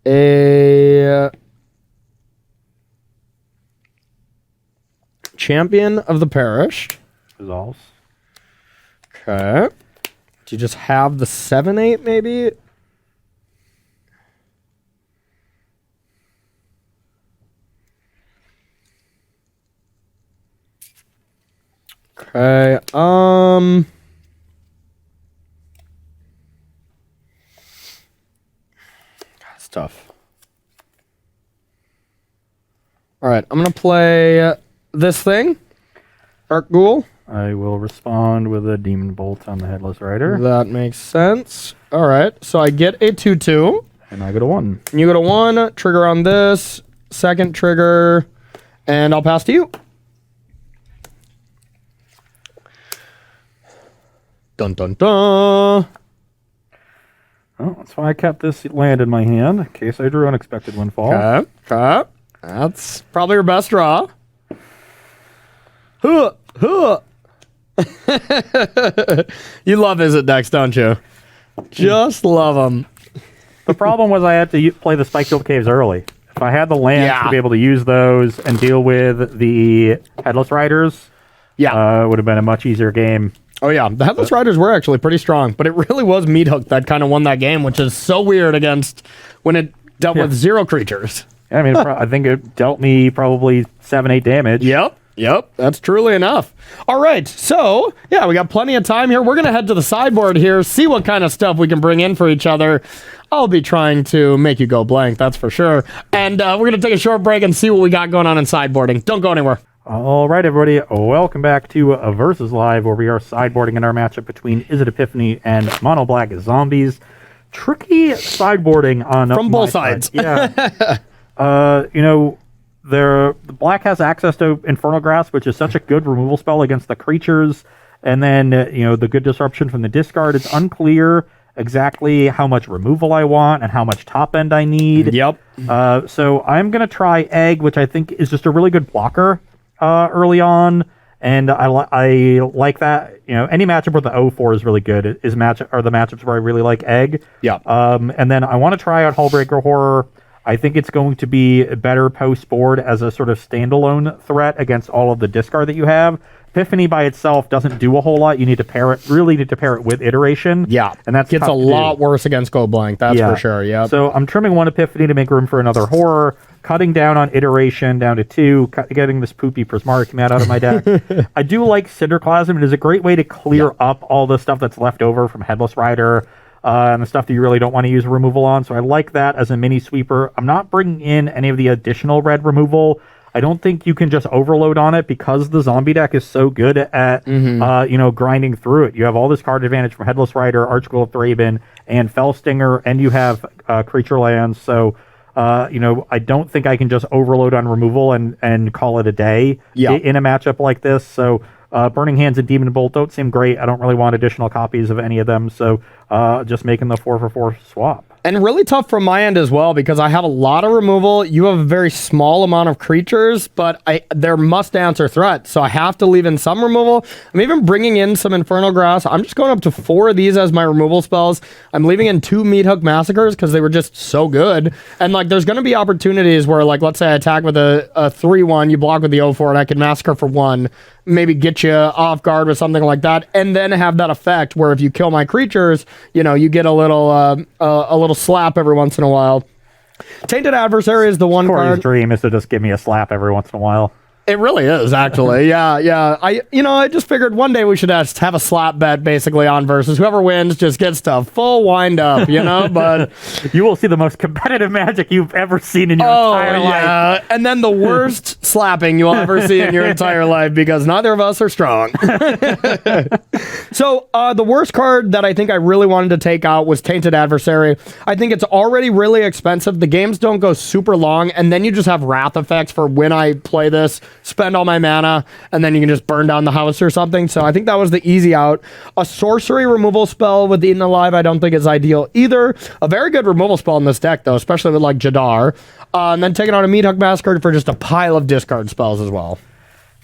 a Champion of the Parish. Resolves. Okay. Do you just have the 7/8 maybe? Okay, that's tough. All right, I'm gonna play this thing, Arc Ghoul. I will respond with a Demon Bolt on the Headless Rider. That makes sense. All right, so I get a 2/2. And I go to 1. And you go to 1, trigger on this, second trigger, and I'll pass to you. Dun dun dun. Oh, that's why I kept this land in my hand, in case I drew Unexpected Windfall. Okay, okay. That's probably your best draw. Huh, huh. You love Izzet decks, don't you? Just love them. The problem was I had to play the Spike-Filled Caves early. If I had the lands to be able to use those and deal with the Headless Riders, it would have been a much easier game. Oh, yeah. The Headless Riders were actually pretty strong, but it really was Meat Hook that kind of won that game, which is so weird against when it dealt with 0 creatures. I mean, I think it dealt me probably 7-8 damage. Yep. That's truly enough. All right. So, yeah, we got plenty of time here. We're going to head to the sideboard here, see what kind of stuff we can bring in for each other. I'll be trying to make you go blank, that's for sure. And we're going to take a short break and see what we got going on in sideboarding. Don't go anywhere. All right, everybody. Welcome back to a Versus Live, where we are sideboarding in our matchup between Izzet Epiphany and Mono Black Zombies. Tricky sideboarding on from both sides. Yeah. The black has access to Infernal Grasp, which is such a good removal spell against the creatures. And then, the good disruption from the discard. It's unclear exactly how much removal I want and how much top end I need. Yep. So I'm going to try Egg, which I think is just a really good blocker early on. And I like that. Any matchup where the 0-4 is really good are the matchups where I really like Egg. Yeah. And then I want to try out Hullbreaker Horror. I think it's going to be better post-board as a sort of standalone threat against all of the discard that you have. Epiphany by itself doesn't do a whole lot. You need to pair it with Iteration. Yeah. And that gets a lot worse against Go Blank, that's for sure. Yeah. So I'm trimming one Epiphany to make room for another Horror, cutting down on Iteration down to 2, getting this poopy Prismaric Command out of my deck. I do like Cinderclasm. It is a great way to clear up all the stuff that's left over from Headless Rider. And the stuff that you really don't want to use removal on. So I like that as a mini sweeper. I'm not bringing in any of the additional red removal. I don't think you can just overload on it because the zombie deck is so good at grinding through it. You have all this card advantage from Headless Rider, Archghoul of Thraben, and Fellstinger, and you have creature lands. So I don't think I can just overload on removal and call it a day in a matchup like this. So Burning Hands and Demon Bolt don't seem great. I don't really want additional copies of any of them. So just making the 4-for-4 swap. And really tough from my end as well, because I have a lot of removal. You have a very small amount of creatures, but they're must-answer threats, so I have to leave in some removal. I'm even bringing in some Infernal Grass. I'm just going up to 4 of these as my removal spells. I'm leaving in 2 Meathook Massacres because they were just so good. And there's going to be opportunities where, let's say I attack with a 3-1, you block with the 0-4, and I can Massacre for 1, maybe get you off guard with something like that, and then have that effect where if you kill my creatures, you get a little slap every once in a while. Tainted Adversary is the one Corey's card. dream is to just give me a slap every once in a while. It really is, actually. Yeah. I just figured one day we should just have a slap bet basically on versus whoever wins just gets to full wind up, but you will see the most competitive Magic you've ever seen in your entire life. And then the worst slapping you'll ever see in your entire life because neither of us are strong. So the worst card that I think I really wanted to take out was Tainted Adversary. I think it's already really expensive. The games don't go super long, and then you just have wrath effects for when I play this, spend all my mana, and then you can just burn down the house or something. So I think that was the easy out. A sorcery removal spell with Eaten Alive I don't think is ideal either. A very good removal spell in this deck, though, especially with Jadar. And then taking on a Meathook Massacre for just a pile of discard spells as well.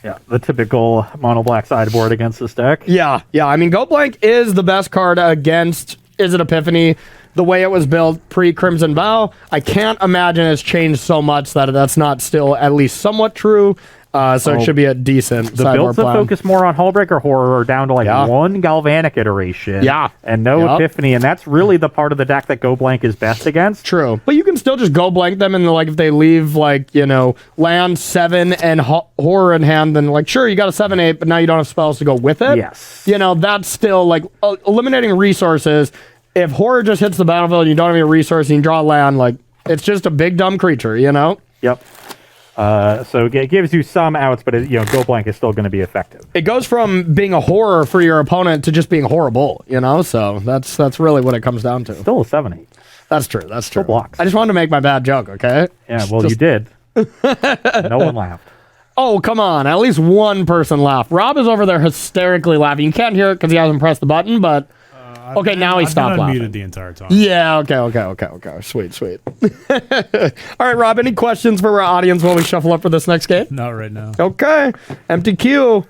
Yeah, the typical mono black sideboard against this deck. Yeah. I mean, Go Blank is the best card against Is It Epiphany? The way it was built pre-Crimson Vow, I can't imagine it's changed so much that that's not still at least somewhat true. So it should be a decent The builds that focus more on Hullbreaker Horror are down to one Galvanic iteration. Yeah. And no Epiphany, and that's really the part of the deck that Go Blank is best against. True. But you can still just Go Blank them, and if they leave land 7 and Horror in hand, then sure, you got a 7/8, but now you don't have spells to go with it. Yes. That's still eliminating resources. If Horror just hits the battlefield and you don't have any resource and you draw land, it's just a big dumb creature, Yep. So it gives you some outs, but Go Blank is still going to be effective. It goes from being a horror for your opponent to just being horrible, So that's really what it comes down to. Still a 7/8. That's true. Still blocks. I just wanted to make my bad joke, okay? Yeah, well, you did. No one laughed. Oh, come on. At least one person laughed. Rob is over there hysterically laughing. You can't hear it because he hasn't pressed the button, but... Okay, now he stopped laughing. I've been unmuted the entire time. Yeah, okay. Sweet. All right, Rob, any questions for our audience while we shuffle up for this next game? Not right now. Okay, empty queue.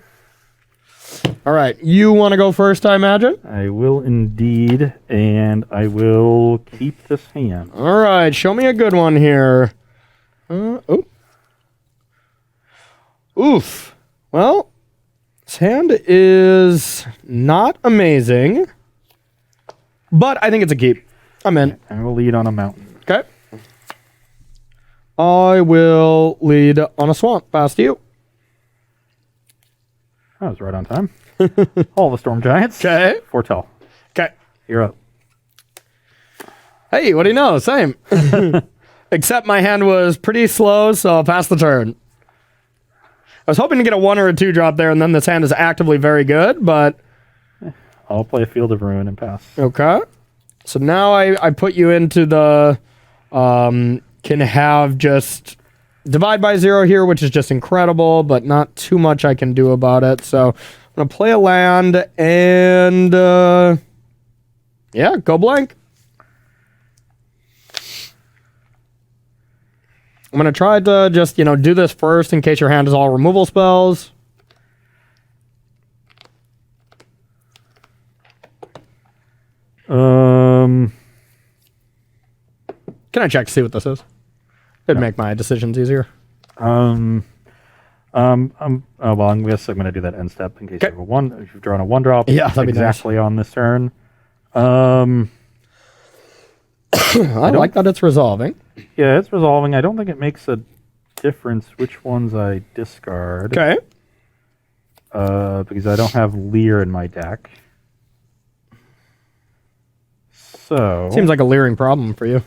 All right, you want to go first, I imagine? I will indeed, and I will keep this hand. All right, show me a good one here. Oof. Well, this hand is not amazing. But I think it's a keep. I'm in. I will lead on a mountain. Okay. I will lead on a swamp. Past you. I was right on time. All the Storm Giants. Okay. Foretell. Okay. You're up. Hey, what do you know? Same. Except my hand was pretty slow, so I'll pass the turn. I was hoping to get a 1 or a 2 drop there, and then this hand is actively very good, but... I'll play a Field of Ruin and pass. Okay. So now I put you into the... can have just divide by 0 here, which is just incredible, but not too much I can do about it. So I'm going to play a land and... yeah, Go Blank. I'm going to try to just, do this first in case your hand is all removal spells. Can I check to see what this is? It'd make my decisions easier. Oh, well, I guess I'm going to do that end step in case you have a one. If you've drawn a 1-drop, yeah, that'd be exactly nice. on this turn. I like that it's resolving. Yeah, it's resolving. I don't think it makes a difference which ones I discard. Okay. Because I don't have Leer in my deck. So Seems like a leering problem for you.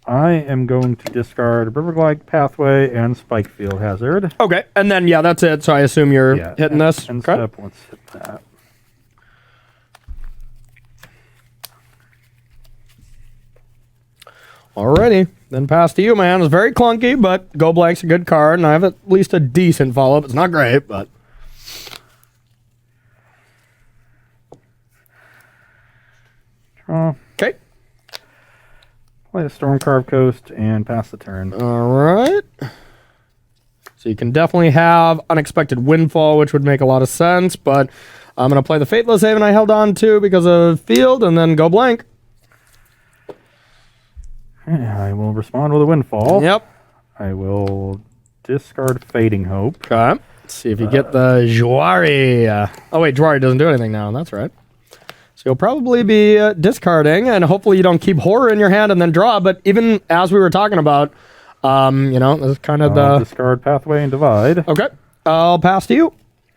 I am going to discard Riverglide Pathway and Spikefield Hazard. Okay, and then, yeah, that's it. So I assume you're hitting this. End Okay. step, let's hit that. Alrighty, then pass to you, man. It's very clunky, but Go Blank's a good card, and I have at least a decent follow-up. It's not great, but... Draw. Okay. Play a Stormcarved Coast and pass the turn. Alright. So you can definitely have Unexpected Windfall, which would make a lot of sense, but I'm going to play the Fateless Haven I held on to because of Field, and then Go Blank. I will respond with a Windfall. Yep. I will discard Fading Hope. Okay. Let's see if you get the Juari. Oh, wait, Juari doesn't do anything now. That's right. So you'll probably be discarding, and hopefully you don't keep Horror in your hand and then draw. But even as we were talking about, this is kind of the... Discard Pathway and Divide. Okay. I'll pass to you.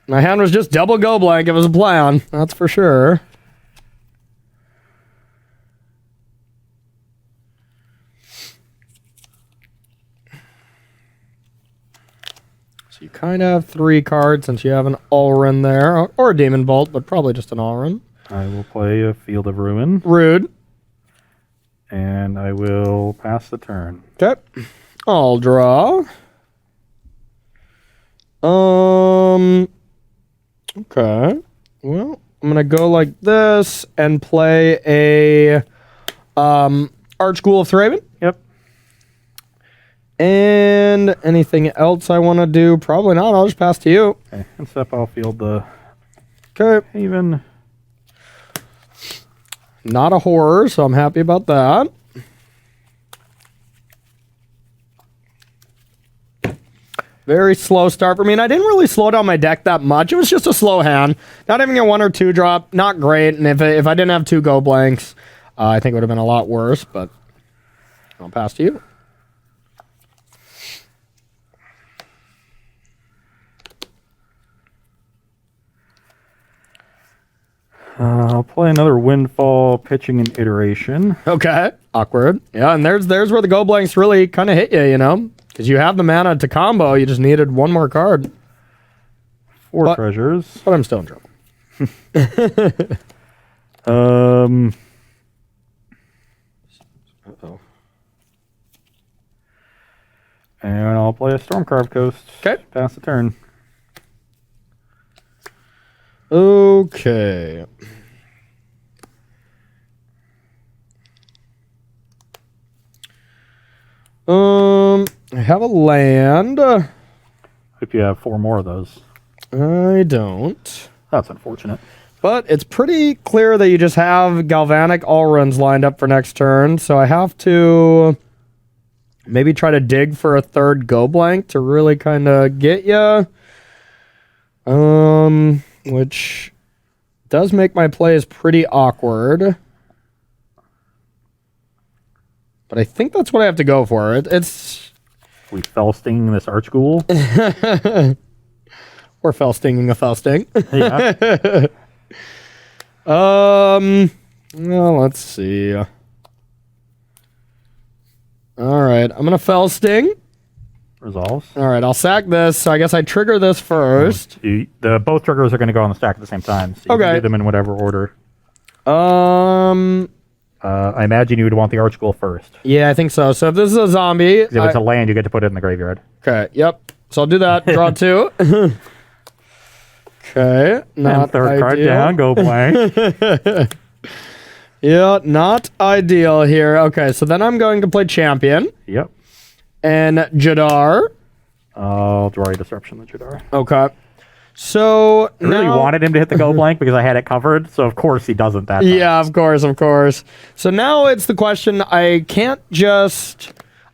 My hand was just double Go Blank. It was a play on. That's for sure. You kind of have 3 cards since you have an Alrun there, or a Demon Bolt, but probably just an Alrun. I will play a Field of Ruin. Rude. And I will pass the turn. Okay. I'll draw. Okay. Well, I'm going to go like this and play a Archghoul of Thraben. Yep. And anything else I want to do? Probably not. I'll just pass to you. Okay. And step, I'll field the Haven. Not a horror, so I'm happy about that. Very slow start for me, and I didn't really slow down my deck that much. It was just a slow hand. Not having a 1 or 2 drop, not great. And if I didn't have 2 Go Blanks, I think it would have been a lot worse, but I'll pass to you. I'll play another Windfall, pitching an Iteration. Okay. Awkward. Yeah, and there's where the Go Blanks really kind of hit you, you know? Because you have the mana to combo, you just needed 1 more card. 4 treasures. But I'm still in trouble. Uh-oh. And I'll play a Stormcarved Coast. Okay. Pass the turn. Okay. I have a land. Hope you have 4 more of those. I don't. That's unfortunate. But it's pretty clear that you just have Galvanic Allruns lined up for next turn, so I have to maybe try to dig for a 3rd Go Blank to really kind of get you. Which does make my plays pretty awkward. But I think that's what I have to go for. It's... We fell stinging this Archghoul. Or fell stinging a fell sting. Yeah. Well, let's see. All right, I'm gonna fell sting. Resolves. All right, I'll sack this. So I guess I trigger this first. Both triggers are going to go on the stack at the same time. So you can do them in whatever order. I imagine you would want the Archghoul first. Yeah, I think so. So if this is a zombie... If it's a land, you get to put it in the graveyard. Okay, yep. So I'll do that. Draw 2. Okay, not and 3rd card ideal. down, Go Blank. Yeah, not ideal here. Okay, so then I'm going to play Champion. Yep. And Jadar. I'll draw a Disruption the Jadar. Okay. So I really wanted him to hit the go blank because I had it covered. So of course he doesn't that time. Yeah, of course. So now it's the question. I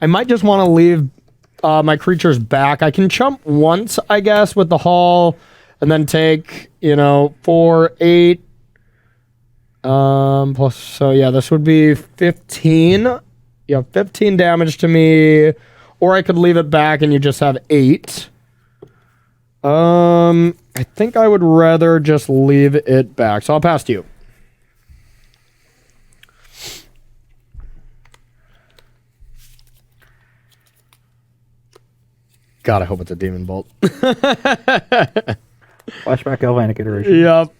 might just want to leave my creatures back. I can chump once, I guess, with the haul, and then take 4, 8. Plus, so yeah, this would be 15. Yeah, 15 damage to me, or I could leave it back and you just have 8. I think I would rather just leave it back. So I'll pass to you. God, I hope it's a Demon Bolt. Flashback Galvanic iteration. Yep.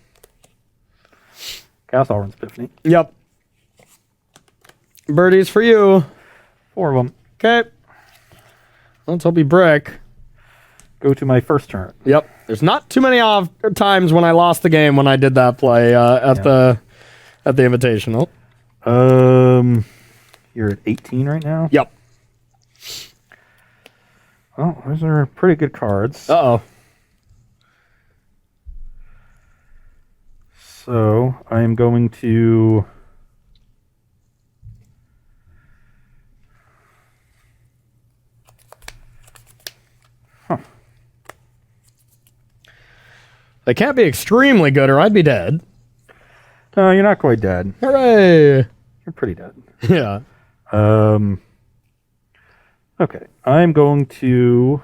Cast Alrund's Epiphany. Yep. Birdies for you. 4 of them. Okay. Let's hope you brick. Go to my first turn. Yep. There's not too many times when I lost the game when I did that play at the Invitational. You're at 18 right now? Yep. Well, those are pretty good cards. Uh-oh. So I am going to... They can't be extremely good or I'd be dead. No, you're not quite dead. Hooray! You're pretty dead. Yeah. Okay. I'm going to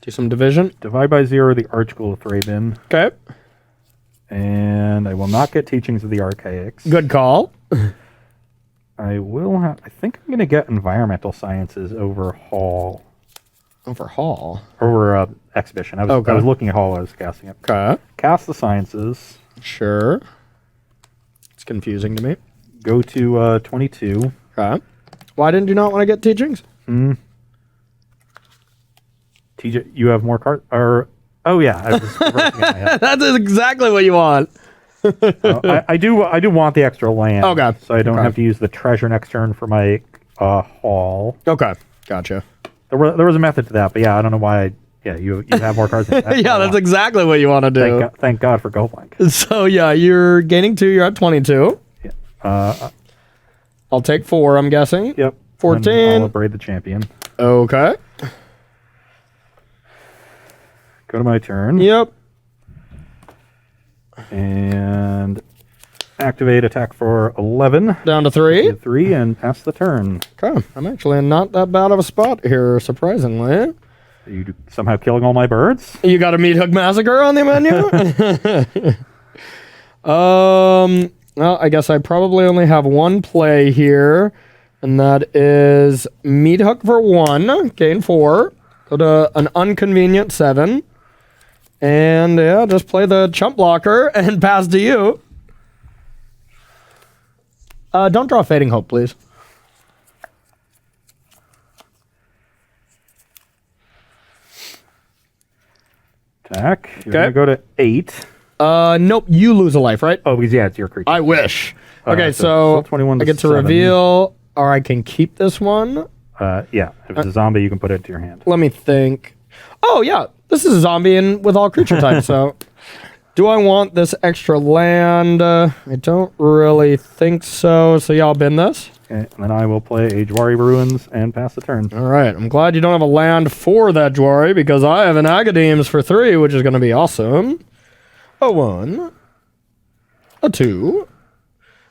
Do some division. divide by 0 the Archghoul of Thraben, Okay. and I will not get Teachings of the Archaics. Good call. I think I'm going to get Environmental Sciences over Hall. Overhaul. Over Exhibition. I was looking at Hall, I was casting it. Okay. Cast the Sciences. Sure. It's confusing to me. Go to 22. Okay. Why didn't you not want to get teachings? TJ, you have more cards? Oh yeah, I was reversing it in my head. That's exactly what you want. I do want the extra land. Okay. So I don't have to use the treasure next turn for my haul. Okay. Gotcha. There was a method to that, but yeah, I don't know why. You have more cards. Than Yeah, that's exactly what you want to do. Thank God for Go Blank. So yeah, you're gaining 2. You're at 22. Yeah. I'll take 4. I'm guessing. Yep. 14. And I'll upgrade the champion. Okay. Go to my turn. Yep. And activate attack for 11. Down to 3. 3 and pass the turn. Okay. I'm actually in not that bad of a spot here, surprisingly. Are you somehow killing all my birds? You got a Meat Hook Massacre on the menu? Well, I guess I probably only have one play here, and that is Meat Hook for 1, gain 4, go to an inconvenient 7, and yeah, just play the chump blocker and pass to you. Don't draw Fading Hope, please. Attack. You're going to go to 8. Nope, you lose a life, right? Oh, because it's your creature. I wish. Okay, so 21 I get to 7. reveal, or I can keep this one. Yeah, if it's a zombie, you can put it into your hand. Let me think. Oh, yeah, this is a zombie and with all creature types, so... Do I want this extra land? I don't really think so, so yeah, I'll bin this. Okay, and then I will play a Jwari Ruins and pass the turn. All right, I'm glad you don't have a land for that Jwari, because I have an Agadeem's for 3, which is going to be awesome. A 1. A 2.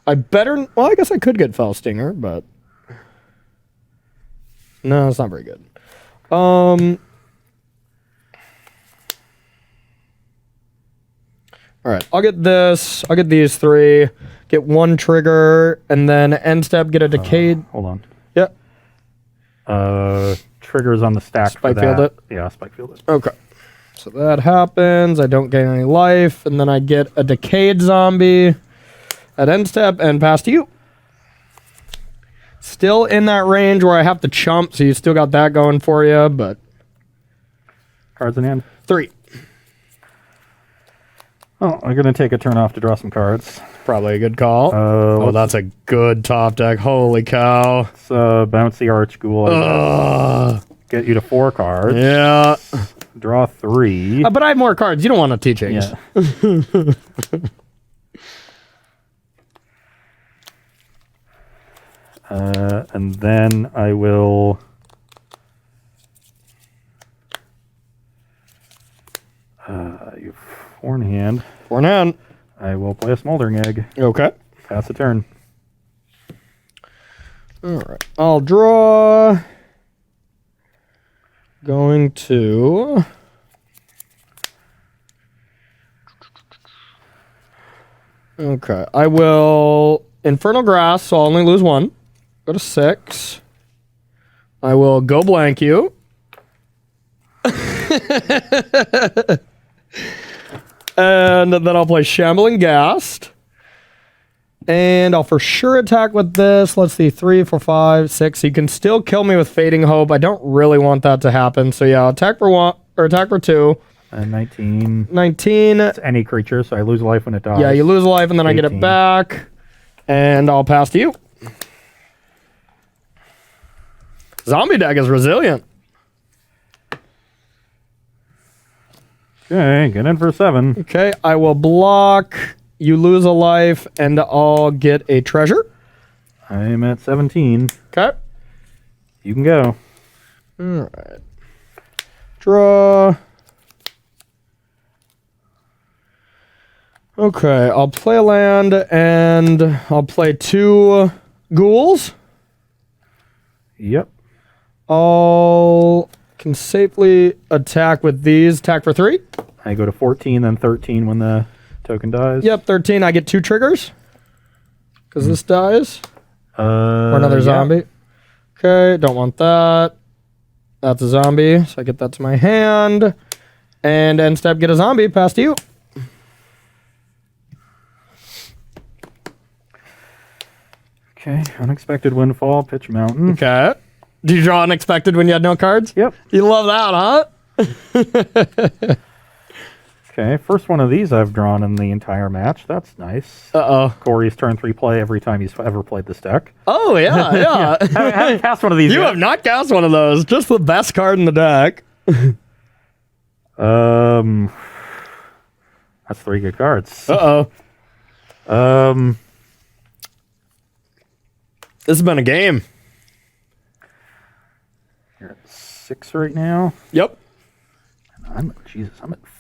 I guess I could get Fell Stinger, but... No, it's not very good. All right, I'll get this. I'll get these 3. Get 1 trigger, and then end step, get a Decayed. Hold on. Yep. Triggers on the stack Spike for that. field it? Yeah, spike field it. Okay. So that happens. I don't gain any life, and then I get a Decayed zombie at end step and pass to you. Still in that range where I have to chump, so you still got that going for you, but... Cards in hand. 3. Oh, I'm going to take a turn off to draw some cards. Probably a good call. Oh, that's a good top deck. Holy cow. It's Bouncy Archghoul. Get you to 4 cards. Yeah. Draw 3. But I have more cards. You don't want no teachings. Yeah. And then I will... you 4 in hand. 4 in hand. I will play a Smoldering Egg. Okay. Pass the turn. All right. I'll draw. Going to... Okay. I will Infernal Grass, so I'll only lose 1. Go to 6. I will go blank you. And then I'll play Shambling Ghast. And I'll for sure attack with this. Let's see, 3, 4, 5, 6. You can still kill me with Fading Hope. I don't really want that to happen. So yeah, attack for 1 or attack for 2. 19. 19. It's any creature, so I lose life when it dies. Yeah, you lose life and then 18. I get it back. And I'll pass to you. Zombie deck is resilient. Okay, get in for 7. Okay, I will block. You lose a life, and I'll get a treasure. I'm at 17. Okay. You can go. All right. Draw. Okay, I'll play a land, and I'll play 2 ghouls. Yep. Can safely attack with these. Attack for 3. I go to 14, then 13 when the token dies. Yep, 13. I get 2 triggers. Because this dies. Or another zombie. Okay, don't want that. That's a zombie, so I get that to my hand. And end step, get a zombie. Pass to you. Okay, unexpected windfall, pitch mountain. Okay. Did you draw unexpected when you had no cards? Yep. You love that, huh? Okay, first one of these I've drawn in the entire match. That's nice. Uh-oh. Corey's turn 3 play every time he's ever played this deck. Oh, yeah, yeah. I haven't cast one of these You yet. have not cast one of those. Just the best card in the deck. That's 3 good cards. Uh-oh. Um, This has been a game. You're at 6 right now. Yep. I'm at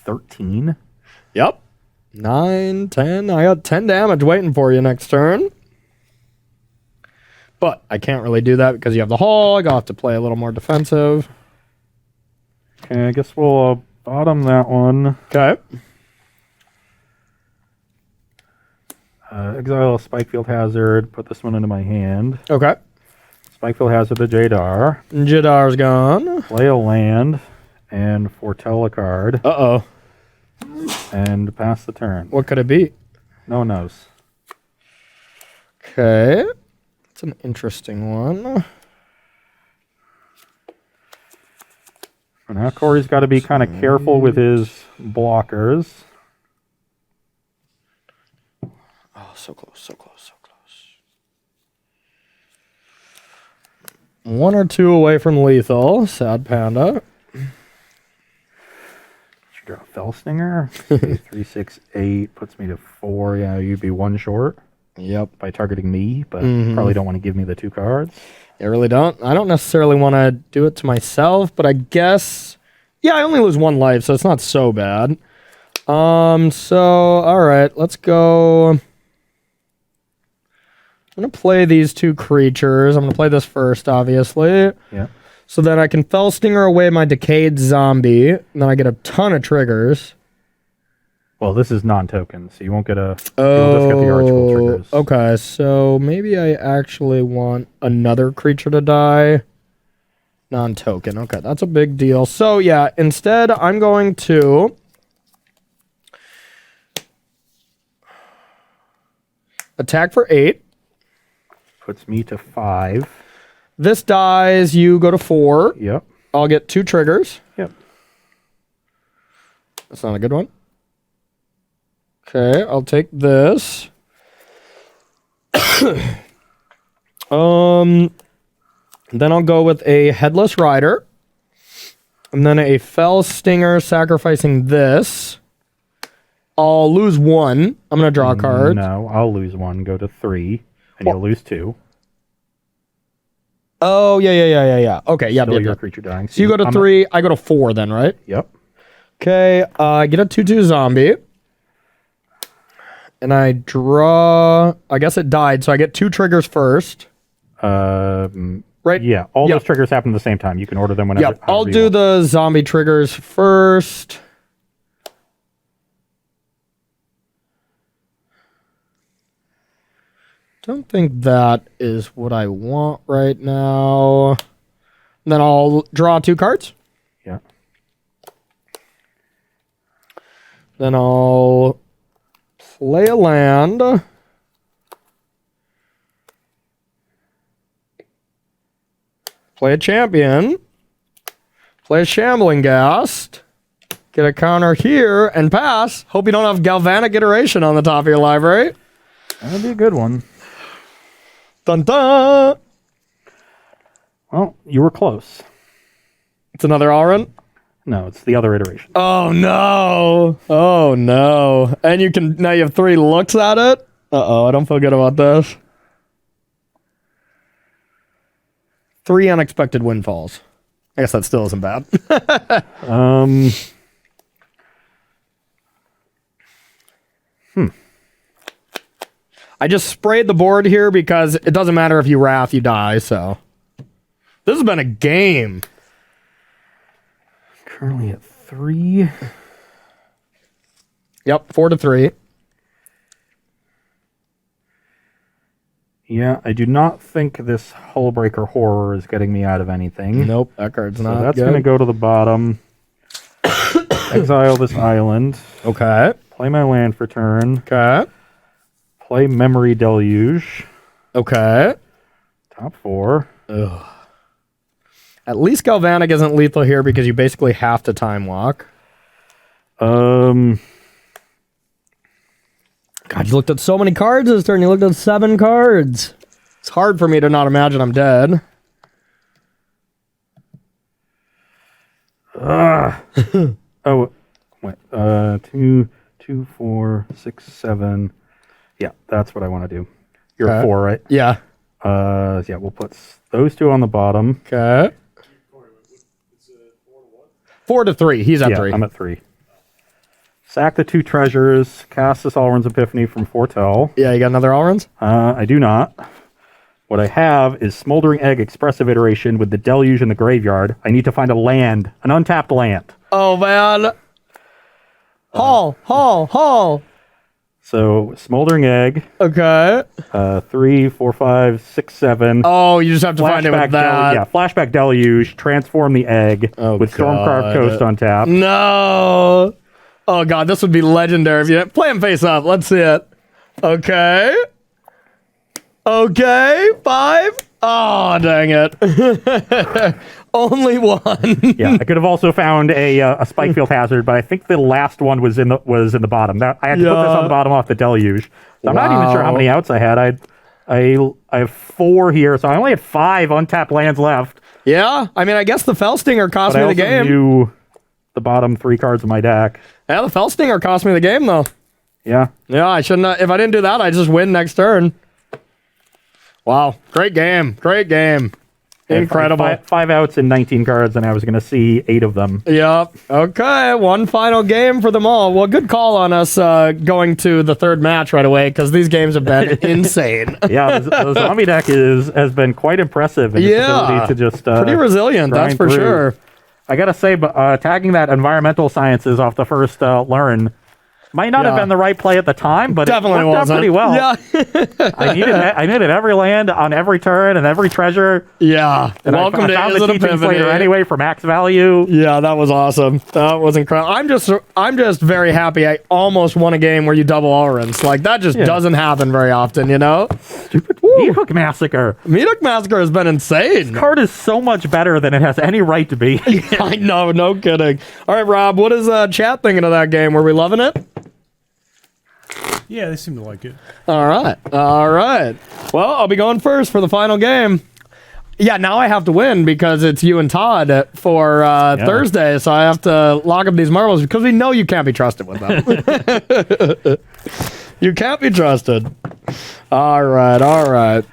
13. Yep. 9, 10. I got 10 damage waiting for you next turn. But I can't really do that because you have the hog. I'll have to play a little more defensive. Okay, I guess we'll bottom that one. Okay. Exile a Spikefield Hazard. Put this one into my hand. Okay. Spikefield Hazard the Jadar. Jadar's gone. Play a land and foretell a card. Uh-oh. And pass the turn. What could it be? No one knows. Okay. It's an interesting one. So now Corey's got to be kind of careful with his blockers. Oh, so close, so close, so close. 1 or 2 away from lethal. Sad Panda. You draw a Fellstinger. 3, 6, 8 puts me to 4. Yeah, you'd be 1 short. Yep. By targeting me, but probably don't want to give me the 2 cards. I really don't. I don't necessarily want to do it to myself, but I guess... Yeah, I only lose 1 life, so it's not so bad. So, all right, let's go... I'm going to play these 2 creatures. I'm going to play this first, obviously. Yeah. So then I can Fellstinger away my Decayed Zombie, and then I get a ton of triggers. Well, this is non-token, so you won't get a... You'll just get the Archfield triggers. Okay, so maybe I actually want another creature to die. Non-token. Okay, that's a big deal. So yeah, instead I'm going to... attack for 8. Puts me to 5. This dies, you go to 4. Yep. I'll get 2 triggers. Yep. That's not a good one. Okay, I'll take this. Then I'll go with a Headless Rider. And then a Fell Stinger sacrificing this. I'll lose 1. I'm going to draw a card. No, I'll lose 1, go to 3, and you'll lose 2. Oh, yeah. Okay, yeah. Still your creature dying. So you go to 3, I go to 4 then, right? Yep. Okay, I get a 2/2 zombie. And I draw... I guess it died, so I get 2 triggers first. Right? Yeah, all those triggers happen at the same time. You can order them whenever. Yeah, I'll do the zombie triggers first. Don't think that is what I want right now. And then I'll draw 2 cards. Yeah. Then I'll play a land. Play a champion. Play a shambling ghast. Get a counter here and pass. Hope you don't have galvanic iteration on the top of your library. That'd be a good one. Dun dun. Well, you were close. It's another Auron. No, it's the other iteration. Oh no. Oh no. And you can now you have 3 looks at it. Uh-oh, I don't feel good about this. 3 unexpected windfalls. I guess that still isn't bad. I just sprayed the board here because it doesn't matter if you wrath, you die, so. This has been a game. Currently at 3. Yep, 4-3. Yeah, I do not think this Hullbreaker Horror is getting me out of anything. Nope, that card's So not that's good. going to go to the bottom. Exile this island. Okay. Play my land for turn. Okay. Play Memory Deluge. Okay. Top 4. Ugh. At least Galvanic isn't lethal here because you basically have to time walk. God, you looked at so many cards this turn. You looked at 7 cards. It's hard for me to not imagine I'm dead. Oh, wait. 2, 4, 6, 7. Yeah, that's what I want to do. You're at 4, right? Yeah. Yeah, we'll put those 2 on the bottom. Okay. 4-3. He's at 3. I'm at 3. Sack the 2 treasures. Cast this Alrund's Epiphany from Foretell. Yeah, you got another Alrund's? I do not. What I have is Smoldering Egg Expressive Iteration with the Deluge in the graveyard. I need to find a land, an untapped land. Oh, man. Haul. So, Smoldering Egg. Okay. 3, 4, 5, 6, 7. Oh, you just have to find it with that. Flashback Deluge. Transform the egg with Stormcarved Coast on tap. No. Oh, God, this would be legendary if you play him face up. Let's see it. Okay. 5. Oh, dang it. Only 1. Yeah, I could have also found a Spikefield Hazard, but I think the last one was in the bottom. I had to put this on the bottom off the Deluge. So I'm not even sure how many outs I had. I have 4 here, so I only have 5 untapped lands left. Yeah, I mean, I guess the Fellstinger cost me the game. I knew the bottom 3 cards of my deck. Yeah, the Fellstinger cost me the game, though. Yeah. Yeah, I shouldn't have. If I didn't do that, I'd just win next turn. Wow, great game. Incredible. 5 outs and 19 cards, and I was going to see 8 of them. Yep. Okay, one final game for them all. Well, good call on us going to the 3rd match right away, because these games have been insane. Yeah, the zombie deck has been quite impressive in its ability to just pretty resilient, that's for sure. I got to say, but tagging that environmental sciences off the first learn might not have been the right play at the time, but definitely it worked out wasn't. pretty well. Yeah. I needed every land on every turn and every treasure. Yeah. And Welcome I to found Is the It teachings Epiphany? later anyway for max value. Yeah, that was awesome. That was incredible. I'm just very happy I almost won a game where you double Alrund's. Like, that just doesn't happen very often, you know? Stupid Meathook Massacre. Meathook Massacre has been insane. This card is so much better than it has any right to be. I know, no kidding. All right, Rob, what is chat thinking of that game? Were we loving it? Yeah, they seem to like it. All right. Well, I'll be going first for the final game. Yeah, now I have to win because it's you and Todd for Thursday, so I have to lock up these marbles because we know you can't be trusted with them. You can't be trusted. All right.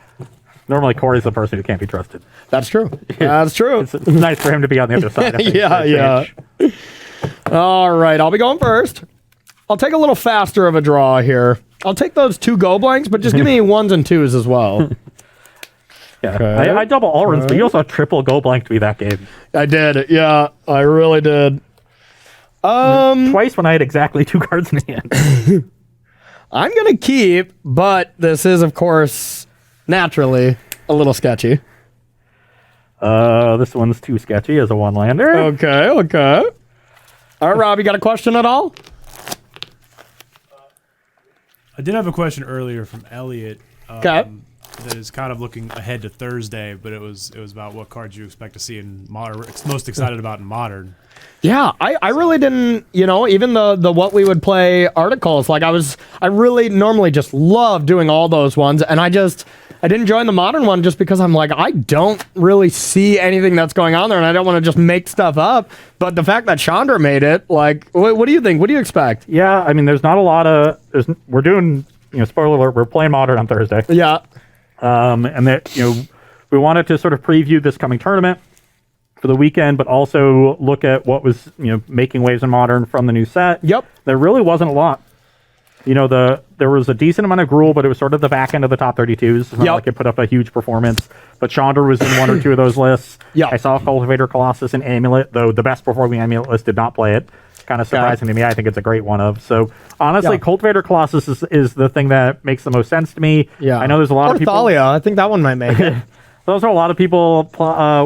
Normally, Corey's the person who can't be trusted. That's true. That's true. It's nice for him to be on the other side of things. Yeah. All right, I'll be going first. I'll take a little faster of a draw here. I'll take those 2 go blanks, but just give me 1s and 2s as well. Yeah, okay. I double all runs, but you also triple go blank to be that game. I did. Yeah, I really did. Twice when I had exactly 2 cards in hand. I'm going to keep, but this is, of course, naturally a little sketchy. This one's too sketchy as a one-lander. Okay. All right, Rob, you got a question at all? I did have a question earlier from Elliot. Okay. That is kind of looking ahead to Thursday, but it was about what cards you expect to see in Modern. It's most excited about in Modern. Yeah, I really didn't, even the what we would play articles, like I really normally just love doing all those ones, and I didn't join the Modern one just because I'm like, I don't really see anything that's going on there, and I don't want to just make stuff up, but the fact that Chandra made it, like, what do you think? What do you expect? Yeah, I mean, there's not a lot of, we're doing, spoiler alert, we're playing Modern on Thursday. Yeah. And that, we wanted to sort of preview this coming tournament for the weekend, but also look at what was, making waves in Modern from the new set. Yep. There really wasn't a lot. There was a decent amount of Gruul, but it was sort of the back end of the top 32s. It's not like it put up a huge performance. But Chandra was in 1 or 2 of those lists. Yeah. I saw Cultivator Colossus and Amulet, though the best performing Amulet list did not play it. Kind of surprising to me. I think it's a great one of. So honestly, Cultivator Colossus is the thing that makes the most sense to me. Yeah. I know there's a lot of people. Thalia, I think that one might make it. Those are a lot of people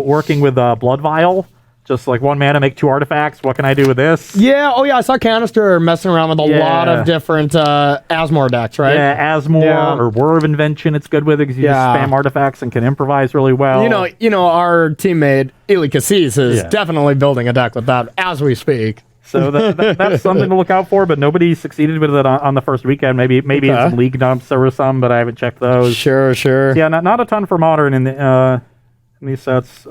working with Blood Vial. Just like 1 mana, make 2 artifacts. What can I do with this? Yeah. Oh, yeah. I saw Canister messing around with a lot of different Asmore decks, right? Yeah, Asmore or Whir of Invention. It's good with it because you just spam artifacts and can improvise really well. Our teammate Eli Cassis is definitely building a deck with that as we speak. So that's something to look out for. But nobody succeeded with it on the first weekend. Maybe in some league dumps there were some, but I haven't checked those. Sure. So yeah, not a ton for Modern in these sets.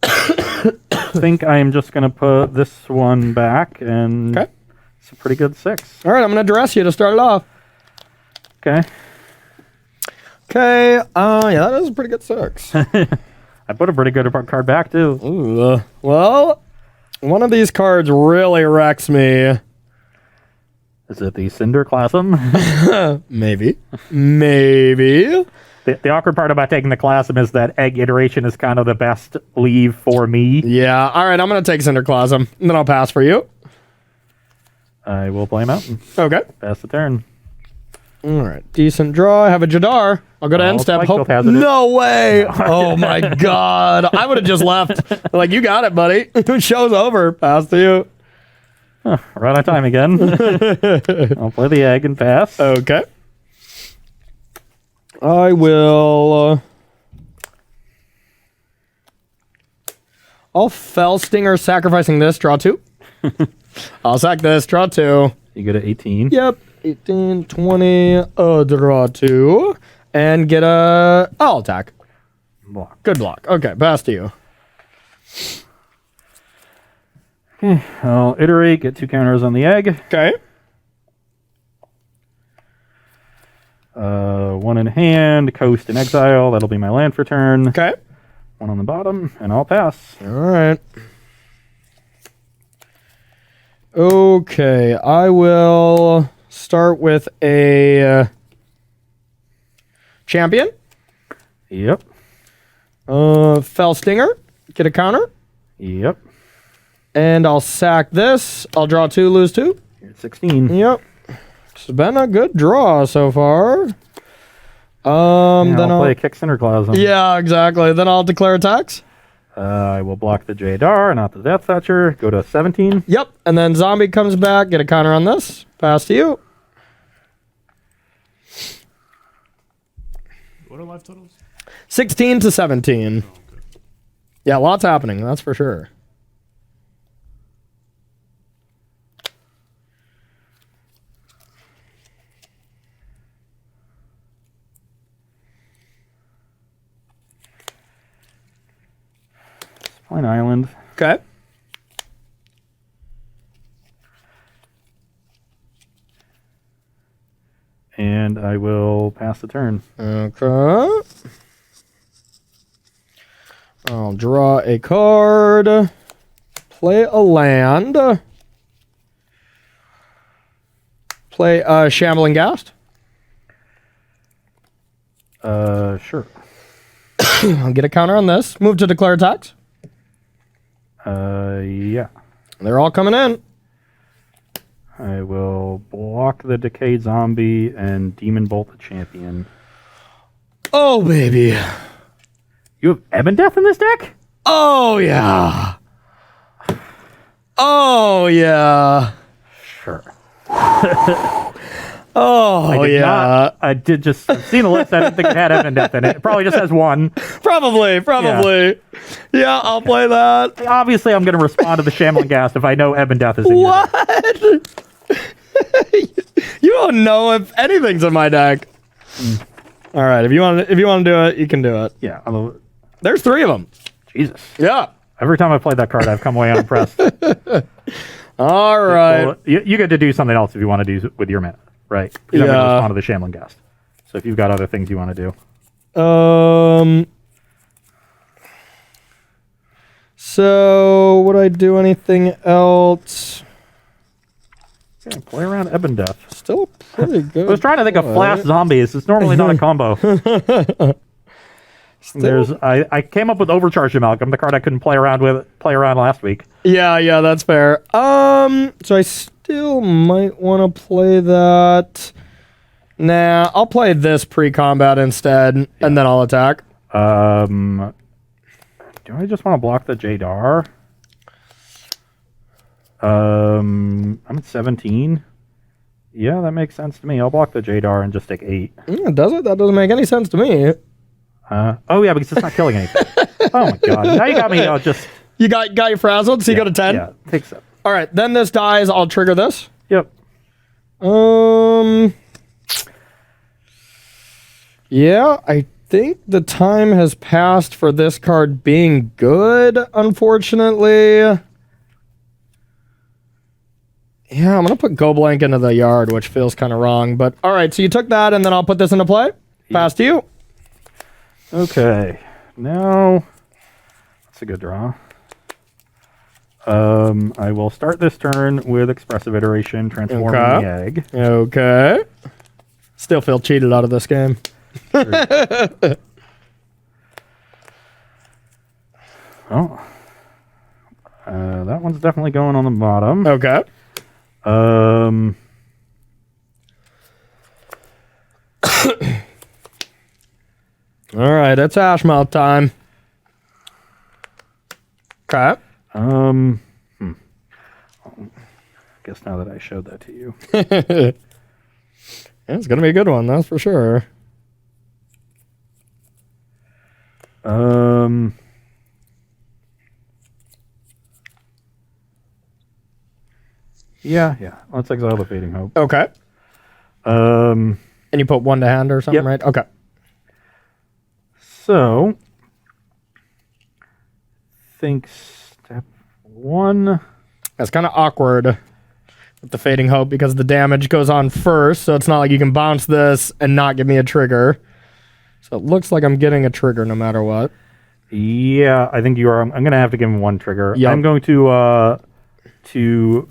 I think I'm just going to put this one back, and it's a pretty good 6. All right, I'm going to dress you to start it off. Okay. Yeah, that is a pretty good 6. I put a pretty good card back, too. Ooh, well, one of these cards really wrecks me. Is it the Cinder Classum? Maybe. The awkward part about taking the Classum is that Egg iteration is kind of the best leave for me. Yeah. All right, I'm going to take Cinder Classum, and then I'll pass for you. I will play Mountain. Okay. Pass the turn. All right. Decent draw. I have a Jadar. I'll go to end step. No way. Oh, my God. I would have just left. Like, you got it, buddy. Show's over. Pass to you. We're out of time again. I'll play the Egg and pass. Okay. I will... I'll Fell Stinger, sacrificing this. Draw 2. I'll sack this. Draw 2. You go to 18. Yep. 18, 20. Draw 2. And get a... I'll attack. Block. Good block. Okay, pass to you. I'll iterate, get 2 counters on the Egg. Okay. 1 in hand, coast and exile. That'll be my land for turn. Okay. 1 on the bottom, and I'll pass. All right. Okay, I will start with a champion. Yep. Fell Stinger. Get a counter. Yep. And I'll sack this. I'll draw 2, lose 2. You're at 16. Yep. It's been a good draw so far. Then I'll play a Kick Cinder Classum. Yeah, exactly. Then I'll declare attacks. I will block the Jadar, not the Death Thatcher. Go to 17. Yep. And then Zombie comes back. Get a counter on this. Pass to you. What are life totals? 16 to 17. Oh, okay. Yeah, lots happening. That's for sure. Coin Island. Okay. And I will pass the turn. Okay. I'll draw a card. Play a land. Play a Shambling Ghast. Sure. I'll get a counter on this. Move to declare attacks. Yeah. They're all coming in. I will block the Decayed Zombie and Demon Bolt the Champion. Oh, baby. You have Ebon Death in this deck? Oh, yeah. Oh, yeah. Sure. Oh, yeah. I did just see the list. I didn't think it had Ebon Death in it. It probably just has one. Probably. Yeah, I'll play that. Obviously, I'm going to respond to the Shambling Ghast if I know Ebon Death is in your deck. What? You don't know if anything's in my deck. All right, if you want to do it, you can do it. Yeah. There's 3 of them. Jesus. Yeah. Every time I played that card, I've come away unimpressed. All right. Well, you get to do something else if you want to do with your mana, right? Because I'm going to respond to the Shambling Ghast. So if you've got other things you want to do. So would I do anything else? Yeah, play around Ebon Death. Still pretty good. I was trying to think of Flash Zombies. It's normally not a combo. I came up with Overcharged Amalgam, the card I couldn't play around last week. Yeah, that's fair. So I still might want to play that. Nah, I'll play this pre-combat instead, and then I'll attack. Do I just want to block the Jadar? I'm at 17. Yeah, that makes sense to me. I'll block the Jadar and just take 8. Does it? That doesn't make any sense to me. Oh yeah, because it's not killing anything. Oh my god! Now you got me. You got you frazzled, so you go to 10. Yeah, take 7. All right, then this dies. I'll trigger this. Yep. Yeah, I think the time has passed for this card being good. Unfortunately. Yeah, I'm gonna put Goblank into the yard, which feels kind of wrong. But all right, so you took that, and then I'll put this into play. Pass to you. Okay, now that's a good draw. I will start this turn with Expressive Iteration, transforming the egg. Okay. Still feel cheated out of this game. Oh, that one's definitely going on the bottom. Okay. All right, it's Ashmouth time. Okay. Guess now that I showed that to you. Yeah, it's gonna be a good one, that's for sure. Yeah. Let's exile the Fading Hope. Okay. And you put 1 to hand or something, Yep. right? Okay. So, think step 1. That's kind of awkward with the Fading Hope because the damage goes on first, so it's not like you can bounce this and not give me a trigger. So it looks like I'm getting a trigger no matter what. Yeah, I think you are. I'm going to have to give him 1 trigger. Yep. I'm going to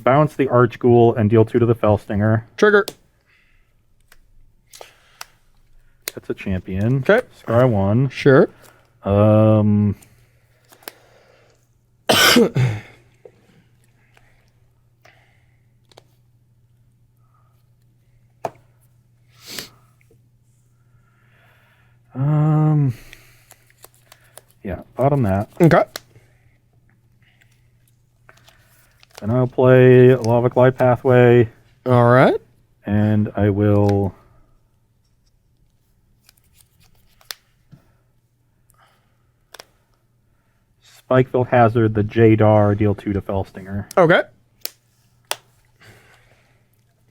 bounce the Archghoul and deal 2 to the Fellstinger. Trigger. That's a champion. Okay. Scry 1. Sure. Yeah, bottom that. Okay. And I'll play Lava Glide Pathway, All right. and I will Spikefield Hazard the Jadar, deal 2 to Fellstinger. Okay.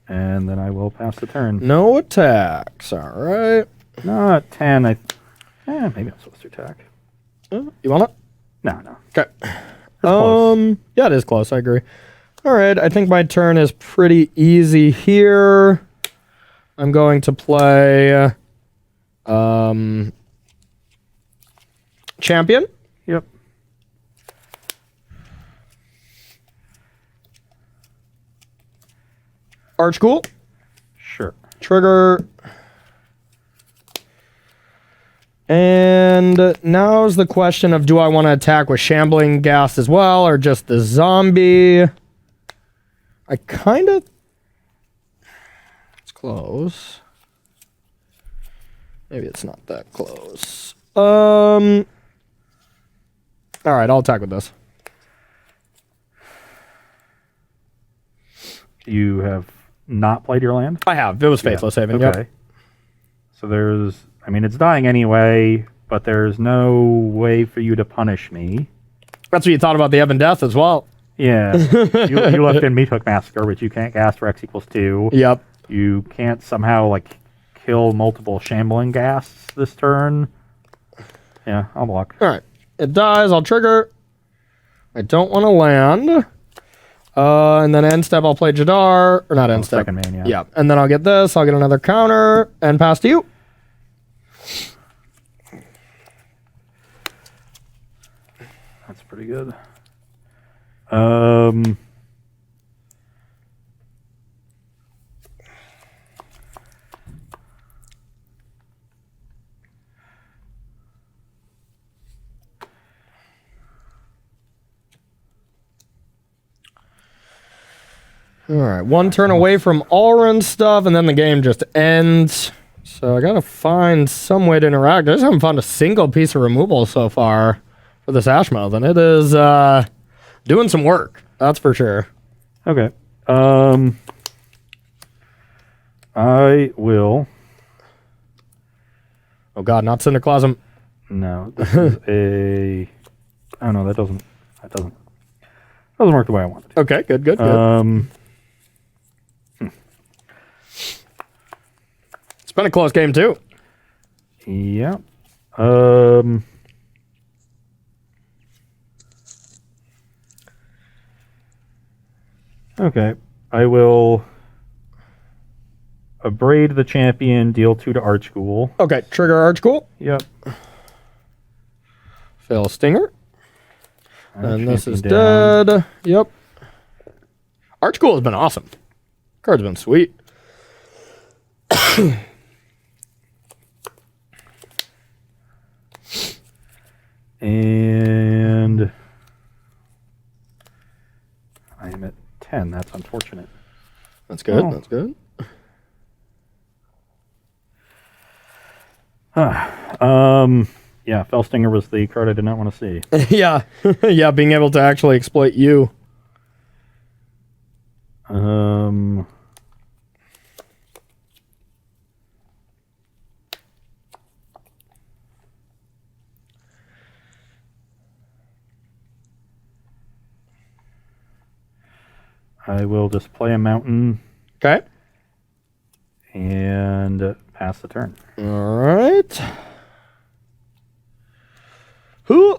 And then I will pass the turn. No attacks. All right. Not 10. Maybe I'm supposed to attack. You want it? No. Okay. Close. Yeah, it is close. I agree. All right, I think my turn is pretty easy here. I'm going to play champion. Yep. Archghoul. Sure. Trigger. And now's the question of, do I want to attack with Shambling Ghast as well, or just the zombie? I kind of... It's close. Maybe it's not that close. All right, I'll attack with this. You have not played your land? I have. It was Faithless Haven. Okay. Yep. So there's... I mean, it's dying anyway, but there's no way for you to punish me. That's what you thought about the Evan Death as well. Yeah. you left in Meat Hook Massacre, which you can't cast for X equals 2. Yep. You can't somehow, like, kill multiple Shambling Ghasts this turn. Yeah, I'll block. All right. It dies. I'll trigger. I don't want to land. And then end step, I'll play Jadar. Or not end step. Second main, yeah. Yeah. And then I'll get this. I'll get another counter. And pass to you. That's pretty good. All right. One turn away from Alrun stuff, and then the game just ends. So I got to find some way to interact. I just haven't found a single piece of removal so far for this Ashmouth, and it is doing some work. That's for sure. Okay. I will... Oh, God, not Cinderclasm. No, this is a... Oh, no, that doesn't work the way I want it to. Okay, good. It's been a close game, too. Yeah. Okay. I will abrade the champion, deal 2 to Archghoul. Okay, trigger Archghoul. Yep. Fail Stinger. And this is down. dead. Yep. Archghoul has been awesome. Card's been sweet. And I am at 10. That's unfortunate. That's good. Oh. That's good. Yeah, Fellstinger was the card I did not want to see. Yeah. Yeah, being able to actually exploit you. I will just play a mountain Okay. and pass the turn. All right. Who?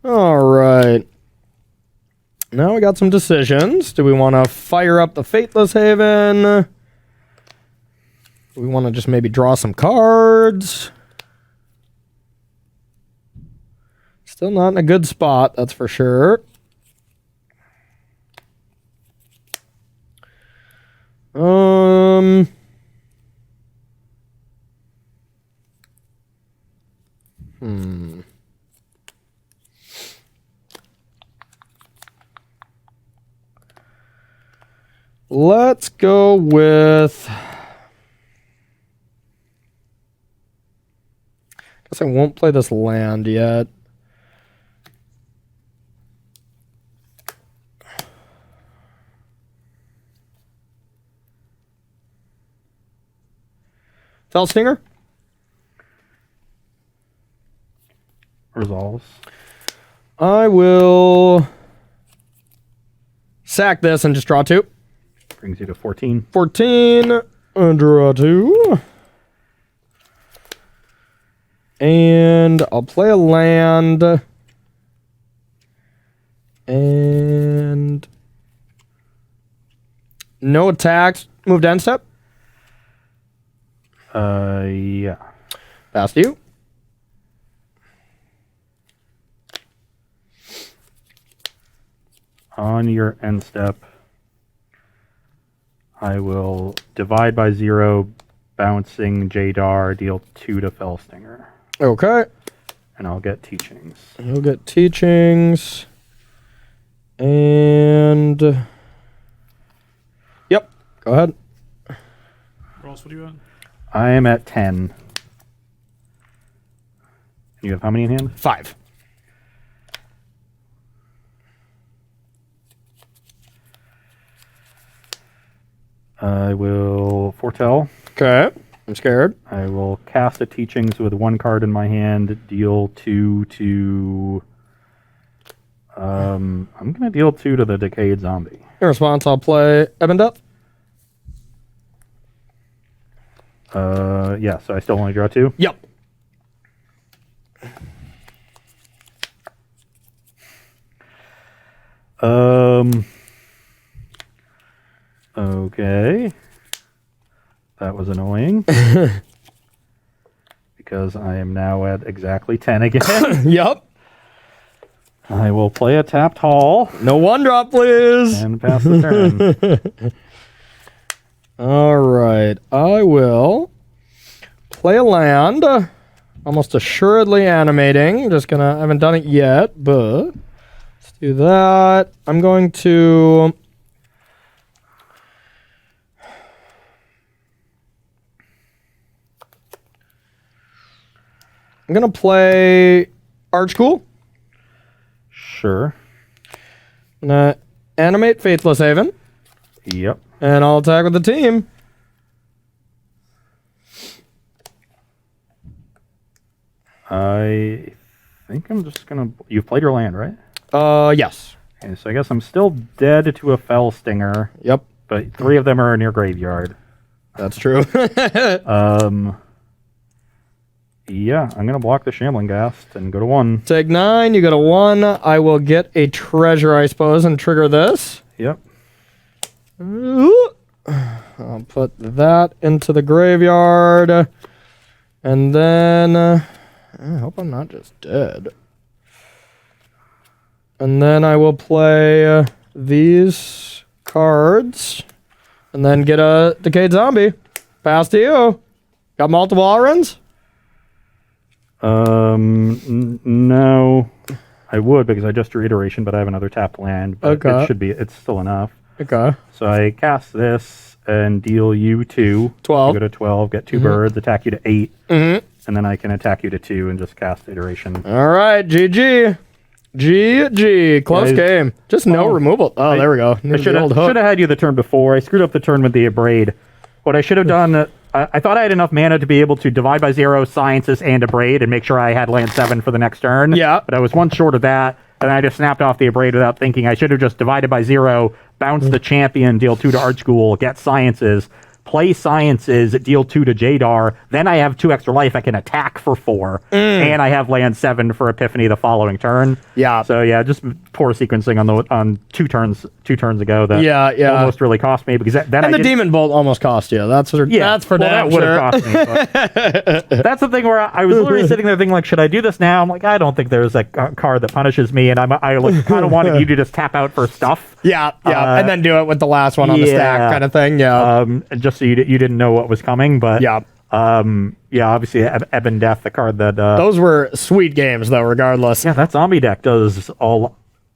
All right. Now we got some decisions. Do we want to fire up the Faithless Haven? Do we want to just maybe draw some cards? Still not in a good spot, that's for sure. Let's go with... Guess I won't play this land yet. Fellstinger? Resolves. I will sack this and just draw 2. Brings you to 14. 14. Draw 2. And I'll play a land. And no attacks. Move to end step. Yeah. Pass to you. On your end step, I will divide by 0, bouncing Jadar, deal 2 to Fellstinger. Okay. And I'll get teachings. You'll get teachings. And yep. Go ahead. Ross, what are you at? I am at 10. You have how many in hand? 5. I will foretell. Okay. I'm scared. I will cast a teachings with 1 card in my hand, deal 2 to... I'm going to deal 2 to the Decayed Zombie. In response, I'll play Ebb and Death. Yeah, so I still only draw 2? Yep. Okay. That was annoying. Because I am now at exactly 10 again. Yep. I will play a tapped hall. No 1-drop, please. And pass the turn. All right. I will play a land. Almost assuredly animating. Just gonna... I haven't done it yet, but... Let's do that. I'm going to... I'm going to play Archcool. Sure. I'm going to animate Faithless Haven. Yep. And I'll attack with the team. I think I'm just going to... You've played your land, right? Yes. Okay, so I guess I'm still dead to a Fell Stinger, Yep. but 3 of them are in your graveyard. That's true. Yeah, I'm going to block the Shambling Ghast and go to 1. Take 9. You go to 1. I will get a treasure, I suppose, and trigger this. Yep. Ooh. I'll put that into the graveyard. And then... I hope I'm not just dead. And then I will play these cards. And then get a Decayed Zombie. Pass to you. Got multiple Alrons? No. I would because I just drew Iteration, but I have another tapped land. But Okay. it should be, it's still enough. Okay. So I cast this and deal you 2. 12. You go to 12, get 2 birds, attack you to 8. Mm-hmm. And then I can attack you to 2 and just cast Iteration. All right, GG. GG. Close Guys, game. Just no removal. Oh, there we go. I should have had you the turn before. I screwed up the turn with the Abrade. What I should have done, I thought I had enough mana to be able to divide by 0, Sciences, and Abrade, and make sure I had land 7 for the next turn. Yeah. But I was 1 short of that, and I just snapped off the Abrade without thinking. I should have just divided by 0, bounce the champion, deal 2 to Archghoul, get Sciences, play Sciences, deal 2 to Jadar. Then I have 2 extra life. I can attack for 4, and I have land 7 for Epiphany the following turn. Yeah. So yeah, just poor sequencing on 2 turns ago. That almost really cost me because then And the Demon Bolt almost cost you. That's for that damn would sure. have cost me. But that's the thing where I was literally sitting there thinking, like, should I do this now? I'm like, I don't think there's a card that punishes me, and I kind of wanted you to just tap out for stuff. Yeah, and then do it with the last one on the stack kind of thing. Yeah. Just so you didn't know what was coming, but yeah. Obviously Ebb and Death, the card that those were sweet games though, regardless. Yeah, that zombie deck does a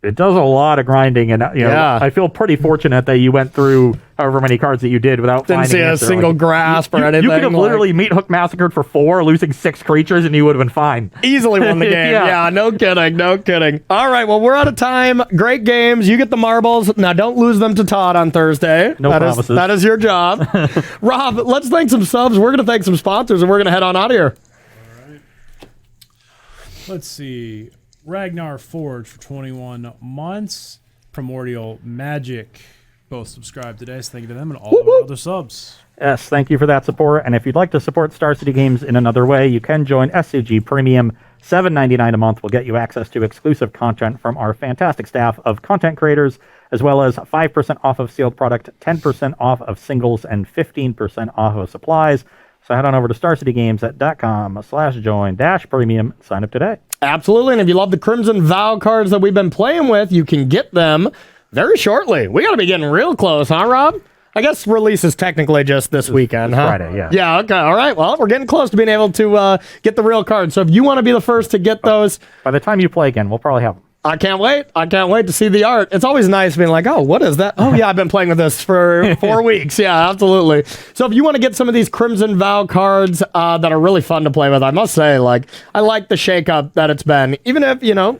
lot of grinding, and I feel pretty fortunate that you went through however many cards that you did without Didn't finding see a single grasp or anything. You could have literally Meat Hook Massacred for 4, losing 6 creatures, and you would have been fine. Easily won the game. Yeah, no kidding. All right, well, we're out of time. Great games. You get the marbles. Now, don't lose them to Todd on Thursday. No promises. That is your job. Rob, let's thank some subs. We're going to thank some sponsors, and we're going to head on out of here. All right. Let's see. Ragnar Forge for 21 months. Primordial Magic both subscribed today, so thank you to them and all of our other subs. Yes, thank you for that support. And if you'd like to support Star City Games in another way, you can join SCG Premium. $7.99 a month will get you access to exclusive content from our fantastic staff of content creators, as well as 5% off of sealed product, 10% off of singles, and 15% off of supplies. So head on over to starcitygames.com/join-premium. Sign up today. Absolutely. And if you love the Crimson Vow cards that we've been playing with, you can get them very shortly. We got to be getting real close, huh, Rob? I guess release is technically just this weekend, huh? Friday, yeah. Yeah, okay. All right. Well, we're getting close to being able to get the real cards. So if you want to be the first to get those... By the time you play again, we'll probably have them. I can't wait. I can't wait to see the art. It's always nice being like, oh, what is that? Oh, yeah, I've been playing with this for 4 weeks. Yeah, absolutely. So if you want to get some of these Crimson Vow cards that are really fun to play with, I must say, like, I like the shakeup that it's been. Even if,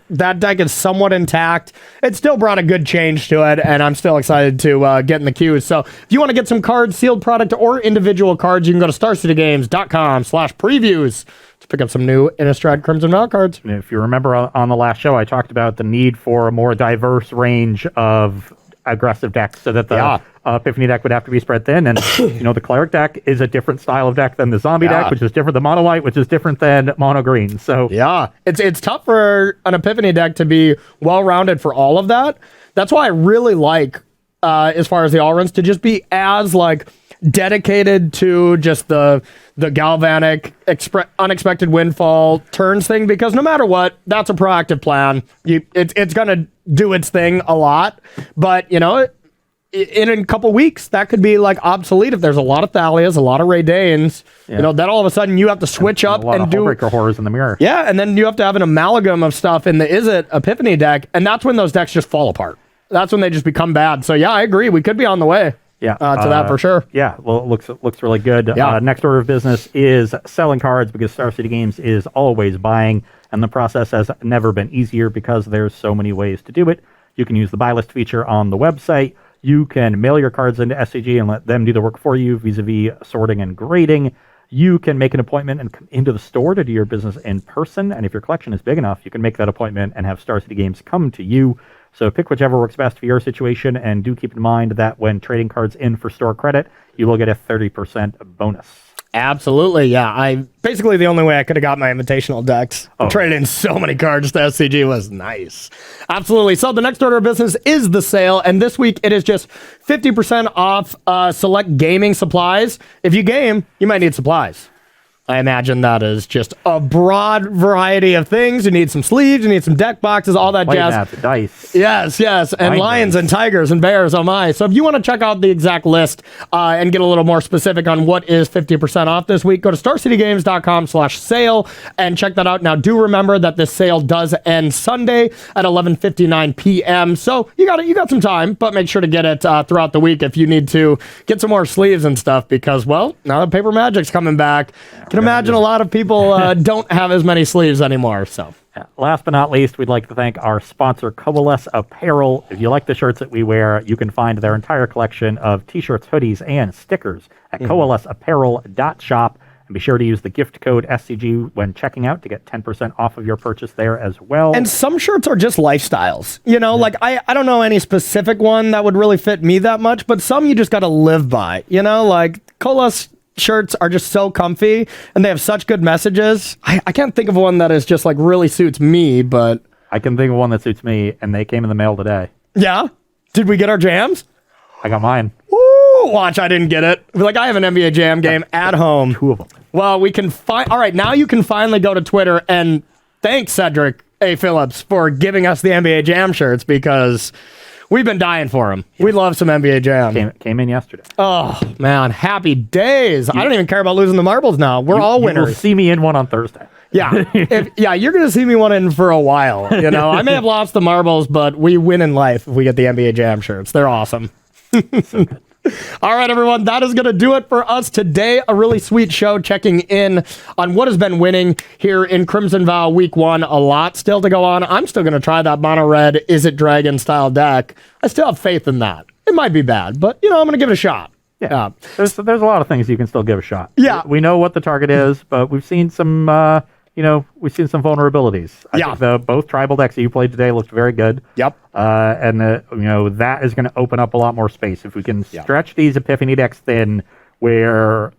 that deck is somewhat intact, it still brought a good change to it, and I'm still excited to get in the queue. So if you want to get some cards, sealed product, or individual cards, you can go to starcitygames.com/previews. to pick up some new Innistrad Crimson Vow cards. If you remember on the last show, I talked about the need for a more diverse range of aggressive decks so that the Epiphany deck would have to be spread thin. And, the Cleric deck is a different style of deck than the Zombie deck, which is different than Mono White, which is different than Mono Green. So yeah, it's tough for an Epiphany deck to be well-rounded for all of that. That's why I really like, as far as the all-runs, to just be as, dedicated to just the galvanic unexpected windfall turns thing, because no matter what, that's a proactive plan. It's gonna do its thing a lot, but in a couple weeks that could be obsolete if there's a lot of Thalias, a lot of Raydanes. Then all of a sudden you have to switch up and do Hullbreaker Horrors in the mirror. Yeah, and then you have to have an amalgam of stuff in the Izzet Epiphany deck, and that's when those decks just fall apart. That's when they just become bad. So yeah, I agree. We could be on the way. Yeah, to that for sure. Yeah, well, it looks really good. Yeah. Next order of business is selling cards, because Star City Games is always buying, and the process has never been easier because there's so many ways to do it. You can use the buy list feature on the website. You can mail your cards into SCG and let them do the work for you vis-a-vis sorting and grading. You can make an appointment and come into the store to do your business in person, and if your collection is big enough, you can make that appointment and have Star City Games come to you. So pick whichever works best for your situation, and do keep in mind that when trading cards in for store credit, you will get a 30% bonus. Absolutely, yeah. Basically the only way I could have got my invitational decks. Trading in so many cards to SCG was nice. Absolutely. So the next order of business is the sale, and this week it is just 50% off select gaming supplies. If you game, you might need supplies. I imagine that is just a broad variety of things. You need some sleeves, you need some deck boxes, all that jazz. Mats, dice. Yes. And lions and tigers and bears, oh my. So if you want to check out the exact list and get a little more specific on what is 50% off this week, go to starcitygames.com/sale and check that out. Now, do remember that this sale does end Sunday at 11:59 p.m. So you got some time, but make sure to get it throughout the week if you need to get some more sleeves and stuff, because, well, now that Paper Magic's coming back, I can imagine a lot of people don't have as many sleeves anymore. So, last but not least, we'd like to thank our sponsor, Coalesce Apparel. If you like the shirts that we wear, you can find their entire collection of t-shirts, hoodies, and stickers at coalesceapparel.shop. And be sure to use the gift code SCG when checking out to get 10% off of your purchase there as well. And some shirts are just lifestyles. I don't know any specific one that would really fit me that much, but some you just got to live by. Coalesce shirts are just so comfy, and they have such good messages. I can't think of one that is just really suits me, but I can think of one that suits me, and they came in the mail today. Yeah? Did we get our jams? I got mine. Ooh, watch, I didn't get it. I have an NBA Jam game at home. 2 of them. Well, we can all right, now you can finally go to Twitter and thank Cedric A. Phillips for giving us the NBA Jam shirts, because we've been dying for them. We love some NBA Jam. Came in yesterday. Oh, man. Happy days. I don't even care about losing the marbles now. We're all winners. You will see me in one on Thursday. Yeah. You're going to see me one in for a while. I may have lost the marbles, but we win in life if we get the NBA Jam shirts. They're awesome. So good. All right, everyone, that is going to do it for us today. A really sweet show checking in on what has been winning here in Crimson Vow Week 1. A lot still to go on. I'm still going to try that mono red Izzet Dragon style deck. I still have faith in that. It might be bad, but, I'm going to give it a shot. Yeah. There's a lot of things you can still give a shot. Yeah. We know what the target is, but we've seen some we've seen some vulnerabilities. I think both tribal decks that you played today looked very good. Yep. And that is going to open up a lot more space if we can stretch these Epiphany decks thin, where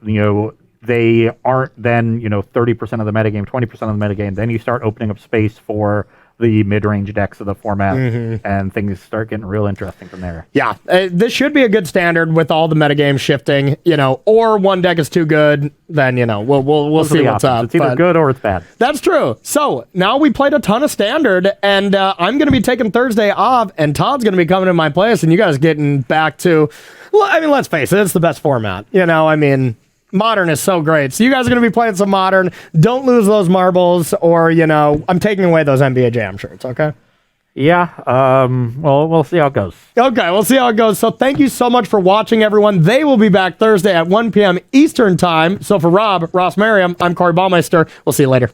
they aren't then 30% of the metagame, 20% of the metagame. Then you start opening up space for the mid-range decks of the format, and things start getting real interesting from there. Yeah, this should be a good standard with all the metagame shifting, or one deck is too good, then, we'll see what's up. It's either good or it's bad. That's true. So now we played a ton of Standard, and I'm going to be taking Thursday off, and Todd's going to be coming in my place, and you guys getting back to, let's face it, it's the best format. Modern is so great. So you guys are going to be playing some Modern. Don't lose those marbles, or, I'm taking away those NBA Jam shirts, okay? Yeah, well, we'll see how it goes. Okay, we'll see how it goes. So thank you so much for watching, everyone. They will be back Thursday at 1 p.m. Eastern Time. So for Ross Merriam, I'm Corey Baumeister. We'll see you later.